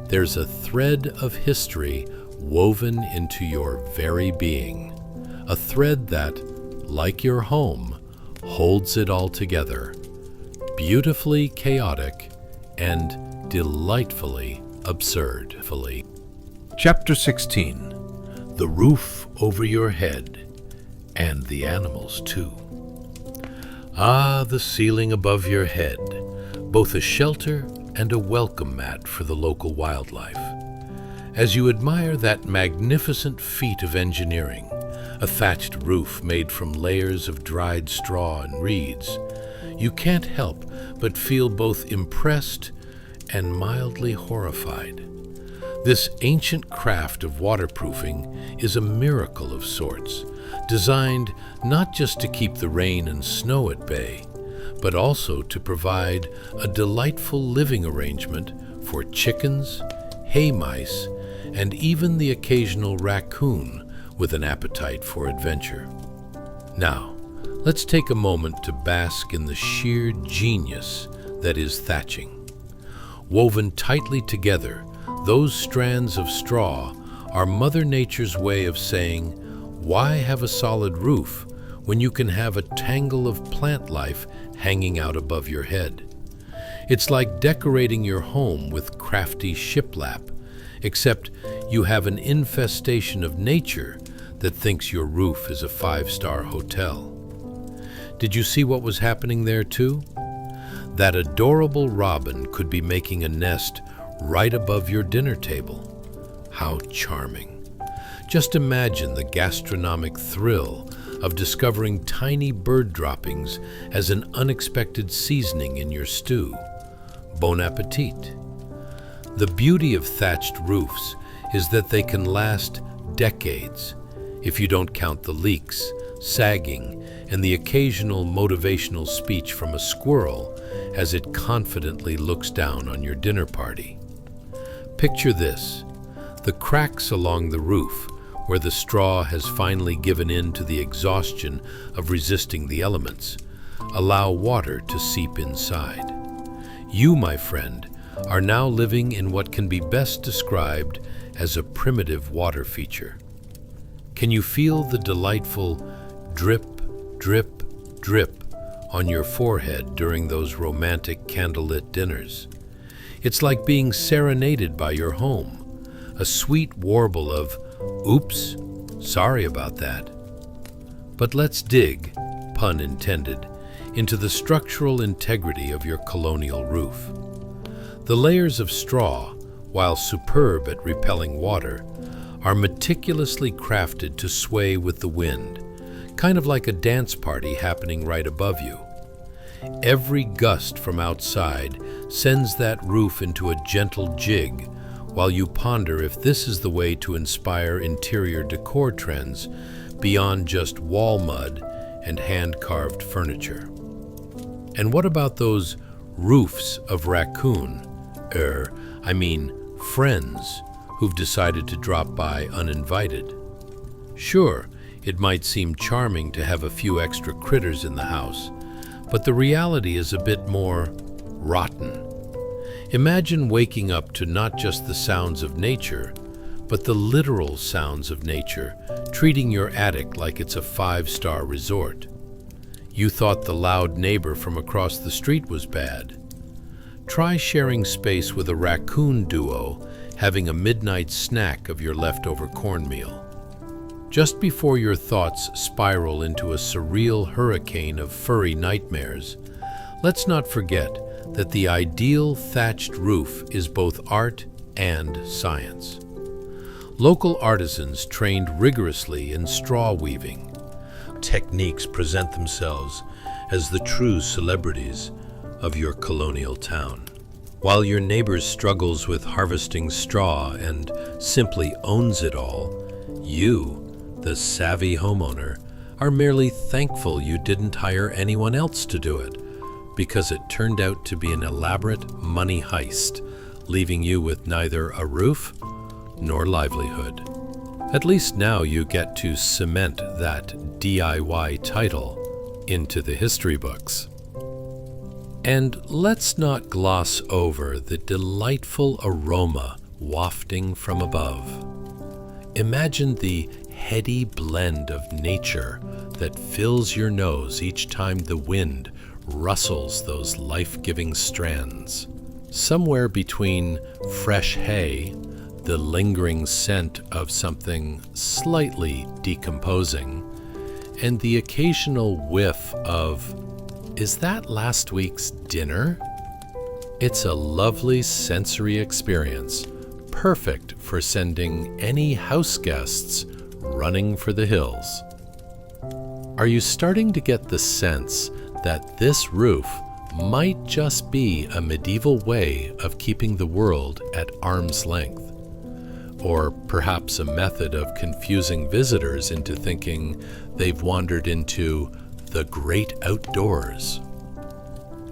there's a thread of history woven into your very being, a thread that, like your home, holds it all together, beautifully chaotic and delightfully absurd. Chapter 16. The Roof Over Your Head, and the Animals Too. Ah, the ceiling above your head, both a shelter and a welcome mat for the local wildlife. As you admire that magnificent feat of engineering, a thatched roof made from layers of dried straw and reeds, you can't help but feel both impressed and mildly horrified. This ancient craft of waterproofing is a miracle of sorts, designed not just to keep the rain and snow at bay, but also to provide a delightful living arrangement for chickens, hay mice, and even the occasional raccoon with an appetite for adventure. Now, let's take a moment to bask in the sheer genius that is thatching. Woven tightly together, those strands of straw are Mother Nature's way of saying, why have a solid roof when you can have a tangle of plant life hanging out above your head? It's like decorating your home with crafty shiplap, except you have an infestation of nature that thinks your roof is a five-star hotel. Did you see what was happening there too? That adorable robin could be making a nest right above your dinner table. How charming. Just imagine the gastronomic thrill of discovering tiny bird droppings as an unexpected seasoning in your stew. Bon appetit. The beauty of thatched roofs is that they can last decades, if you don't count the leaks, sagging, and the occasional motivational speech from a squirrel as it confidently looks down on your dinner party. Picture this: the cracks along the roof, where the straw has finally given in to the exhaustion of resisting the elements, allow water to seep inside. You, my friend, are now living in what can be best described as a primitive water feature. Can you feel the delightful drip, drip, drip on your forehead during those romantic candlelit dinners? It's like being serenaded by your home, a sweet warble of, "Oops, sorry about that." But let's dig, pun intended, into the structural integrity of your colonial roof. The layers of straw, while superb at repelling water, are meticulously crafted to sway with the wind, kind of like a dance party happening right above you. Every gust from outside sends that roof into a gentle jig, while you ponder if this is the way to inspire interior decor trends beyond just wall mud and hand-carved furniture. And what about those roofs of raccoon, friends who've decided to drop by uninvited? Sure, it might seem charming to have a few extra critters in the house, but the reality is a bit more rotten. Imagine waking up to not just the sounds of nature, but the literal sounds of nature, treating your attic like it's a five-star resort. You thought the loud neighbor from across the street was bad. Try sharing space with a raccoon duo, having a midnight snack of your leftover cornmeal. Just before your thoughts spiral into a surreal hurricane of furry nightmares, let's not forget that the ideal thatched roof is both art and science. Local artisans trained rigorously in straw weaving. Techniques present themselves as the true celebrities of your colonial town. While your neighbor struggles with harvesting straw and simply owns it all, you, the savvy homeowner, are merely thankful you didn't hire anyone else to do it, because it turned out to be an elaborate money heist, leaving you with neither a roof nor livelihood. At least now you get to cement that DIY title into the history books. And let's not gloss over the delightful aroma wafting from above. Imagine the heady blend of nature that fills your nose each time the wind rustles those life-giving strands. Somewhere between fresh hay, the lingering scent of something slightly decomposing, and the occasional whiff of, "Is that last week's dinner?" It's a lovely sensory experience, perfect for sending any house guests running for the hills. Are you starting to get the sense that this roof might just be a medieval way of keeping the world at arm's length? or perhaps a method of confusing visitors into thinking they've wandered into the great outdoors.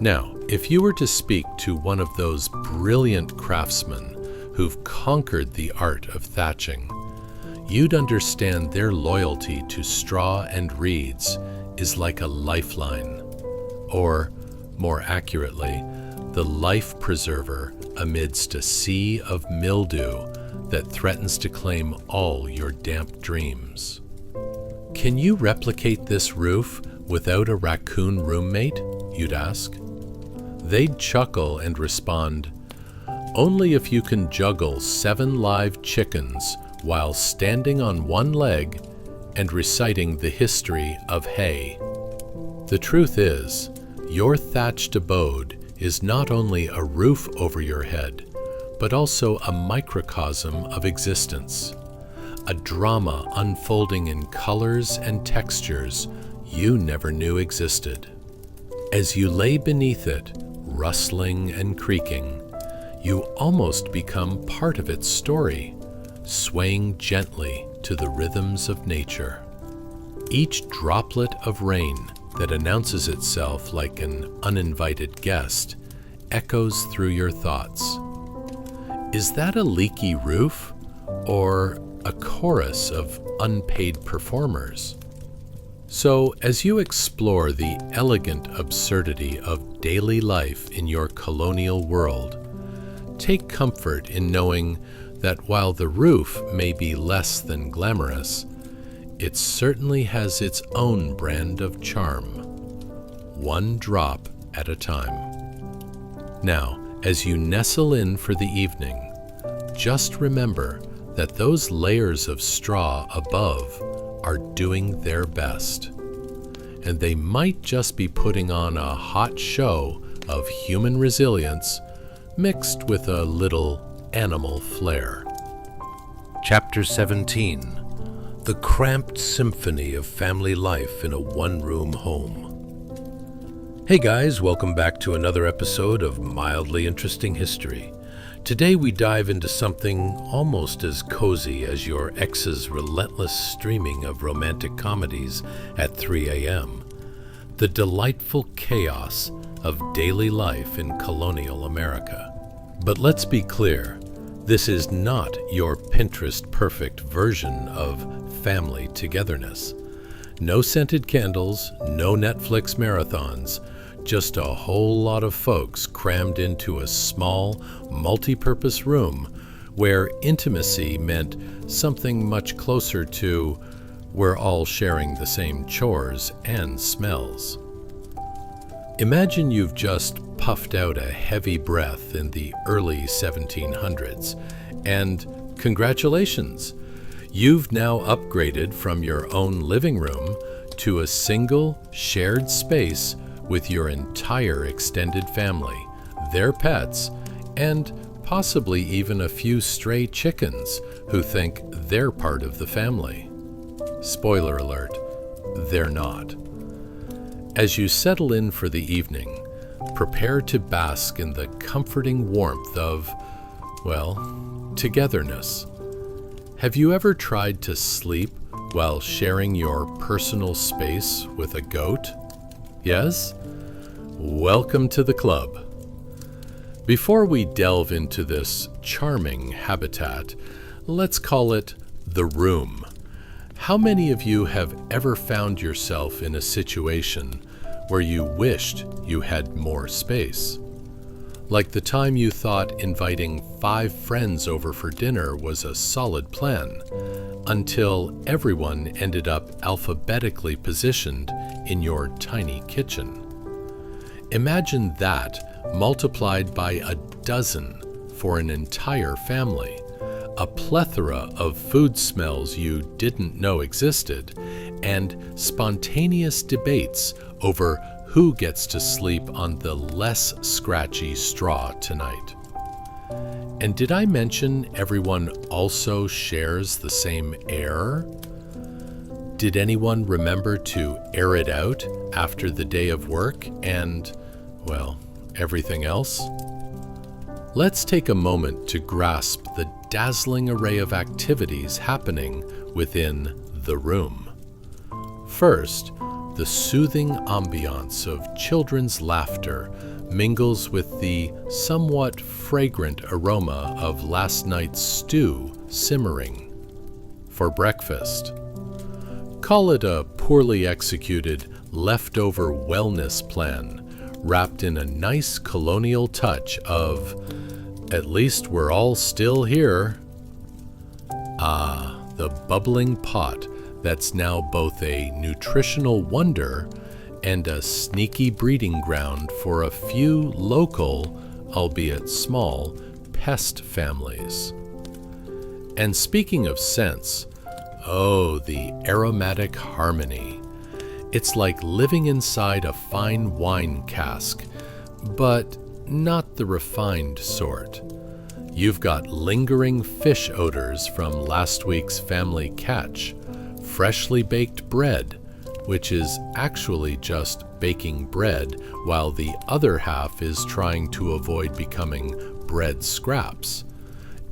Now, if you were to speak to one of those brilliant craftsmen who've conquered the art of thatching, you'd understand their loyalty to straw and reeds is like a lifeline, or, more accurately, the life preserver amidst a sea of mildew that threatens to claim all your damp dreams. Can you replicate this roof without a raccoon roommate? You'd ask. They'd chuckle and respond, only if you can juggle 7 live chickens while standing on one leg and reciting the history of hay. The truth is, your thatched abode is not only a roof over your head, but also a microcosm of existence, a drama unfolding in colors and textures you never knew existed. As you lay beneath it, rustling and creaking, you almost become part of its story, swaying gently to the rhythms of nature. Each droplet of rain that announces itself like an uninvited guest echoes through your thoughts. Is that a leaky roof or a chorus of unpaid performers? So, as you explore the elegant absurdity of daily life in your colonial world, take comfort in knowing that while the roof may be less than glamorous, it certainly has its own brand of charm, one drop at a time. Now, as you nestle in for the evening, just remember that those layers of straw above are doing their best, and they might just be putting on a hot show of human resilience mixed with a little animal flair. Chapter 17. The Cramped Symphony of Family Life in a One-Room Home. Hey guys, welcome back to another episode of Mildly Interesting History. Today we dive into something almost as cozy as your ex's relentless streaming of romantic comedies at 3 a.m. The delightful chaos of daily life in colonial America. But let's be clear, this is not your Pinterest-perfect version of family togetherness. No scented candles, no Netflix marathons, just a whole lot of folks crammed into a small, multi-purpose room where intimacy meant something much closer to we're all sharing the same chores and smells. Imagine you've just puffed out a heavy breath in the early 1700s, and congratulations! You've now upgraded from your own living room to a single shared space with your entire extended family, their pets, and possibly even a few stray chickens who think they're part of the family. Spoiler alert, they're not. As you settle in for the evening, prepare to bask in the comforting warmth of, well, togetherness. Have you ever tried to sleep while sharing your personal space with a goat? Yes? Welcome to the club. Before we delve into this charming habitat, let's call it the room. How many of you have ever found yourself in a situation where you wished you had more space? Like the time you thought inviting 5 friends over for dinner was a solid plan, until everyone ended up alphabetically positioned in your tiny kitchen. Imagine that multiplied by a dozen for an entire family, a plethora of food smells you didn't know existed, and spontaneous debates over who gets to sleep on the less scratchy straw tonight. And did I mention everyone also shares the same air? Did anyone remember to air it out after the day of work and, well, everything else? Let's take a moment to grasp the dazzling array of activities happening within the room. First, the soothing ambiance of children's laughter mingles with the somewhat fragrant aroma of last night's stew simmering for breakfast. Call it a poorly executed leftover wellness plan wrapped in a nice colonial touch of, "At least we're all still here." Ah, the bubbling pot that's now both a nutritional wonder and a sneaky breeding ground for a few local, albeit small, pest families. And speaking of scents, oh, the aromatic harmony. It's like living inside a fine wine cask, but not the refined sort. You've got lingering fish odors from last week's family catch, freshly baked bread, which is actually just baking bread while the other half is trying to avoid becoming bread scraps,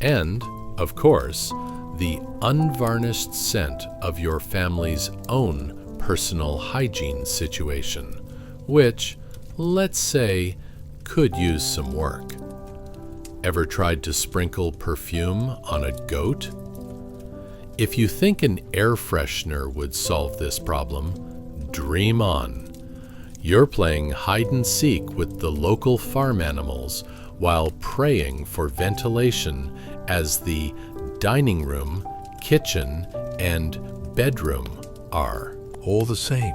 and, of course, the unvarnished scent of your family's own personal hygiene situation, which, let's say, could use some work. Ever tried to sprinkle perfume on a goat? If you think an air freshener would solve this problem, dream on. You're playing hide and seek with the local farm animals while praying for ventilation as the dining room, kitchen, and bedroom are all the same.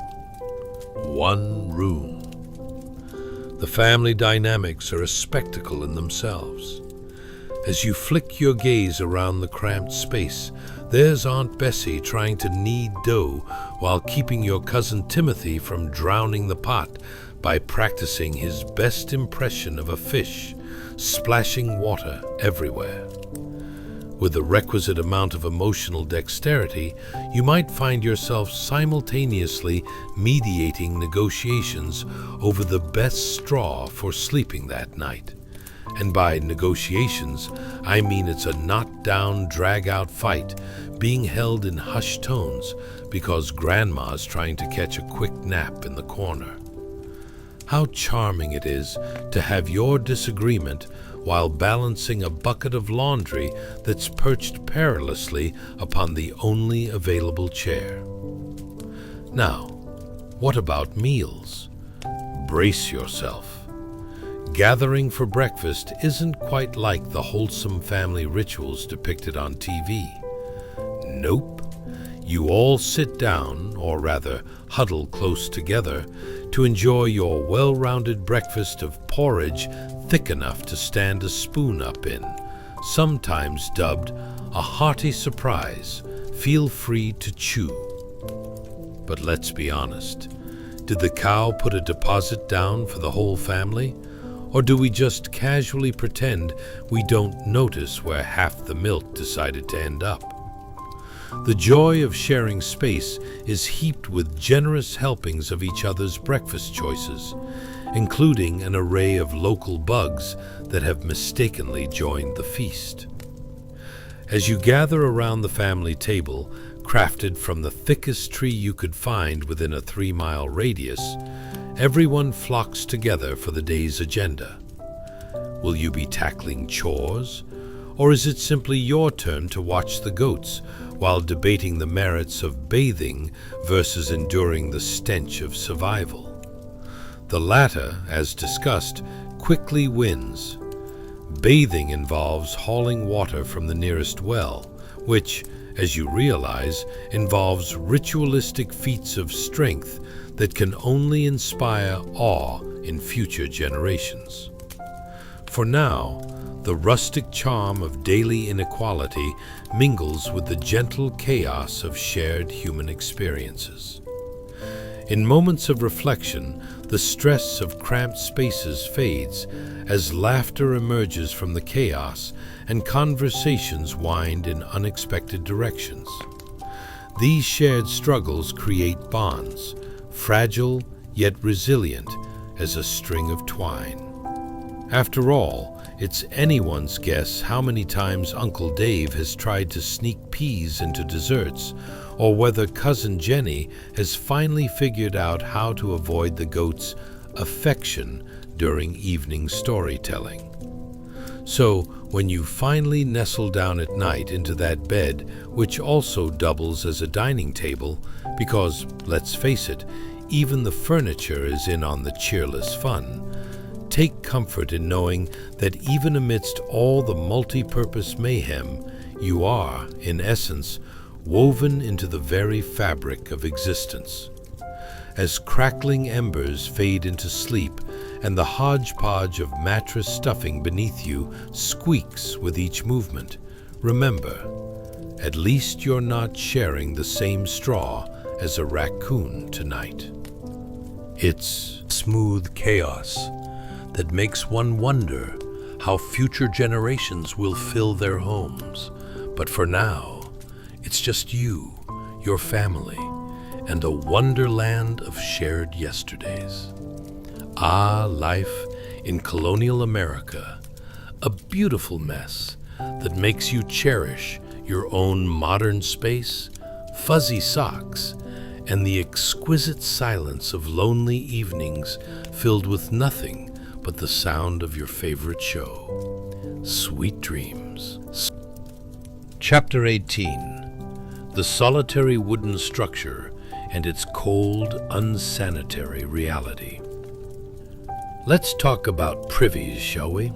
One room. The family dynamics are a spectacle in themselves. As you flick your gaze around the cramped space, there's Aunt Bessie trying to knead dough while keeping your cousin Timothy from drowning the pot by practicing his best impression of a fish, splashing water everywhere. With the requisite amount of emotional dexterity, you might find yourself simultaneously mediating negotiations over the best straw for sleeping that night. And by negotiations, I mean it's a knockdown, drag-out fight being held in hushed tones because Grandma's trying to catch a quick nap in the corner. How charming it is to have your disagreement while balancing a bucket of laundry that's perched perilously upon the only available chair. Now, what about meals? Brace yourself. Gathering for breakfast isn't quite like the wholesome family rituals depicted on TV. Nope. You all sit down, or rather huddle close together, to enjoy your well-rounded breakfast of porridge thick enough to stand a spoon up in, sometimes dubbed a hearty surprise. Feel free to chew. But let's be honest. Did the cow put a deposit down for the whole family? Or do we just casually pretend we don't notice where half the milk decided to end up? The joy of sharing space is heaped with generous helpings of each other's breakfast choices, including an array of local bugs that have mistakenly joined the feast. As you gather around the family table, crafted from the thickest tree you could find within a 3-mile radius, everyone flocks together for the day's agenda. Will you be tackling chores, or is it simply your turn to watch the goats while debating the merits of bathing versus enduring the stench of survival? The latter, as discussed, quickly wins. Bathing involves hauling water from the nearest well, which, as you realize, involves ritualistic feats of strength that can only inspire awe in future generations. For now, the rustic charm of daily inequality mingles with the gentle chaos of shared human experiences. In moments of reflection, the stress of cramped spaces fades as laughter emerges from the chaos and conversations wind in unexpected directions. These shared struggles create bonds, fragile yet resilient as a string of twine. After all, it's anyone's guess how many times Uncle Dave has tried to sneak peas into desserts, or whether Cousin Jenny has finally figured out how to avoid the goat's affection during evening storytelling. So, when you finally nestle down at night into that bed, which also doubles as a dining table, because, let's face it, even the furniture is in on the cheerless fun, take comfort in knowing that even amidst all the multi-purpose mayhem, you are, in essence, woven into the very fabric of existence. As crackling embers fade into sleep and the hodgepodge of mattress stuffing beneath you squeaks with each movement, remember, at least you're not sharing the same straw as a raccoon tonight. It's smooth chaos that makes one wonder how future generations will fill their homes. But for now, it's just you, your family, and a wonderland of shared yesterdays. Ah, life in Colonial America, a beautiful mess that makes you cherish your own modern space, fuzzy socks, and the exquisite silence of lonely evenings filled with nothing but the sound of your favorite show. Sweet dreams. Chapter 18. The solitary wooden structure and its cold, unsanitary reality. Let's talk about privies, shall we?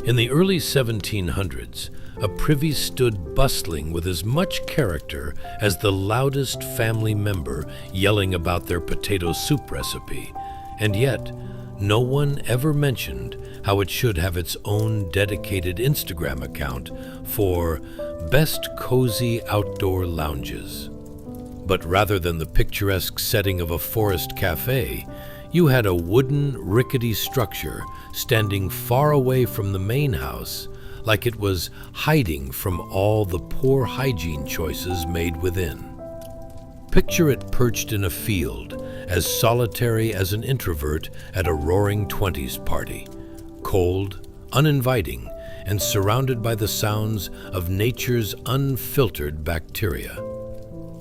In the early 1700s, a privy stood bustling with as much character as the loudest family member yelling about their potato soup recipe, and yet no one ever mentioned how it should have its own dedicated Instagram account for best cozy outdoor lounges. But rather than the picturesque setting of a forest cafe, you had a wooden, rickety structure standing far away from the main house, like it was hiding from all the poor hygiene choices made within. Picture it perched in a field, as solitary as an introvert at a roaring 20s party, cold, uninviting, and surrounded by the sounds of nature's unfiltered bacteria.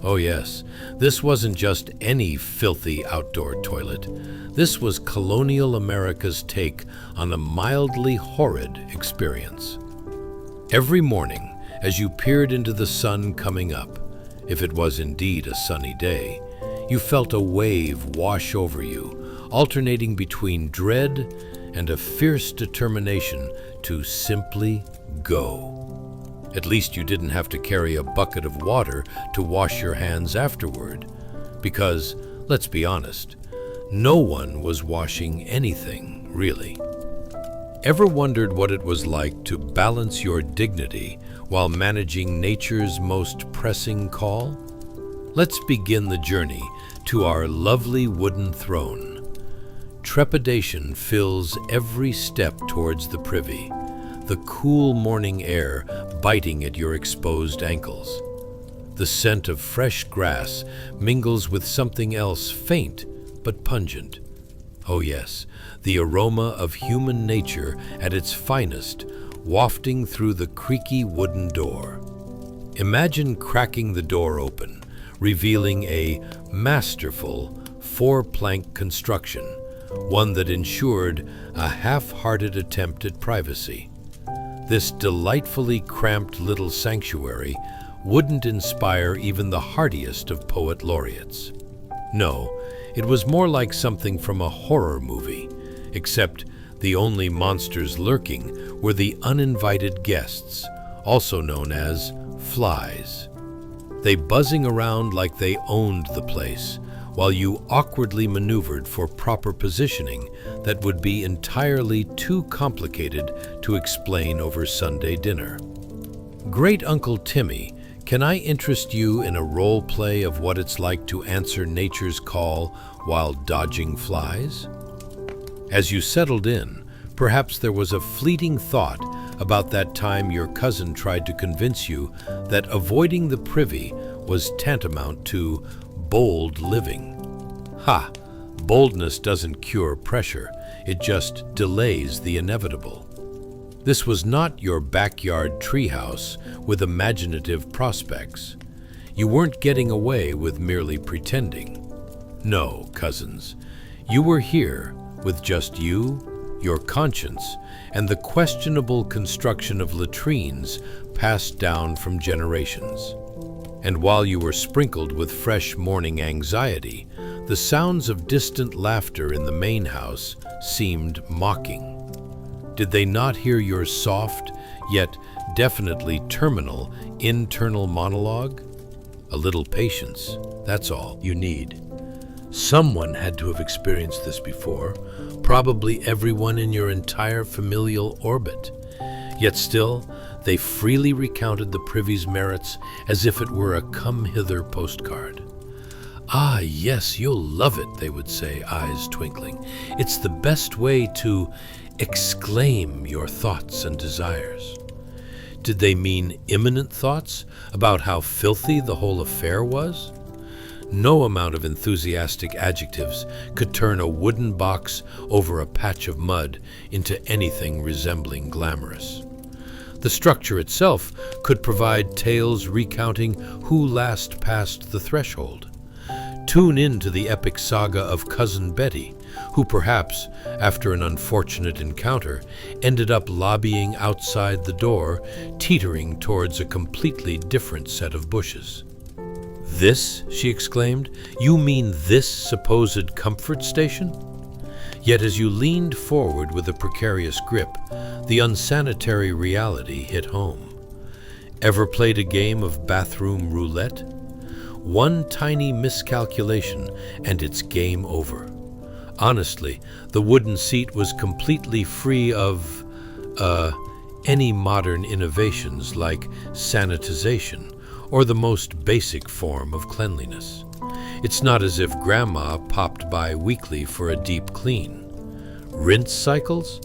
Oh yes, this wasn't just any filthy outdoor toilet. This was Colonial America's take on a mildly horrid experience. Every morning, as you peered into the sun coming up, if it was indeed a sunny day, you felt a wave wash over you, alternating between dread and a fierce determination to simply go. At least you didn't have to carry a bucket of water to wash your hands afterward, because, let's be honest, no one was washing anything, really. Ever wondered what it was like to balance your dignity while managing nature's most pressing call? Let's begin the journey to our lovely wooden throne. Trepidation fills every step towards the privy, the cool morning air biting at your exposed ankles. The scent of fresh grass mingles with something else faint but pungent. Oh yes, the aroma of human nature at its finest, wafting through the creaky wooden door. Imagine cracking the door open, revealing a masterful four-plank construction, one that ensured a half-hearted attempt at privacy. This delightfully cramped little sanctuary wouldn't inspire even the hardiest of poet laureates. No, it was more like something from a horror movie, except the only monsters lurking were the uninvited guests, also known as flies. They buzzing around like they owned the place, while you awkwardly maneuvered for proper positioning that would be entirely too complicated to explain over Sunday dinner. Great Uncle Timmy, can I interest you in a role play of what it's like to answer nature's call while dodging flies? As you settled in, perhaps there was a fleeting thought about that time your cousin tried to convince you that avoiding the privy was tantamount to bold living. Ha! Boldness doesn't cure pressure, it just delays the inevitable. This was not your backyard treehouse with imaginative prospects. You weren't getting away with merely pretending. No, cousins, you were here with just you, your conscience, and the questionable construction of latrines passed down from generations. And while you were sprinkled with fresh morning anxiety, the sounds of distant laughter in the main house seemed mocking. Did they not hear your soft, yet definitely terminal, internal monologue? A little patience, that's all you need. Someone had to have experienced this before, probably everyone in your entire familial orbit. Yet still, they freely recounted the privy's merits as if it were a come-hither postcard. "Ah, yes, you'll love it," they would say, eyes twinkling. "It's the best way to exclaim your thoughts and desires." Did they mean imminent thoughts about how filthy the whole affair was? No amount of enthusiastic adjectives could turn a wooden box over a patch of mud into anything resembling glamorous. The structure itself could provide tales recounting who last passed the threshold. Tune in to the epic saga of Cousin Betty, who perhaps, after an unfortunate encounter, ended up lobbying outside the door, teetering towards a completely different set of bushes. "This?" she exclaimed. "You mean this supposed comfort station?" Yet as you leaned forward with a precarious grip, the unsanitary reality hit home. Ever played a game of bathroom roulette? One tiny miscalculation and it's game over. Honestly, the wooden seat was completely free of, any modern innovations like sanitization or the most basic form of cleanliness. It's not as if Grandma popped by weekly for a deep clean. Rinse cycles?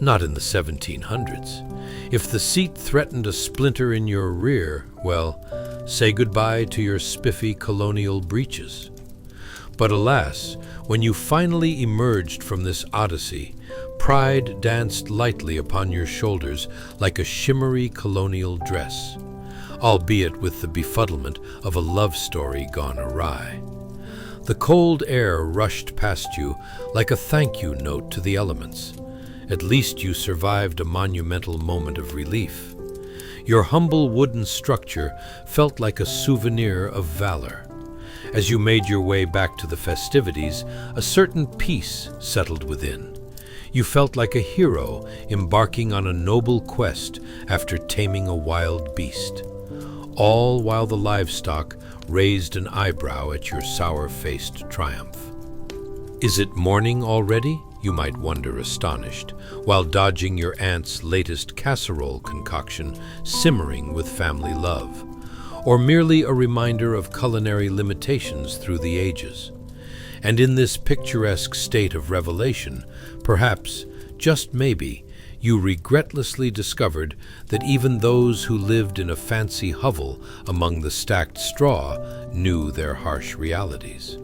Not in the 1700s. If the seat threatened a splinter in your rear, well, say goodbye to your spiffy colonial breeches. But alas, when you finally emerged from this odyssey, pride danced lightly upon your shoulders like a shimmery colonial dress, albeit with the befuddlement of a love story gone awry. The cold air rushed past you like a thank you note to the elements. At least you survived a monumental moment of relief. Your humble wooden structure felt like a souvenir of valor. As you made your way back to the festivities, a certain peace settled within. You felt like a hero embarking on a noble quest after taming a wild beast, all while the livestock raised an eyebrow at your sour-faced triumph. "Is it morning already?" you might wonder, astonished, while dodging your aunt's latest casserole concoction simmering with family love, or merely a reminder of culinary limitations through the ages. And in this picturesque state of revelation, perhaps, just maybe, you regretlessly discovered that even those who lived in a fancy hovel among the stacked straw knew their harsh realities.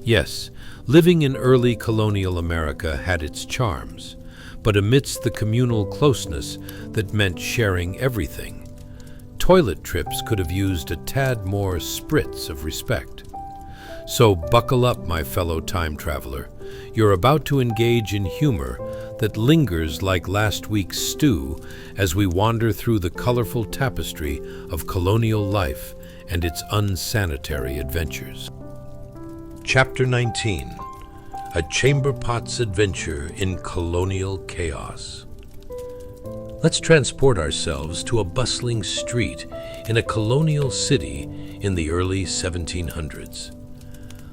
Yes, living in early colonial America had its charms, but amidst the communal closeness that meant sharing everything, toilet trips could have used a tad more spritz of respect. So buckle up, my fellow time traveler. You're about to engage in humor that lingers like last week's stew as we wander through the colorful tapestry of colonial life and its unsanitary adventures. Chapter 19. A Chamberpot's Adventure in Colonial Chaos. Let's transport ourselves to a bustling street in a colonial city in the early 1700s.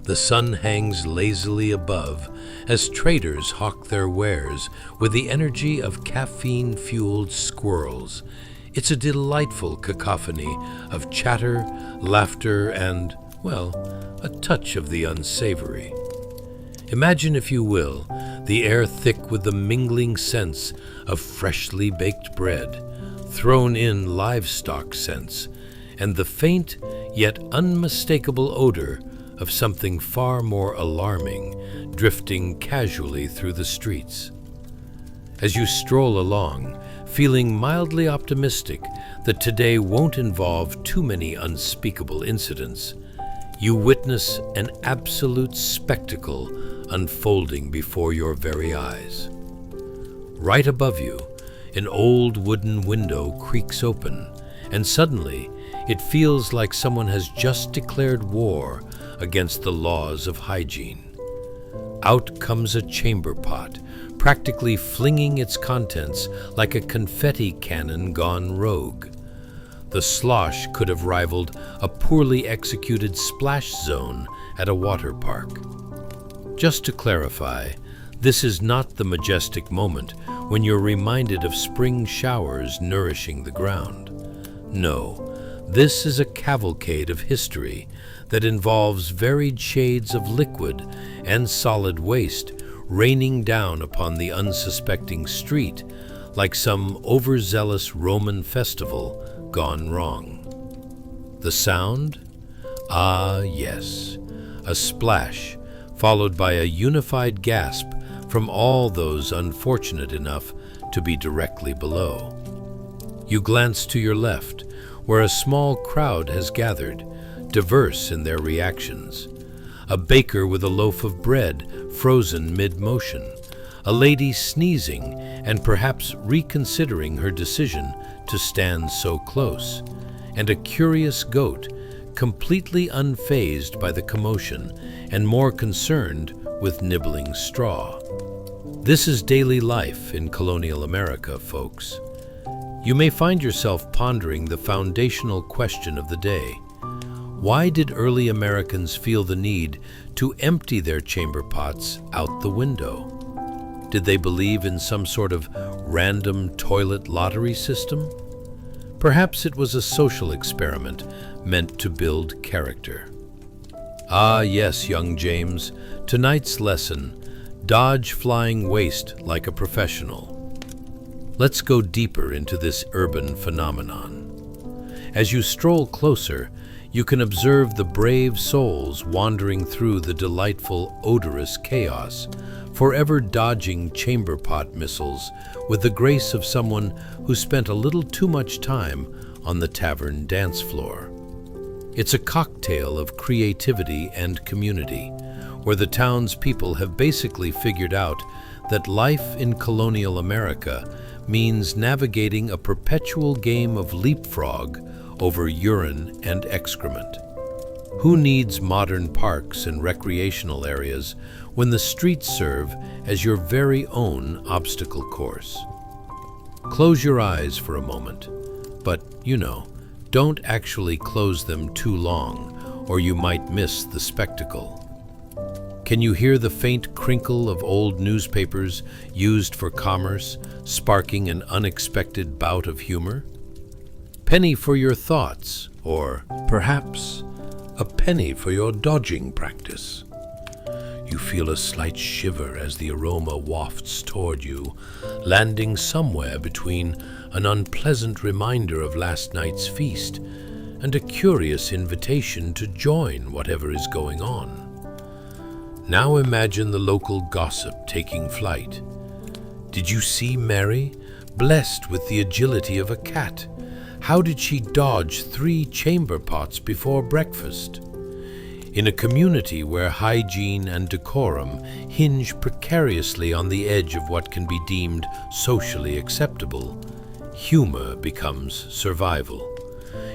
The sun hangs lazily above as traders hawk their wares with the energy of caffeine-fueled squirrels. It's a delightful cacophony of chatter, laughter, and, well, a touch of the unsavory. Imagine, if you will, the air thick with the mingling scents of freshly baked bread, thrown in livestock scents, and the faint yet unmistakable odor of something far more alarming drifting casually through the streets. As you stroll along, feeling mildly optimistic that today won't involve too many unspeakable incidents, you witness an absolute spectacle unfolding before your very eyes. Right above you, an old wooden window creaks open, and suddenly it feels like someone has just declared war against the laws of hygiene. Out comes a chamber pot, practically flinging its contents like a confetti cannon gone rogue. The slosh could have rivaled a poorly executed splash zone at a water park. Just to clarify, this is not the majestic moment when you're reminded of spring showers nourishing the ground. No, this is a cavalcade of history that involves varied shades of liquid and solid waste raining down upon the unsuspecting street like some overzealous Roman festival gone wrong. The sound? Ah, yes, a splash, followed by a unified gasp from all those unfortunate enough to be directly below. You glance to your left, where a small crowd has gathered, diverse in their reactions. A baker with a loaf of bread frozen mid-motion, a lady sneezing and perhaps reconsidering her decision to stand so close, and a curious goat completely unfazed by the commotion and more concerned with nibbling straw. This is daily life in colonial America, folks. You may find yourself pondering the foundational question of the day. Why did early Americans feel the need to empty their chamber pots out the window? Did they believe in some sort of random toilet lottery system? Perhaps it was a social experiment meant to build character. Ah, yes, young James, tonight's lesson: dodge flying waste like a professional. Let's go deeper into this urban phenomenon. As you stroll closer, you can observe the brave souls wandering through the delightful, odorous chaos, forever dodging chamber pot missiles with the grace of someone who spent a little too much time on the tavern dance floor. It's a cocktail of creativity and community, where the townspeople have basically figured out that life in colonial America means navigating a perpetual game of leapfrog over urine and excrement. Who needs modern parks and recreational areas when the streets serve as your very own obstacle course? Close your eyes for a moment, but, don't actually close them too long, or you might miss the spectacle. Can you hear the faint crinkle of old newspapers used for commerce, sparking an unexpected bout of humor? Penny for your thoughts, or perhaps a penny for your dodging practice. You feel a slight shiver as the aroma wafts toward you, landing somewhere between an unpleasant reminder of last night's feast and a curious invitation to join whatever is going on. Now imagine the local gossip taking flight. Did you see Mary, blessed with the agility of a cat? How did she dodge 3 chamber pots before breakfast? In a community where hygiene and decorum hinge precariously on the edge of what can be deemed socially acceptable, humor becomes survival.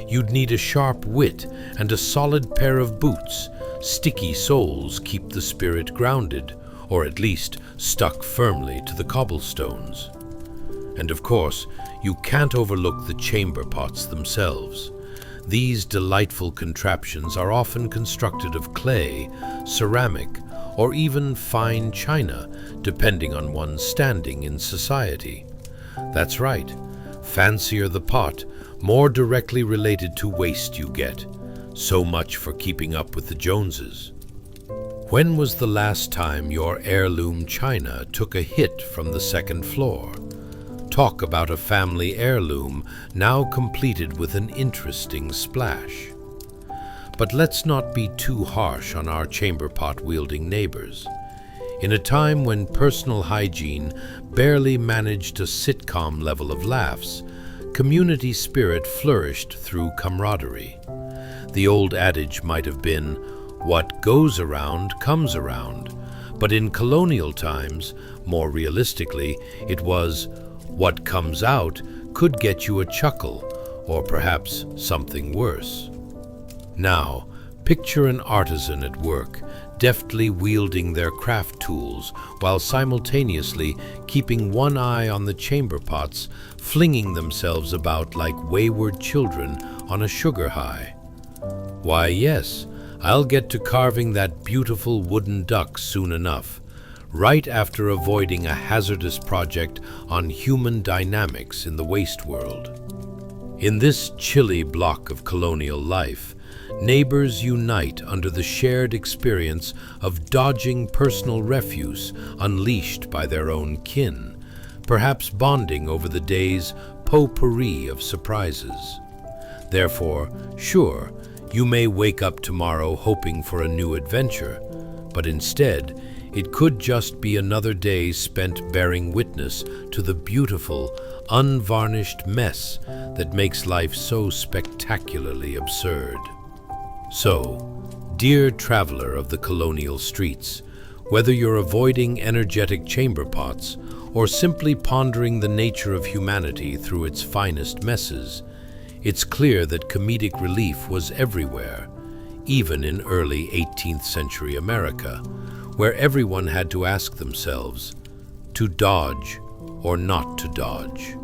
You'd need a sharp wit and a solid pair of boots. Sticky soles keep the spirit grounded, or at least stuck firmly to the cobblestones. And of course, you can't overlook the chamber pots themselves. These delightful contraptions are often constructed of clay, ceramic, or even fine china, depending on one's standing in society. That's right, fancier the pot, more directly related to waste you get. So much for keeping up with the Joneses. When was the last time your heirloom china took a hit from the second floor? Talk about a family heirloom now completed with an interesting splash. But let's not be too harsh on our chamber pot-wielding neighbors. In a time when personal hygiene barely managed a sitcom level of laughs, community spirit flourished through camaraderie. The old adage might have been, "What goes around comes around," but in colonial times, more realistically, it was, "What comes out could get you a chuckle, or perhaps something worse." Now, picture an artisan at work, deftly wielding their craft tools while simultaneously keeping one eye on the chamber pots, flinging themselves about like wayward children on a sugar high. Why, yes, I'll get to carving that beautiful wooden duck soon enough, right after avoiding a hazardous project on human dynamics in the waste world. In this chilly block of colonial life, neighbors unite under the shared experience of dodging personal refuse unleashed by their own kin, perhaps bonding over the day's potpourri of surprises. Therefore, sure, you may wake up tomorrow hoping for a new adventure, but instead, it could just be another day spent bearing witness to the beautiful, unvarnished mess that makes life so spectacularly absurd. So, dear traveler of the colonial streets, whether you're avoiding energetic chamber pots or simply pondering the nature of humanity through its finest messes, it's clear that comedic relief was everywhere, even in early 18th century America, where everyone had to ask themselves, to dodge or not to dodge.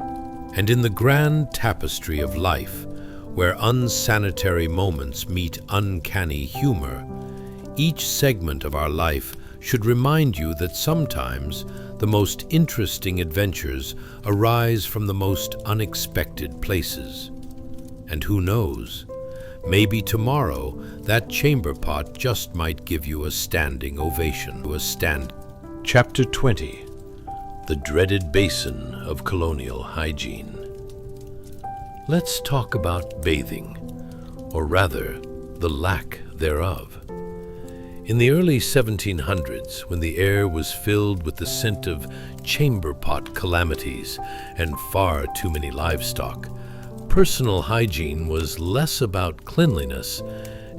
And in the grand tapestry of life, where unsanitary moments meet uncanny humor, each segment of our life should remind you that sometimes the most interesting adventures arise from the most unexpected places. And who knows, maybe tomorrow that chamber pot just might give you a standing ovation. Chapter 20. The dreaded basin of colonial hygiene. Let's talk about bathing, or rather, the lack thereof. In the early 1700s, when the air was filled with the scent of chamber pot calamities and far too many livestock, personal hygiene was less about cleanliness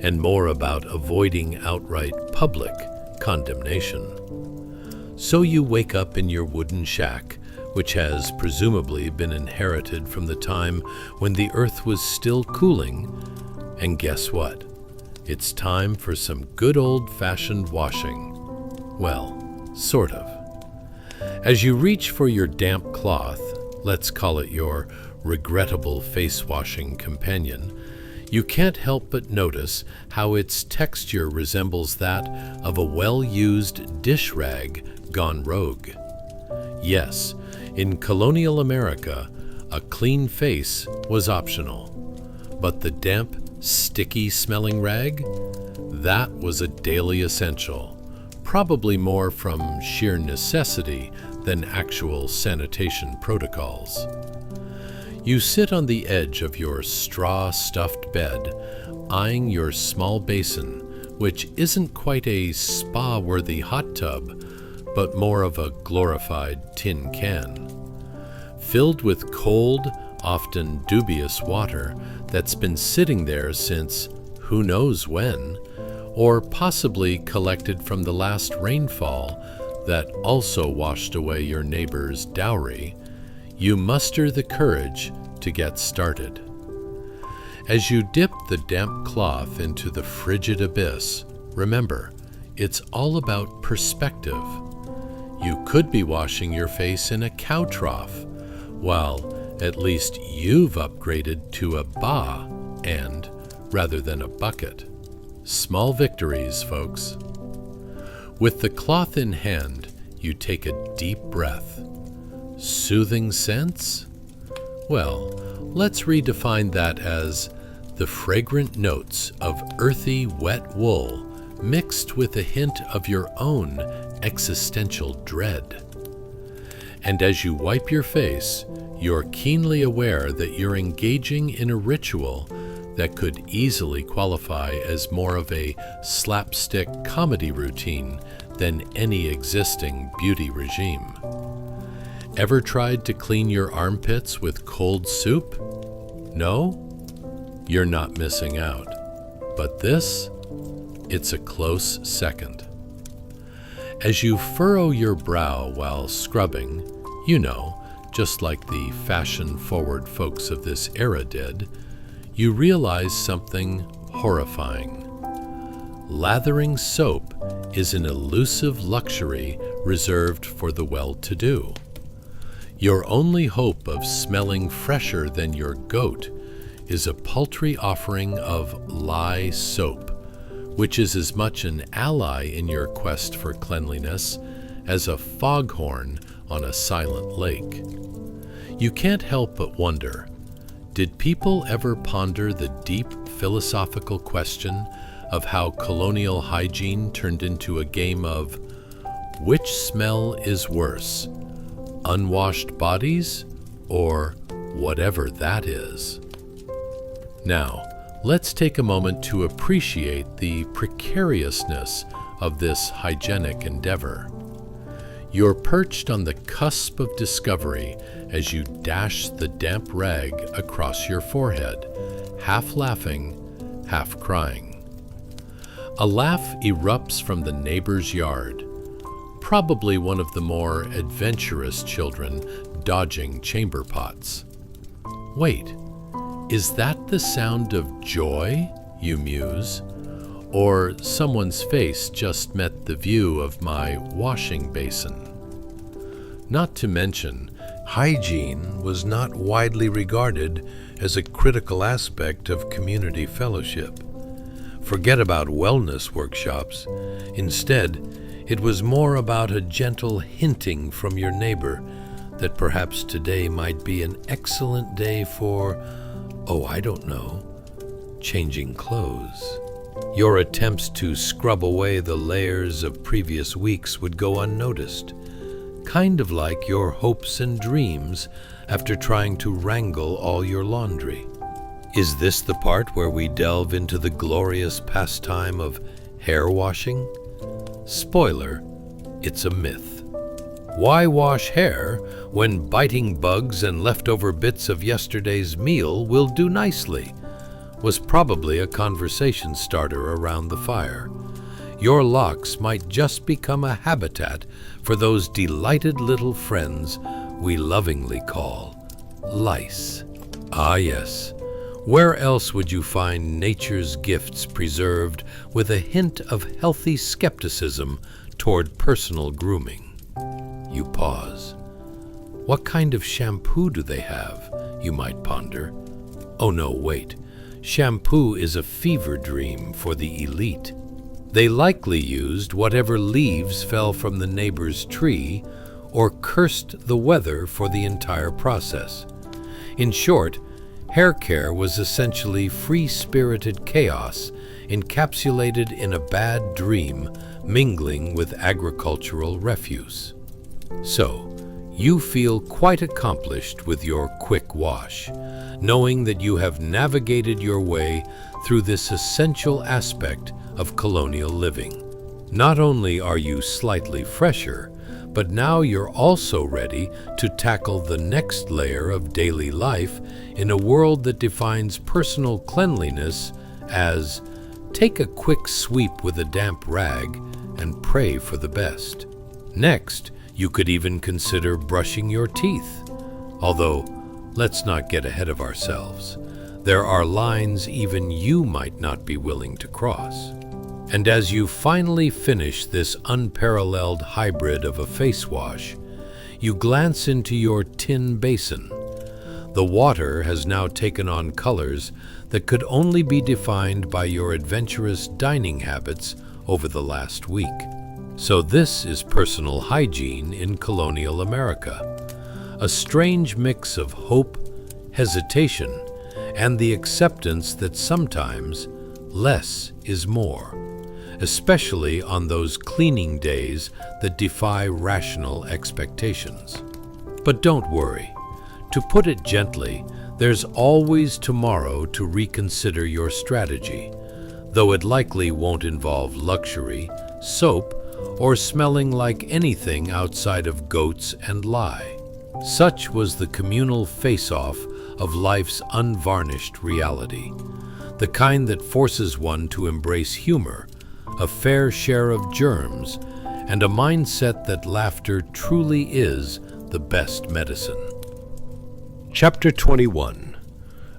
and more about avoiding outright public condemnation. So you wake up in your wooden shack, which has presumably been inherited from the time when the earth was still cooling, and guess what? It's time for some good old-fashioned washing. Well, sort of. As you reach for your damp cloth, let's call it your regrettable face-washing companion, you can't help but notice how its texture resembles that of a well-used dish rag gone rogue. Yes, in colonial America, a clean face was optional, but the damp, sticky-smelling rag? That was a daily essential, probably more from sheer necessity than actual sanitation protocols. You sit on the edge of your straw-stuffed bed, eyeing your small basin, which isn't quite a spa-worthy hot tub, but more of a glorified tin can. Filled with cold, often dubious water that's been sitting there since who knows when, or possibly collected from the last rainfall that also washed away your neighbor's dowry, you muster the courage to get started. As you dip the damp cloth into the frigid abyss, remember, it's all about perspective. You could be washing your face in a cow trough, while at least you've upgraded to a ba and rather than a bucket. Small victories, folks. With the cloth in hand, you take a deep breath. Soothing scents? Well, let's redefine that as the fragrant notes of earthy, wet wool mixed with a hint of your own existential dread. And as you wipe your face, you're keenly aware that you're engaging in a ritual that could easily qualify as more of a slapstick comedy routine than any existing beauty regime. Ever tried to clean your armpits with cold soup? No? You're not missing out. But this? It's a close second. As you furrow your brow while scrubbing, just like the fashion-forward folks of this era did, you realize something horrifying. Lathering soap is an elusive luxury reserved for the well-to-do. Your only hope of smelling fresher than your goat is a paltry offering of lye soap, which is as much an ally in your quest for cleanliness as a foghorn on a silent lake. You can't help but wonder, did people ever ponder the deep philosophical question of how colonial hygiene turned into a game of which smell is worse, unwashed bodies or whatever that is? Now, let's take a moment to appreciate the precariousness of this hygienic endeavor. You're perched on the cusp of discovery as you dash the damp rag across your forehead, half laughing, half crying. A laugh erupts from the neighbor's yard, probably one of the more adventurous children dodging chamber pots. Wait, is that the sound of joy, you muse? Or someone's face just met the view of my washing basin? Not to mention, hygiene was not widely regarded as a critical aspect of community fellowship. Forget about wellness workshops. Instead, it was more about a gentle hinting from your neighbor that perhaps today might be an excellent day for, changing clothes. Your attempts to scrub away the layers of previous weeks would go unnoticed, kind of like your hopes and dreams after trying to wrangle all your laundry. Is this the part where we delve into the glorious pastime of hair washing? Spoiler, it's a myth. Why wash hair when biting bugs and leftover bits of yesterday's meal will do nicely? Was probably a conversation starter around the fire. Your locks might just become a habitat for those delighted little friends we lovingly call lice. Ah yes, where else would you find nature's gifts preserved with a hint of healthy skepticism toward personal grooming? You pause. What kind of shampoo do they have, you might ponder? Oh no, wait. Shampoo is a fever dream for the elite. They likely used whatever leaves fell from the neighbor's tree or cursed the weather for the entire process. In short, hair care was essentially free-spirited chaos encapsulated in a bad dream mingling with agricultural refuse. So, you feel quite accomplished with your quick wash, knowing that you have navigated your way through this essential aspect of colonial living. Not only are you slightly fresher, but now you're also ready to tackle the next layer of daily life in a world that defines personal cleanliness as take a quick sweep with a damp rag and pray for the best. Next, you could even consider brushing your teeth. Although, let's not get ahead of ourselves. There are lines even you might not be willing to cross. And as you finally finish this unparalleled hybrid of a face wash, you glance into your tin basin. The water has now taken on colors that could only be defined by your adventurous dining habits over the last week. So this is personal hygiene in colonial America, a strange mix of hope, hesitation, and the acceptance that sometimes less is more, especially on those cleaning days that defy rational expectations. But don't worry. To put it gently, There's always tomorrow to reconsider your strategy, though it likely won't involve luxury, soap, or smelling like anything outside of goats and lye. Such was the communal face-off of life's unvarnished reality, the kind that forces one to embrace humor, a fair share of germs, and a mindset that laughter truly is the best medicine. Chapter 21.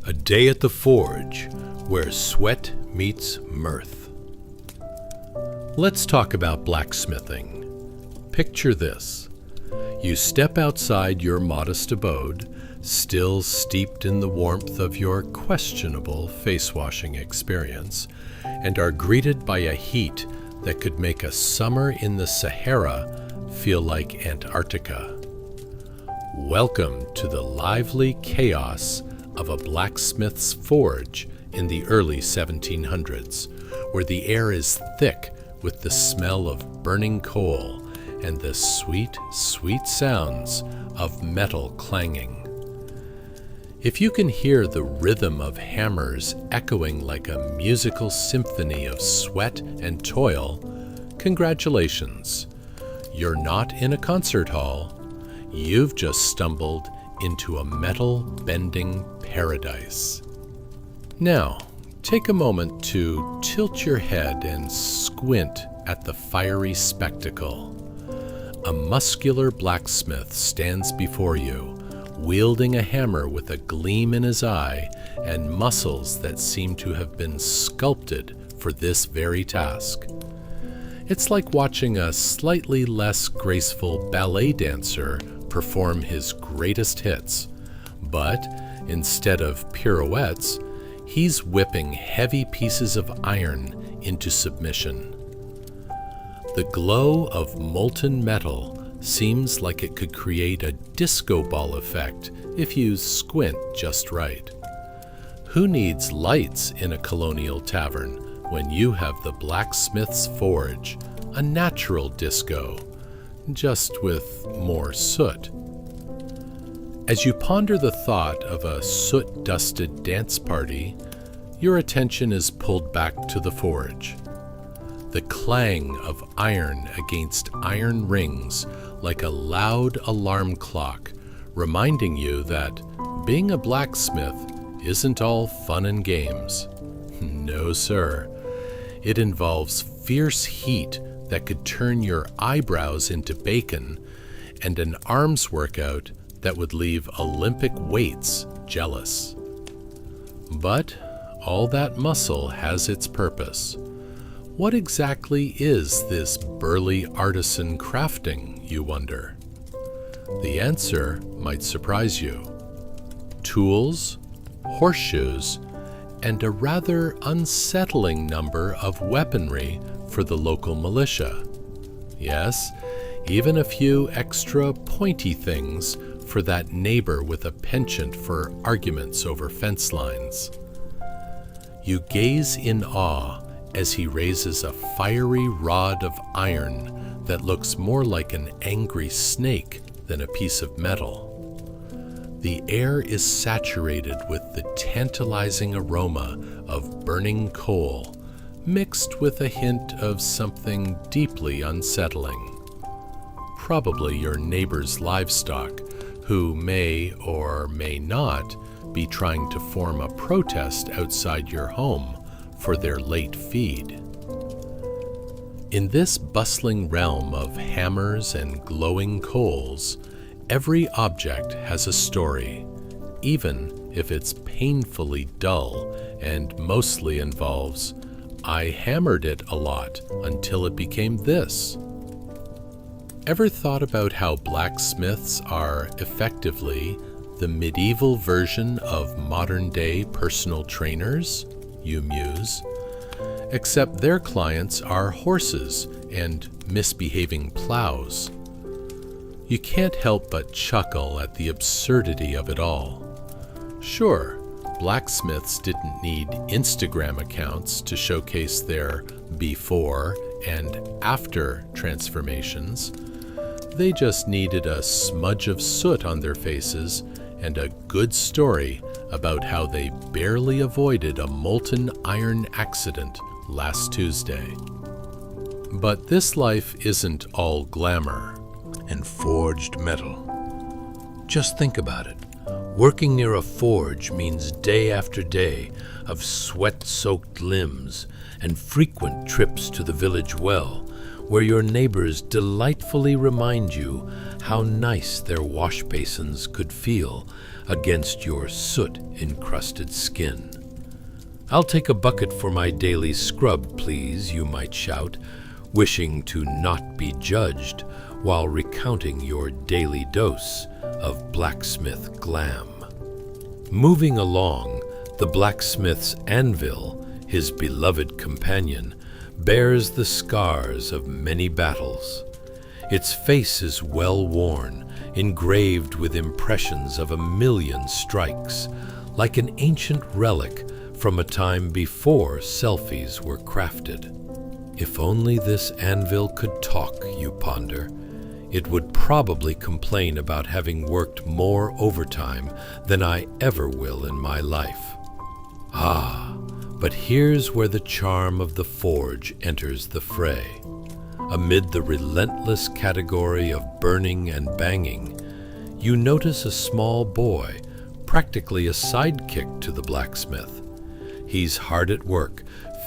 A Day at the Forge, where sweat meets mirth. Let's talk about blacksmithing. Picture this. You step outside your modest abode, still steeped in the warmth of your questionable face-washing experience, and are greeted by a heat that could make a summer in the Sahara feel like Antarctica. Welcome to the lively chaos of a blacksmith's forge in the early 1700s, where the air is thick with the smell of burning coal and the sweet, sweet sounds of metal clanging. If you can hear the rhythm of hammers echoing like a musical symphony of sweat and toil, congratulations. You're not in a concert hall. You've just stumbled into a metal-bending paradise. Now, take a moment to tilt your head and squint at the fiery spectacle. A muscular blacksmith stands before you, wielding a hammer with a gleam in his eye and muscles that seem to have been sculpted for this very task. It's like watching a slightly less graceful ballet dancer perform his greatest hits, but instead of pirouettes, he's whipping heavy pieces of iron into submission. The glow of molten metal seems like it could create a disco ball effect if you squint just right. Who needs lights in a colonial tavern when you have the blacksmith's forge, a natural disco, just with more soot? As you ponder the thought of a soot-dusted dance party, your attention is pulled back to the forge. The clang of iron against iron rings like a loud alarm clock, reminding you that being a blacksmith isn't all fun and games. No, sir. It involves fierce heat that could turn your eyebrows into bacon and an arms workout that would leave Olympic weights jealous. But all that muscle has its purpose. What exactly is this burly artisan crafting, you wonder? The answer might surprise you. Tools, horseshoes, and a rather unsettling number of weaponry for the local militia. Yes, even a few extra pointy things for that neighbor with a penchant for arguments over fence lines. You gaze in awe as he raises a fiery rod of iron that looks more like an angry snake than a piece of metal. The air is saturated with the tantalizing aroma of burning coal, mixed with a hint of something deeply unsettling. Probably your neighbor's livestock, who may or may not be trying to form a protest outside your home for their late feed. In this bustling realm of hammers and glowing coals, every object has a story, even if it's painfully dull and mostly involves, "I hammered it a lot until it became this." Ever thought about how blacksmiths are effectively the medieval version of modern-day personal trainers? You muse. Except their clients are horses and misbehaving plows. You can't help but chuckle at the absurdity of it all. Sure, blacksmiths didn't need Instagram accounts to showcase their before and after transformations. They just needed a smudge of soot on their faces and a good story about how they barely avoided a molten iron accident last Tuesday. But this life isn't all glamour and forged metal. Just think about it. Working near a forge means day after day of sweat-soaked limbs and frequent trips to the village well, where your neighbors delightfully remind you how nice their wash basins could feel against your soot-encrusted skin. "I'll take a bucket for my daily scrub, please," you might shout, wishing to not be judged while recounting your daily dose of blacksmith glam. Moving along, the blacksmith's anvil, his beloved companion, bears the scars of many battles. Its face is well worn, engraved with impressions of 1,000,000 strikes, like an ancient relic from a time before selfies were crafted. If only this anvil could talk, you ponder. It would probably complain about having worked more overtime than I ever will in my life. Ah, but here's where the charm of the forge enters the fray. Amid the relentless category of burning and banging, you notice a small boy, practically a sidekick to the blacksmith. He's hard at work,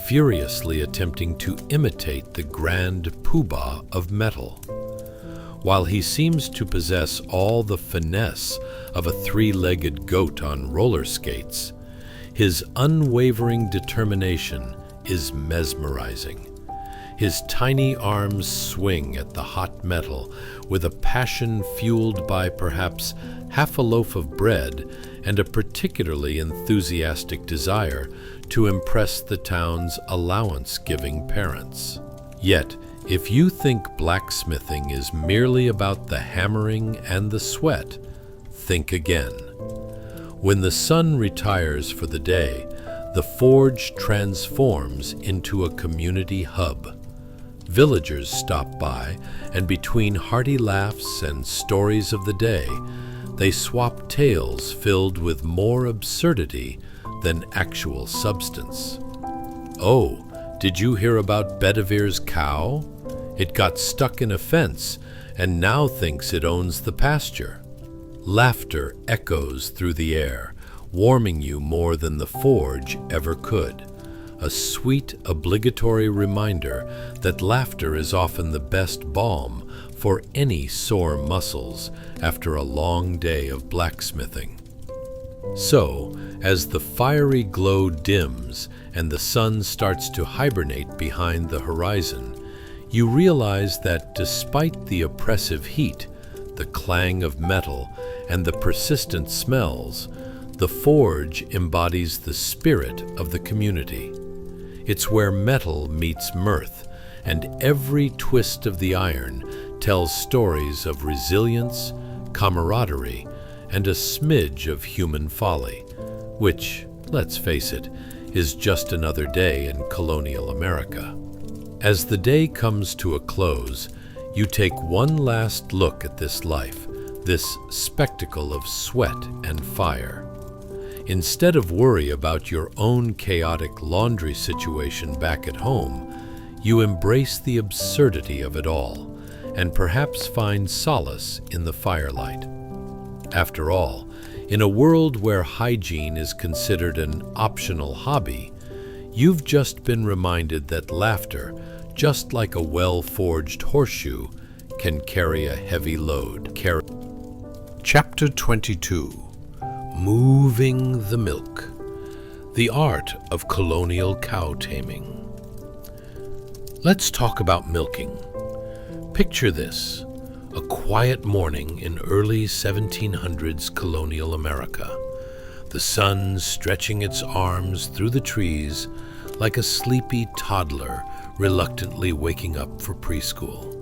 furiously attempting to imitate the grand poobah of metal. While he seems to possess all the finesse of a 3-legged goat on roller skates, his unwavering determination is mesmerizing. His tiny arms swing at the hot metal with a passion fueled by perhaps half a loaf of bread and a particularly enthusiastic desire to impress the town's allowance-giving parents. Yet, if you think blacksmithing is merely about the hammering and the sweat, think again. When the sun retires for the day, the forge transforms into a community hub. Villagers stop by, and between hearty laughs and stories of the day, they swap tales filled with more absurdity than actual substance. "Oh, did you hear about Bedivere's cow? It got stuck in a fence and now thinks it owns the pasture." Laughter echoes through the air, warming you more than the forge ever could. A sweet, obligatory reminder that laughter is often the best balm for any sore muscles after a long day of blacksmithing. So, as the fiery glow dims and the sun starts to hibernate behind the horizon, you realize that despite the oppressive heat, the clang of metal, and the persistent smells, the forge embodies the spirit of the community. It's where metal meets mirth, and every twist of the iron tells stories of resilience, camaraderie, and a smidge of human folly, which, let's face it, is just another day in colonial America. As the day comes to a close, you take one last look at this life, this spectacle of sweat and fire. Instead of worry about your own chaotic laundry situation back at home, you embrace the absurdity of it all, and perhaps find solace in the firelight. After all, in a world where hygiene is considered an optional hobby, you've just been reminded that laughter, just like a well-forged horseshoe, can carry a heavy load. Chapter 22. Moving the Milk. The Art of Colonial Cow Taming. Let's talk about milking. Picture this, a quiet morning in early 1700s colonial America, the sun stretching its arms through the trees like a sleepy toddler reluctantly waking up for preschool.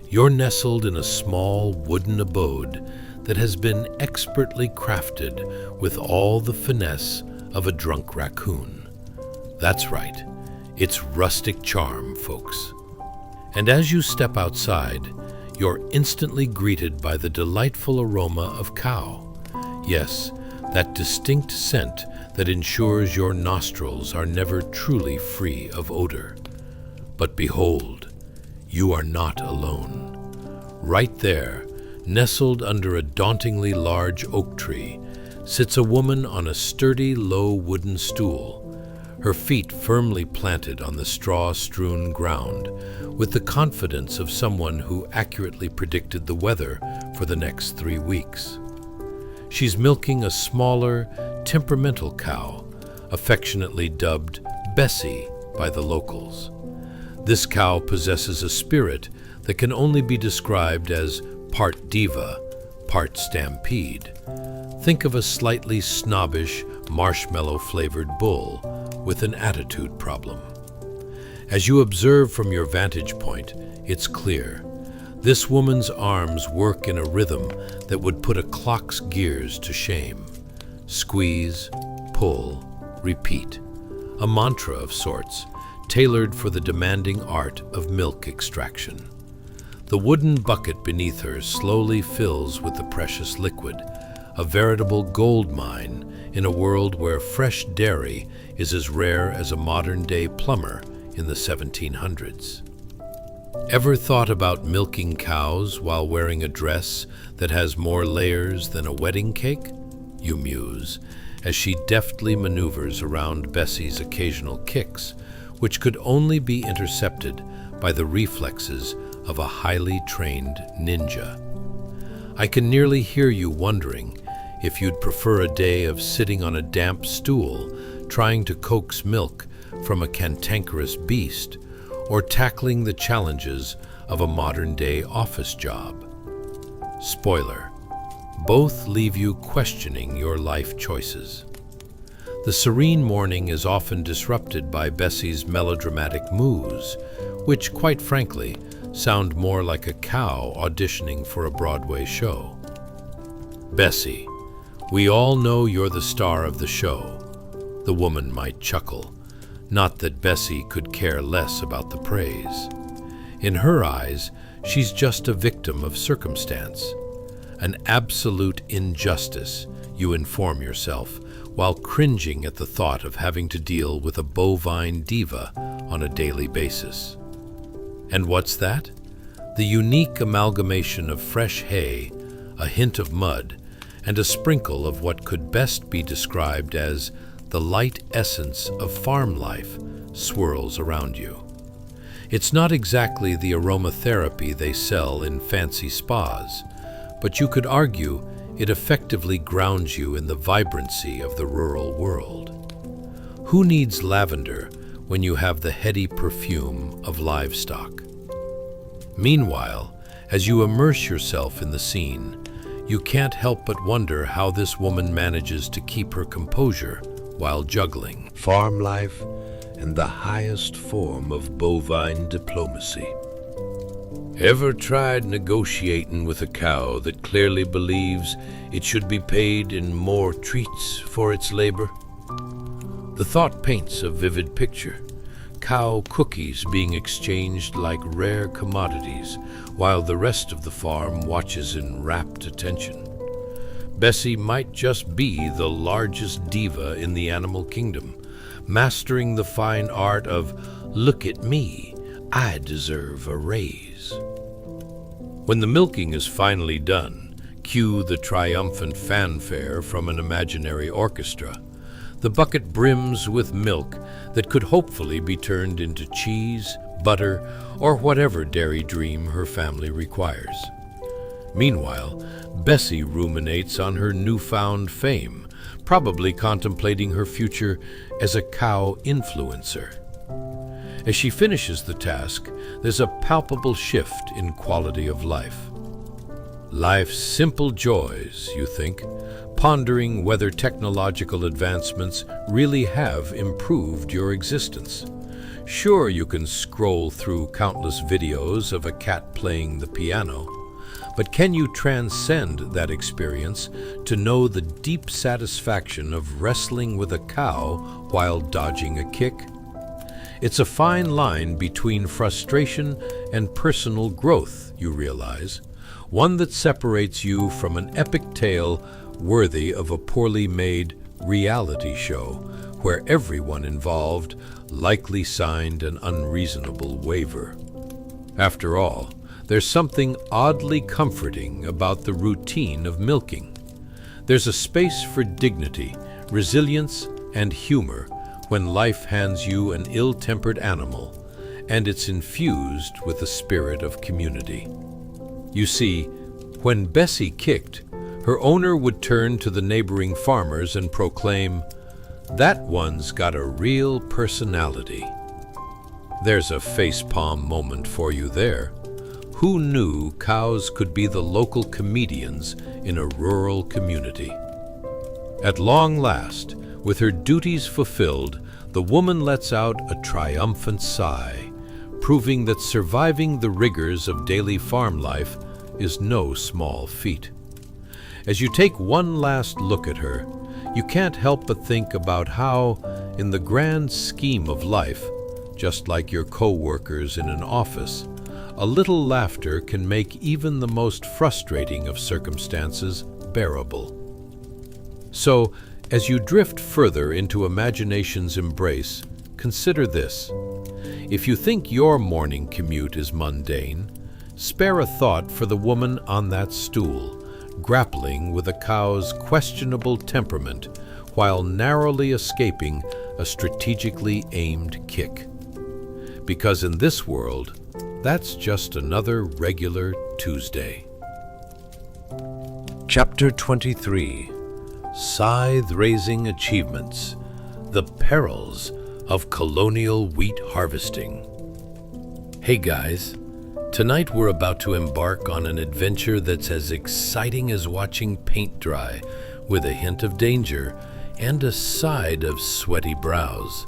You're nestled in a small wooden abode that has been expertly crafted with all the finesse of a drunk raccoon. That's right, it's rustic charm, folks. And as you step outside, you're instantly greeted by the delightful aroma of cow. Yes, that distinct scent that ensures your nostrils are never truly free of odor. But behold, you are not alone. Right there, nestled under a dauntingly large oak tree, sits a woman on a sturdy, low wooden stool, her feet firmly planted on the straw-strewn ground, with the confidence of someone who accurately predicted the weather for the next 3 weeks. She's milking a smaller, temperamental cow, affectionately dubbed Bessie by the locals. This cow possesses a spirit that can only be described as part diva, part stampede. Think of a slightly snobbish, marshmallow-flavored bull with an attitude problem. As you observe from your vantage point, it's clear. This woman's arms work in a rhythm that would put a clock's gears to shame. Squeeze, pull, repeat. A mantra of sorts, tailored for the demanding art of milk extraction. The wooden bucket beneath her slowly fills with the precious liquid, a veritable gold mine in a world where fresh dairy is as rare as a modern-day plumber in the 1700s. Ever thought about milking cows while wearing a dress that has more layers than a wedding cake? You muse, as she deftly maneuvers around Bessie's occasional kicks, which could only be intercepted by the reflexes of a highly trained ninja. I can nearly hear you wondering if you'd prefer a day of sitting on a damp stool trying to coax milk from a cantankerous beast, or tackling the challenges of a modern-day office job. Spoiler: both leave you questioning your life choices. The serene morning is often disrupted by Bessie's melodramatic moos, which, quite frankly, sound more like a cow auditioning for a Broadway show. Bessie, we all know you're the star of the show. The woman might chuckle. Not that Bessie could care less about the praise. In her eyes, she's just a victim of circumstance. An absolute injustice, you inform yourself, while cringing at the thought of having to deal with a bovine diva on a daily basis. And what's that? The unique amalgamation of fresh hay, a hint of mud, and a sprinkle of what could best be described as the light essence of farm life swirls around you. It's not exactly the aromatherapy they sell in fancy spas, but you could argue it effectively grounds you in the vibrancy of the rural world. Who needs lavender when you have the heady perfume of livestock? Meanwhile, as you immerse yourself in the scene, you can't help but wonder how this woman manages to keep her composure while juggling farm life and the highest form of bovine diplomacy. Ever tried negotiating with a cow that clearly believes it should be paid in more treats for its labor? The thought paints a vivid picture. Cow cookies being exchanged like rare commodities, while the rest of the farm watches in rapt attention. Bessie might just be the largest diva in the animal kingdom, mastering the fine art of, "Look at me, I deserve a raise." When the milking is finally done, cue the triumphant fanfare from an imaginary orchestra. The bucket brims with milk that could hopefully be turned into cheese, butter, or whatever dairy dream her family requires. Meanwhile, Bessie ruminates on her newfound fame, probably contemplating her future as a cow influencer. As she finishes the task, there's a palpable shift in quality of life. Life's simple joys, you think, pondering whether technological advancements really have improved your existence. Sure, you can scroll through countless videos of a cat playing the piano, but can you transcend that experience to know the deep satisfaction of wrestling with a cow while dodging a kick? It's a fine line between frustration and personal growth, you realize, one that separates you from an epic tale worthy of a poorly made reality show where everyone involved likely signed an unreasonable waiver. After all, there's something oddly comforting about the routine of milking. There's a space for dignity, resilience, and humor when life hands you an ill-tempered animal, and it's infused with the spirit of community. You see, when Bessie kicked, her owner would turn to the neighboring farmers and proclaim, "That one's got a real personality." There's a facepalm moment for you there. Who knew cows could be the local comedians in a rural community? At long last, with her duties fulfilled, the woman lets out a triumphant sigh, proving that surviving the rigors of daily farm life is no small feat. As you take one last look at her, you can't help but think about how, in the grand scheme of life, just like your co-workers in an office, a little laughter can make even the most frustrating of circumstances bearable. So, as you drift further into imagination's embrace, consider this. If you think your morning commute is mundane, spare a thought for the woman on that stool, grappling with a cow's questionable temperament while narrowly escaping a strategically aimed kick. Because in this world, that's just another regular Tuesday. Chapter 23. Scythe-Raising Achievements. The Perils of Colonial Wheat Harvesting. Hey guys, tonight we're about to embark on an adventure that's as exciting as watching paint dry, with a hint of danger and a side of sweaty brows.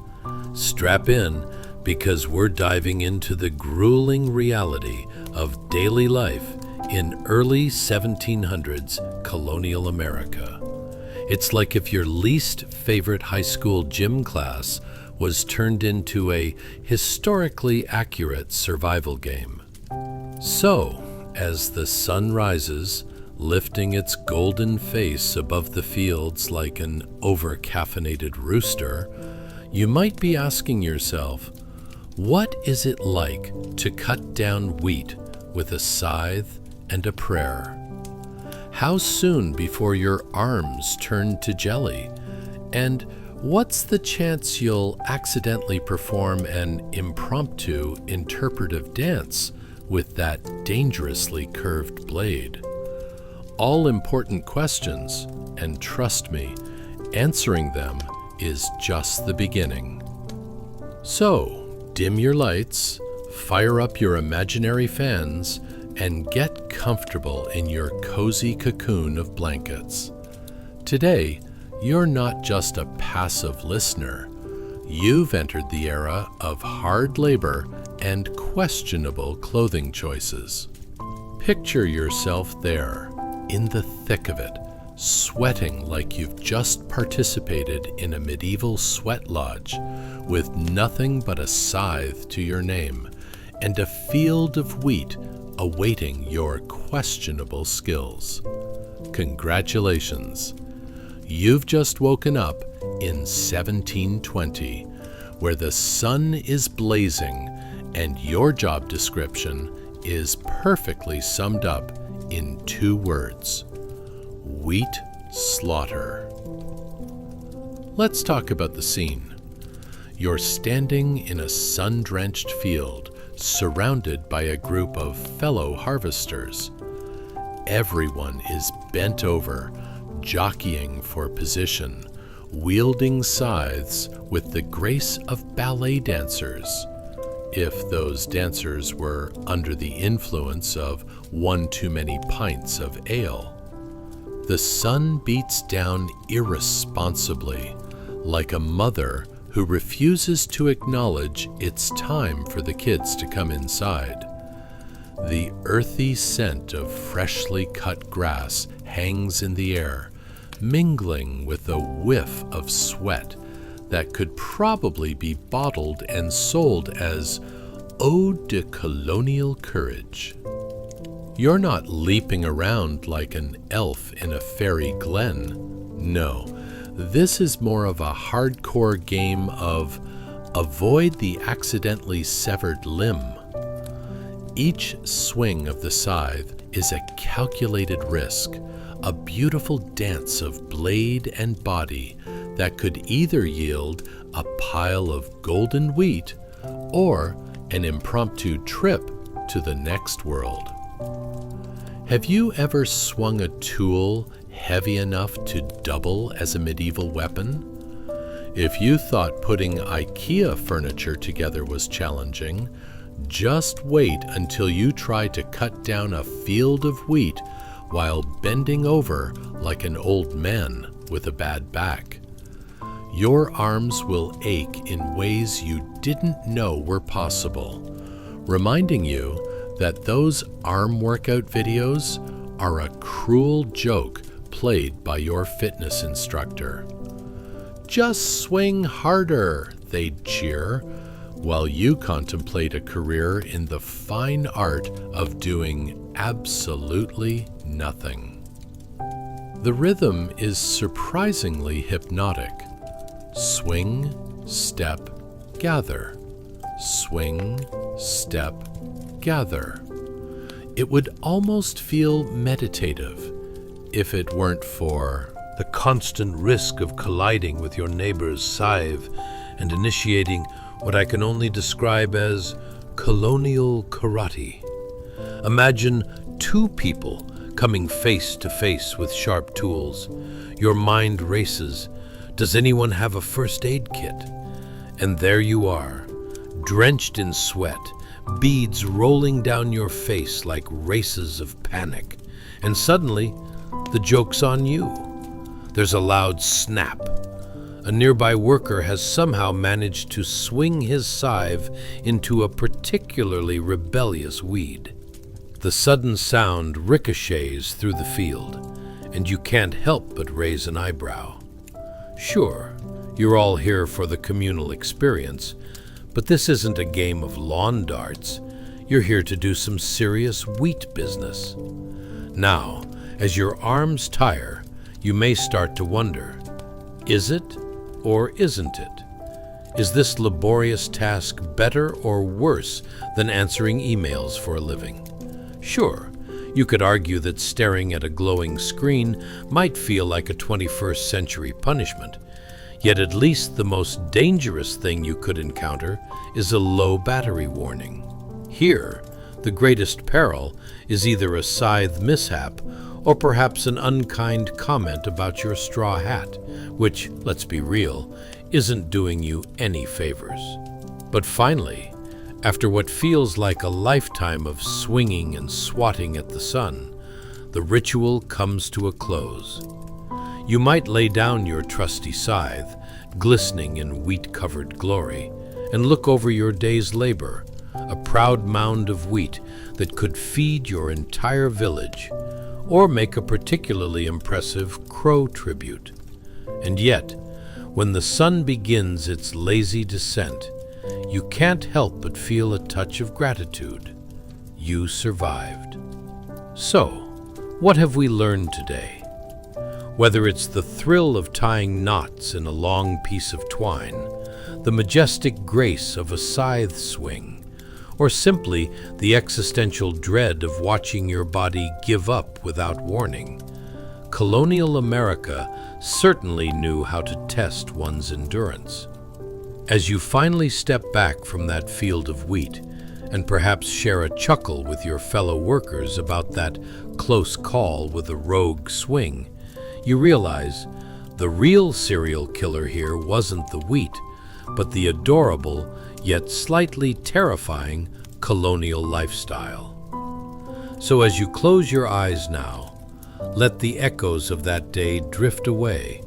Strap in, because we're diving into the grueling reality of daily life in early 1700s Colonial America. It's like if your least favorite high school gym class was turned into a historically accurate survival game. So, as the sun rises, lifting its golden face above the fields like an over-caffeinated rooster, you might be asking yourself, what is it like to cut down wheat with a scythe and a prayer? How soon before your arms turn to jelly? And what's the chance you'll accidentally perform an impromptu interpretive dance with that dangerously curved blade? All important questions, and trust me, answering them is just the beginning. So, dim your lights, fire up your imaginary fans, and get comfortable in your cozy cocoon of blankets. Today, you're not just a passive listener. You've entered the era of hard labor and questionable clothing choices. Picture yourself there, in the thick of it, sweating like you've just participated in a medieval sweat lodge, with nothing but a scythe to your name, and a field of wheat awaiting your questionable skills. Congratulations! You've just woken up in 1720, where the sun is blazing and your job description is perfectly summed up in 2 words: wheat slaughter. Let's talk about the scene. You're standing in a sun-drenched field, surrounded by a group of fellow harvesters. Everyone is bent over, jockeying for position, wielding scythes with the grace of ballet dancers, if those dancers were under the influence of one too many pints of ale. The sun beats down irresponsibly, like a mother who refuses to acknowledge it's time for the kids to come inside. The earthy scent of freshly cut grass hangs in the air, mingling with a whiff of sweat that could probably be bottled and sold as Ode de Colonial Courage. You're not leaping around like an elf in a fairy glen. No, this is more of a hardcore game of avoid the accidentally severed limb. Each swing of the scythe is a calculated risk, a beautiful dance of blade and body that could either yield a pile of golden wheat or an impromptu trip to the next world. Have you ever swung a tool heavy enough to double as a medieval weapon? If you thought putting IKEA furniture together was challenging, just wait until you try to cut down a field of wheat while bending over like an old man with a bad back. Your arms will ache in ways you didn't know were possible, reminding you that those arm workout videos are a cruel joke played by your fitness instructor. Just swing harder, they'd cheer, while you contemplate a career in the fine art of doing absolutely nothing. The rhythm is surprisingly hypnotic. Swing, step, gather. Swing, step, gather. It would almost feel meditative if it weren't for the constant risk of colliding with your neighbor's scythe and initiating what I can only describe as colonial karate. Imagine two people coming face to face with sharp tools. Your mind races. Does anyone have a first aid kit? And there you are, drenched in sweat, beads rolling down your face like races of panic. And suddenly, the joke's on you. There's a loud snap. A nearby worker has somehow managed to swing his scythe into a particularly rebellious weed. The sudden sound ricochets through the field, and you can't help but raise an eyebrow. Sure, you're all here for the communal experience, but this isn't a game of lawn darts. You're here to do some serious wheat business. Now, as your arms tire, you may start to wonder, is it or isn't it? Is this laborious task better or worse than answering emails for a living? Sure, you could argue that staring at a glowing screen might feel like a 21st century punishment, yet at least the most dangerous thing you could encounter is a low battery warning. Here, the greatest peril is either a scythe mishap or perhaps an unkind comment about your straw hat, which, let's be real, isn't doing you any favors. But finally, after what feels like a lifetime of swinging and swatting at the sun, the ritual comes to a close. You might lay down your trusty scythe, glistening in wheat-covered glory, and look over your day's labor, a proud mound of wheat that could feed your entire village, or make a particularly impressive crow tribute. And yet, when the sun begins its lazy descent, you can't help but feel a touch of gratitude. You survived. So, what have we learned today? Whether it's the thrill of tying knots in a long piece of twine, the majestic grace of a scythe swing, or simply the existential dread of watching your body give up without warning, Colonial America certainly knew how to test one's endurance. As you finally step back from that field of wheat and perhaps share a chuckle with your fellow workers about that close call with a rogue swing, you realize the real serial killer here wasn't the wheat, but the adorable yet slightly terrifying colonial lifestyle. So as you close your eyes now, let the echoes of that day drift away,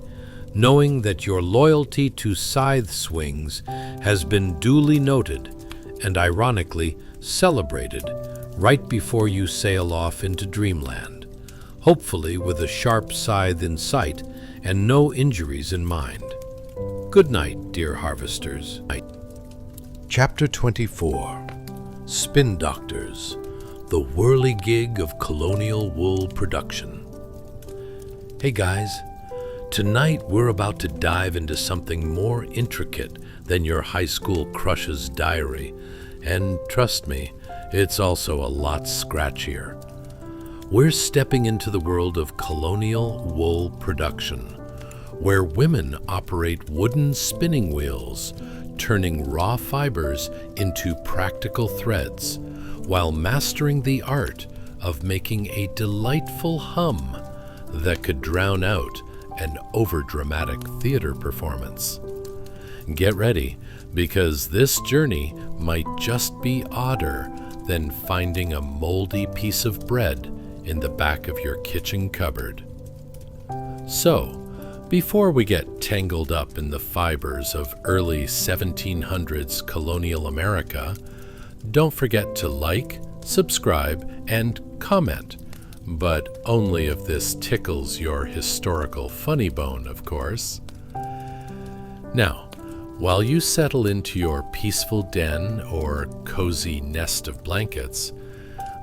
knowing that your loyalty to scythe swings has been duly noted and ironically celebrated right before you sail off into dreamland, hopefully with a sharp scythe in sight and no injuries in mind. Good night, dear harvesters. Chapter 24. Spin Doctors. the whirligig of colonial wool production. Hey guys, tonight we're about to dive into something more intricate than your high school crush's diary, and trust me, it's also a lot scratchier. We're stepping into the world of colonial wool production, where women operate wooden spinning wheels, turning raw fibers into practical threads, while mastering the art of making a delightful hum that could drown out an overdramatic theater performance. Get ready, because this journey might just be odder than finding a moldy piece of bread in the back of your kitchen cupboard. So, before we get tangled up in the fibers of early 1700s colonial America, don't forget to like, subscribe, and comment, but only if this tickles your historical funny bone, of course. Now, while you settle into your peaceful den or cozy nest of blankets,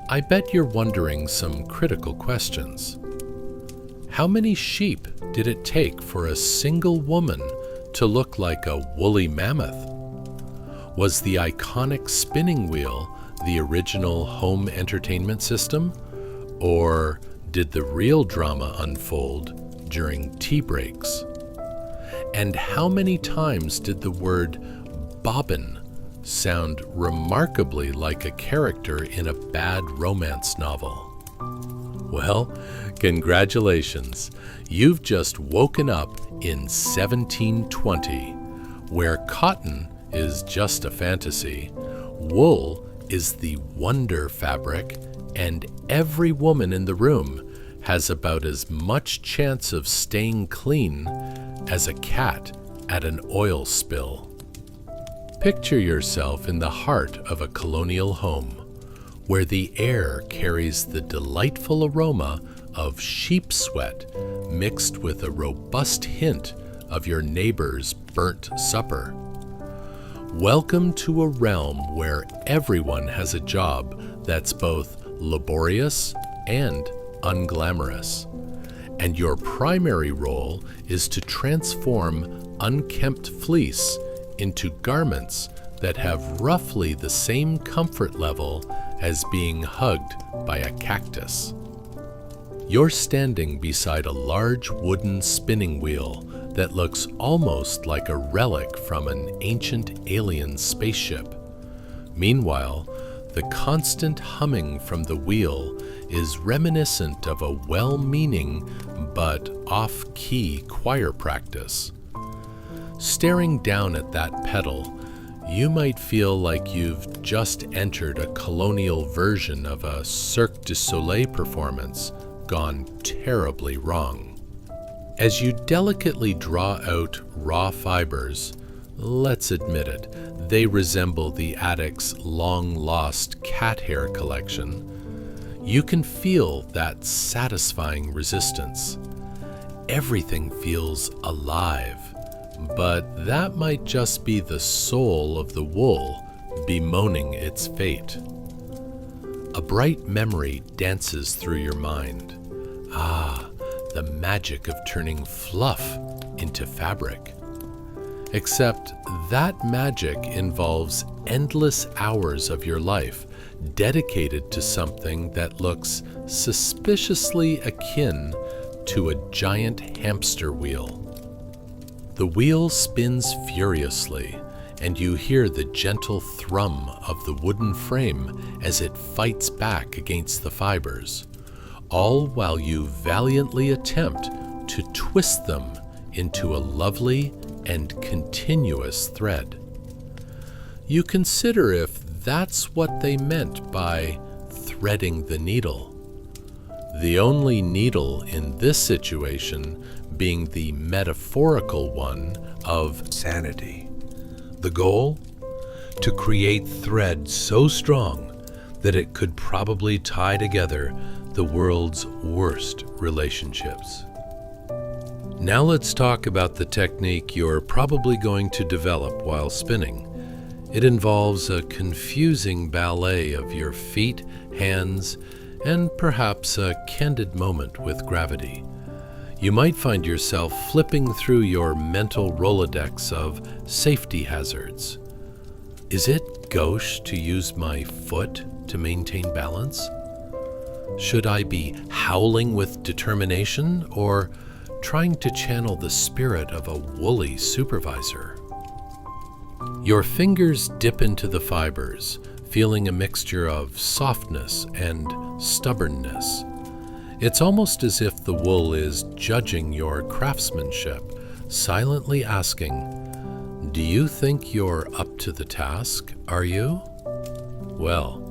I bet you're wondering some critical questions. How many sheep did it take for a single woman to look like a woolly mammoth? Was the iconic spinning wheel the original home entertainment system? Or did the real drama unfold during tea breaks? And how many times did the word bobbin sound remarkably like a character in a bad romance novel? Well, congratulations. You've just woken up in 1720, where cotton is just a fantasy, wool is the wonder fabric, and every woman in the room has about as much chance of staying clean as a cat at an oil spill. Picture yourself in the heart of a colonial home, where the air carries the delightful aroma of sheep sweat mixed with a robust hint of your neighbor's burnt supper. Welcome to a realm where everyone has a job that's both laborious and unglamorous, and your primary role is to transform unkempt fleece into garments that have roughly the same comfort level as being hugged by a cactus. You're standing beside a large wooden spinning wheel that looks almost like a relic from an ancient alien spaceship. Meanwhile, the constant humming from the wheel is reminiscent of a well-meaning but off-key choir practice. Staring down at that pedal, you might feel like you've just entered a colonial version of a Cirque du Soleil performance gone terribly wrong. As you delicately draw out raw fibers, let's admit it, they resemble the attic's long-lost cat hair collection. You can feel that satisfying resistance. Everything feels alive, but that might just be the soul of the wool bemoaning its fate. A bright memory dances through your mind. The magic of turning fluff into fabric. Except that magic involves endless hours of your life dedicated to something that looks suspiciously akin to a giant hamster wheel. The wheel spins furiously, and you hear the gentle thrum of the wooden frame as it fights back against the fibers, all while you valiantly attempt to twist them into a lovely and continuous thread. You consider if that's what they meant by threading the needle. The only needle in this situation being the metaphorical one of sanity. The goal? To create thread so strong that it could probably tie together the world's worst relationships. Now let's talk about the technique you're probably going to develop while spinning. It involves a confusing ballet of your feet, hands, and perhaps a candid moment with gravity. You might find yourself flipping through your mental Rolodex of safety hazards. Is it gauche to use my foot to maintain balance? Should I be howling with determination or trying to channel the spirit of a woolly supervisor? Your fingers dip into the fibers, feeling a mixture of softness and stubbornness. It's almost as if the wool is judging your craftsmanship, silently asking, "Do you think you're up to the task, are you?" Well,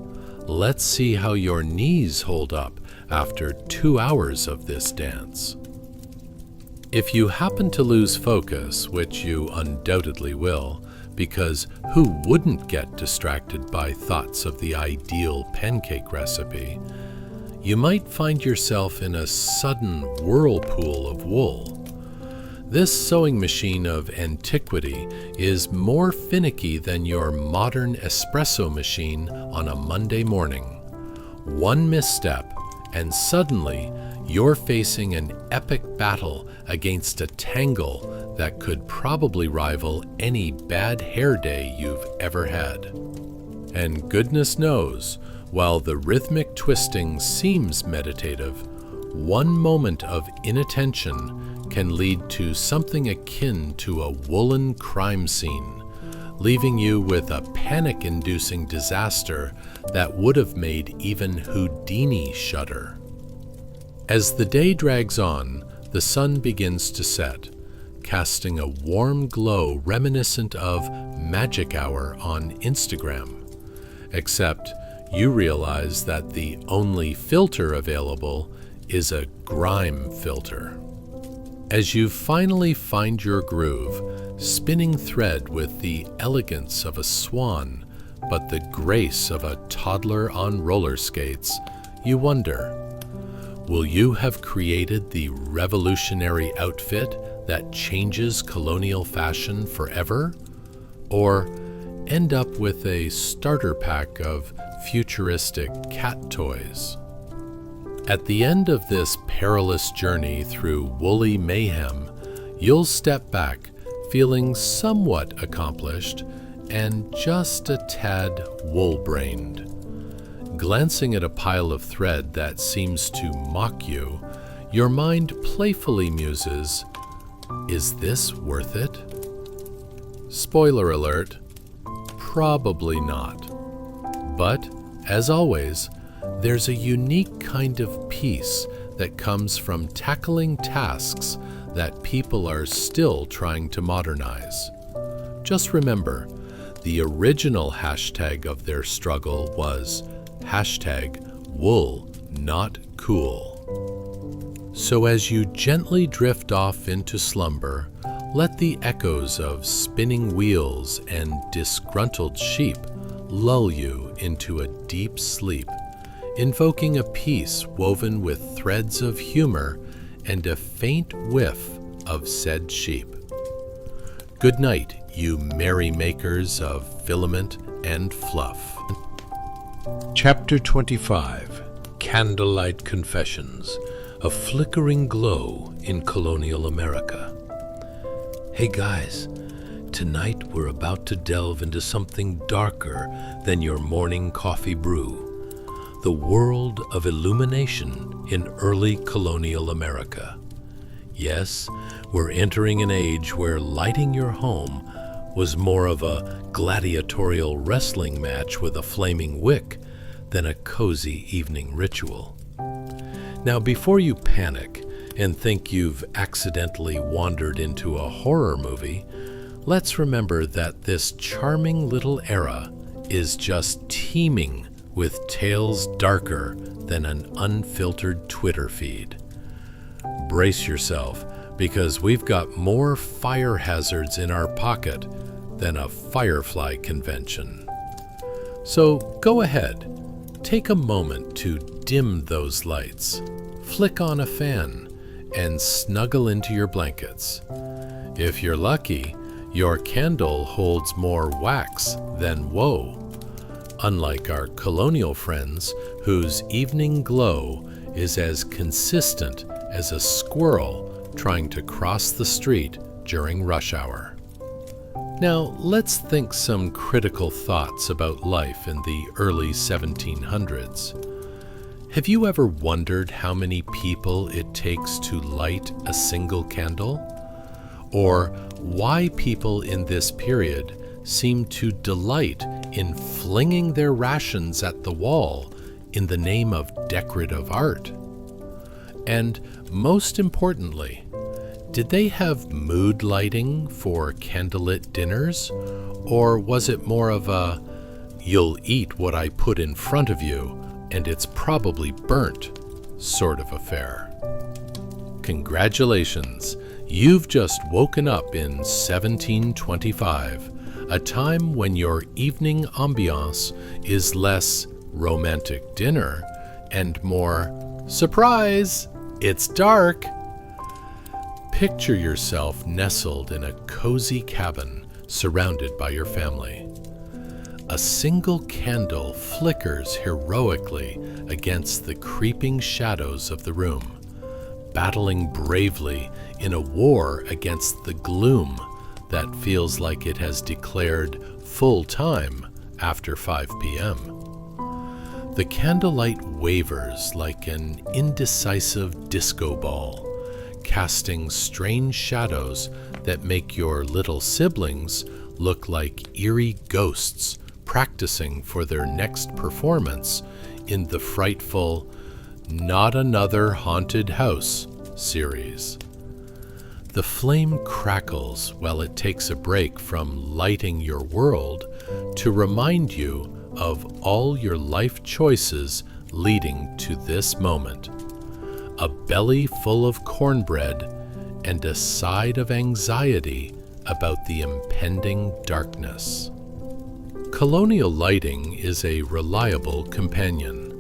let's see how your knees hold up after 2 hours of this dance. If you happen to lose focus, which you undoubtedly will, because who wouldn't get distracted by thoughts of the ideal pancake recipe, you might find yourself in a sudden whirlpool of wool. This sewing machine of antiquity is more finicky than your modern espresso machine on a Monday morning. One misstep, and suddenly you're facing an epic battle against a tangle that could probably rival any bad hair day you've ever had. And goodness knows, while the rhythmic twisting seems meditative, one moment of inattention can lead to something akin to a woolen crime scene, leaving you with a panic-inducing disaster that would have made even Houdini shudder. As the day drags on, the sun begins to set, casting a warm glow reminiscent of Magic Hour on Instagram. Except you realize that the only filter available is a grime filter. As you finally find your groove, spinning thread with the elegance of a swan, but the grace of a toddler on roller skates, you wonder, will you have created the revolutionary outfit that changes colonial fashion forever? Or end up with a starter pack of futuristic cat toys? At the end of this perilous journey through woolly mayhem, you'll step back feeling somewhat accomplished and just a tad wool-brained. Glancing at a pile of thread that seems to mock you, your mind playfully muses, "Is this worth it?" Spoiler alert, probably not. But, as always, there's a unique kind of peace that comes from tackling tasks that people are still trying to modernize. Just remember, the original hashtag of their struggle was #wool-not-cool. So as you gently drift off into slumber, let the echoes of spinning wheels and disgruntled sheep lull you into a deep sleep, invoking a peace woven with threads of humor and a faint whiff of said sheep. Good night, you merry makers of filament and fluff. Chapter 25, Candlelight Confessions, a flickering glow in Colonial America. Hey guys, tonight we're about to delve into something darker than your morning coffee brew. The world of illumination in early colonial America. Yes, we're entering an age where lighting your home was more of a gladiatorial wrestling match with a flaming wick than a cozy evening ritual. Now, before you panic and think you've accidentally wandered into a horror movie, let's remember that this charming little era is just teeming with tales darker than an unfiltered Twitter feed. Brace yourself, because we've got more fire hazards in our pocket than a firefly convention. So go ahead, take a moment to dim those lights, flick on a fan, and snuggle into your blankets. If you're lucky, Your candle holds more wax than woe, unlike our colonial friends whose evening glow is as consistent as a squirrel trying to cross the street during rush hour. Now, let's think some critical thoughts about life in the early 1700s. Have you ever wondered how many people it takes to light a single candle? Or why people in this period seem to delight in flinging their rations at the wall in the name of decorative art? And most importantly, did they have mood lighting for candlelit dinners? Or was it more of a, you'll eat what I put in front of you and it's probably burnt sort of affair? Congratulations, you've just woken up in 1725, a time when your evening ambiance is less romantic dinner and more, surprise, it's dark. Picture yourself nestled in a cozy cabin surrounded by your family. A single candle flickers heroically against the creeping shadows of the room, battling bravely in a war against the gloom that feels like it has declared full time after 5 p.m. The candlelight wavers like an indecisive disco ball, casting strange shadows that make your little siblings look like eerie ghosts practicing for their next performance in the frightful Not Another Haunted House series. The flame crackles while it takes a break from lighting your world to remind you of all your life choices leading to this moment. A belly full of cornbread and a side of anxiety about the impending darkness. Colonial lighting is a reliable companion.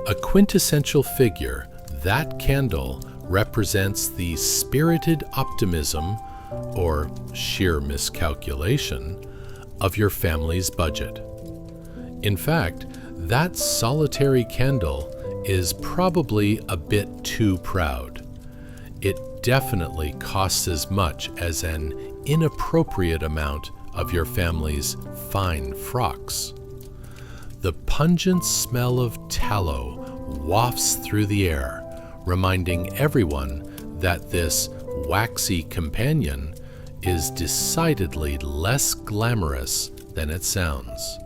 A quintessential figure, that candle represents the spirited optimism, or sheer miscalculation, of your family's budget. In fact, that solitary candle is probably a bit too proud. It definitely costs as much as an inappropriate amount of your family's fine frocks. The pungent smell of tallow wafts through the air, reminding everyone that this waxy companion is decidedly less glamorous than it sounds.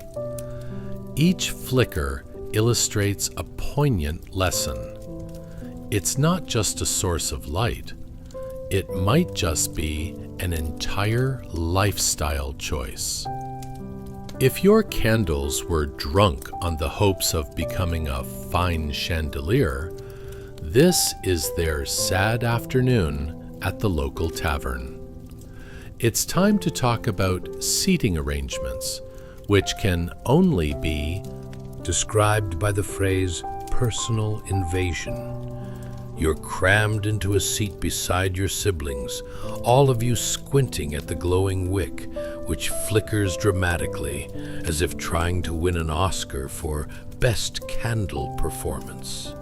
Each flicker illustrates a poignant lesson. It's not just a source of light. It might just be an entire lifestyle choice. If your candles were drunk on the hopes of becoming a fine chandelier, this is their sad afternoon at the local tavern. It's time to talk about seating arrangements, which can only be described by the phrase personal invasion. You're crammed into a seat beside your siblings, all of you squinting at the glowing wick, which flickers dramatically as if trying to win an Oscar for Best Candle Performance.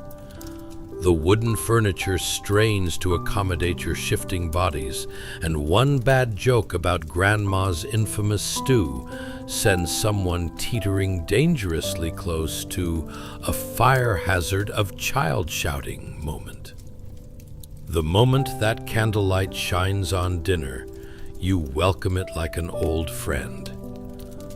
The wooden furniture strains to accommodate your shifting bodies, and one bad joke about Grandma's infamous stew sends someone teetering dangerously close to a fire hazard of child shouting moment. The moment that candlelight shines on dinner, you welcome it like an old friend.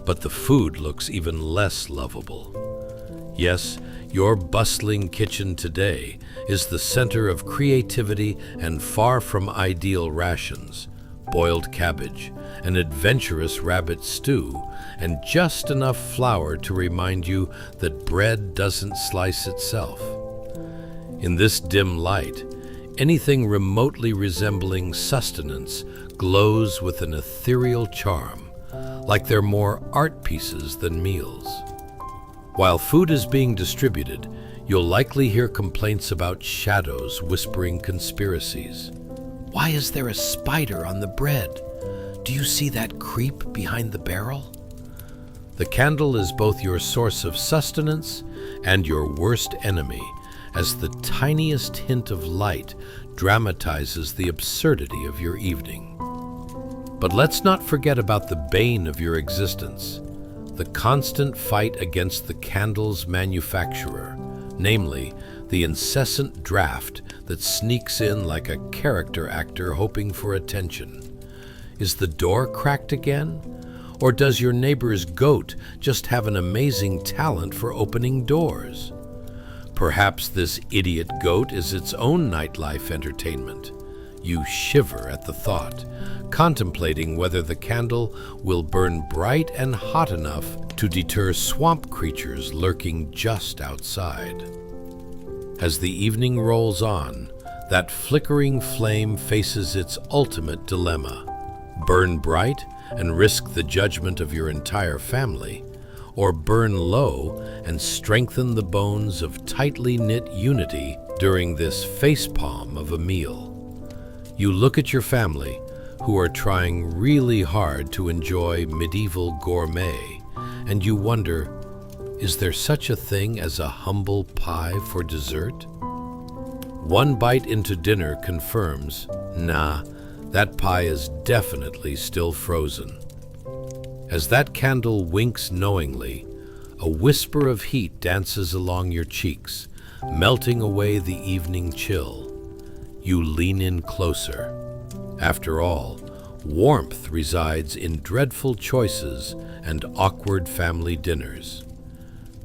But the food looks even less lovable. Yes, your bustling kitchen today is the center of creativity and far from ideal rations, boiled cabbage, an adventurous rabbit stew, and just enough flour to remind you that bread doesn't slice itself. In this dim light, anything remotely resembling sustenance glows with an ethereal charm, like they're more art pieces than meals. While food is being distributed, you'll likely hear complaints about shadows whispering conspiracies. Why is there a spider on the bread? Do you see that creep behind the barrel? The candle is both your source of sustenance and your worst enemy, as the tiniest hint of light dramatizes the absurdity of your evening. But let's not forget about the bane of your existence, the constant fight against the candle's manufacturer, namely, the incessant draft that sneaks in like a character actor hoping for attention. Is the door cracked again? Or does your neighbor's goat just have an amazing talent for opening doors? Perhaps this idiot goat is its own nightlife entertainment. You shiver at the thought, contemplating whether the candle will burn bright and hot enough to deter swamp creatures lurking just outside. As the evening rolls on, that flickering flame faces its ultimate dilemma: burn bright and risk the judgment of your entire family, or burn low and strengthen the bones of tightly knit unity during this facepalm of a meal. You look at your family, who are trying really hard to enjoy medieval gourmet, and you wonder, is there such a thing as a humble pie for dessert? One bite into dinner confirms, nah, that pie is definitely still frozen. As that candle winks knowingly, a whisper of heat dances along your cheeks, melting away the evening chill. You lean in closer. After all, warmth resides in dreadful choices and awkward family dinners.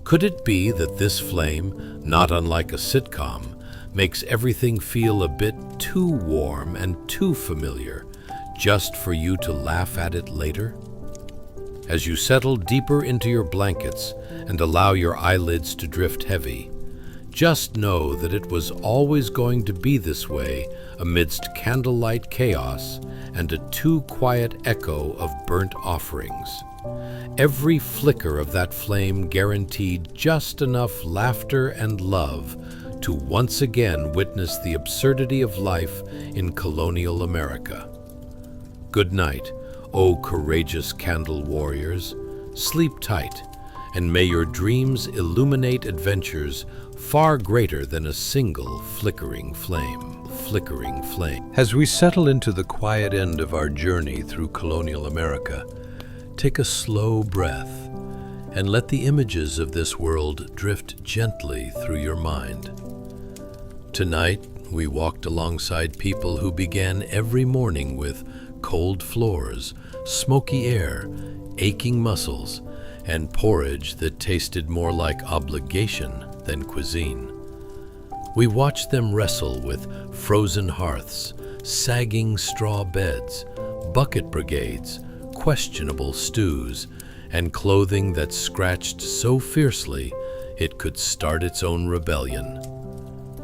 Could it be that this flame, not unlike a sitcom, makes everything feel a bit too warm and too familiar, just for you to laugh at it later? As you settle deeper into your blankets and allow your eyelids to drift heavy, just know that it was always going to be this way amidst candlelight chaos and a too quiet echo of burnt offerings. Every flicker of that flame guaranteed just enough laughter and love to once again witness the absurdity of life in colonial America. Good night, O courageous candle warriors. Sleep tight, and may your dreams illuminate adventures far greater than a single flickering flame. As we settle into the quiet end of our journey through colonial America, take a slow breath and let the images of this world drift gently through your mind. Tonight, we walked alongside people who began every morning with cold floors, smoky air, aching muscles, and porridge that tasted more like obligation than cuisine. We watched them wrestle with frozen hearths, sagging straw beds, bucket brigades, questionable stews, and clothing that scratched so fiercely it could start its own rebellion.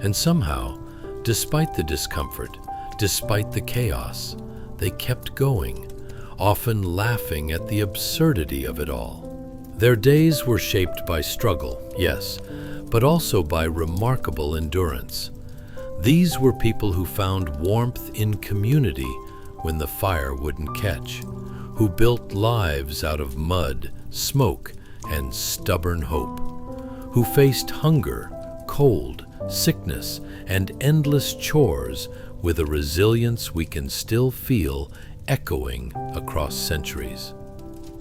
And somehow, despite the discomfort, despite the chaos, they kept going, often laughing at the absurdity of it all. Their days were shaped by struggle, yes, but also by remarkable endurance. These were people who found warmth in community when the fire wouldn't catch, who built lives out of mud, smoke, and stubborn hope, who faced hunger, cold, sickness, and endless chores with a resilience we can still feel echoing across centuries.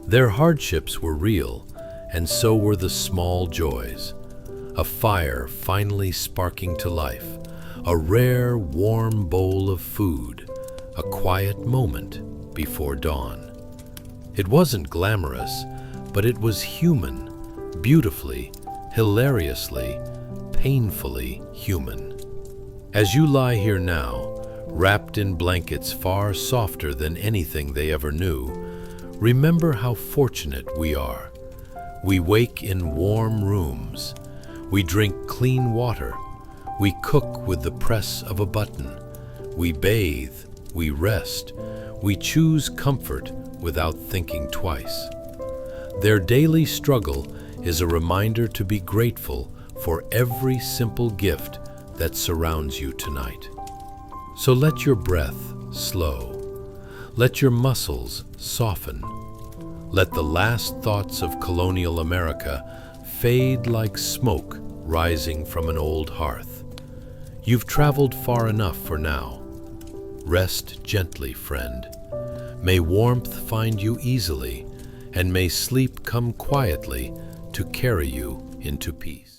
Their hardships were real, and so were the small joys. A fire finally sparking to life, a rare, warm bowl of food, a quiet moment before dawn. It wasn't glamorous, but it was human, beautifully, hilariously, painfully human. As you lie here now, wrapped in blankets far softer than anything they ever knew, remember how fortunate we are. We wake in warm rooms. We drink clean water. We cook with the press of a button. We bathe. We rest. We choose comfort without thinking twice. Their daily struggle is a reminder to be grateful for every simple gift that surrounds you tonight. So let your breath slow. Let your muscles soften. Let the last thoughts of colonial America fade like smoke rising from an old hearth. You've traveled far enough for now. Rest gently, friend. May warmth find you easily, and may sleep come quietly to carry you into peace.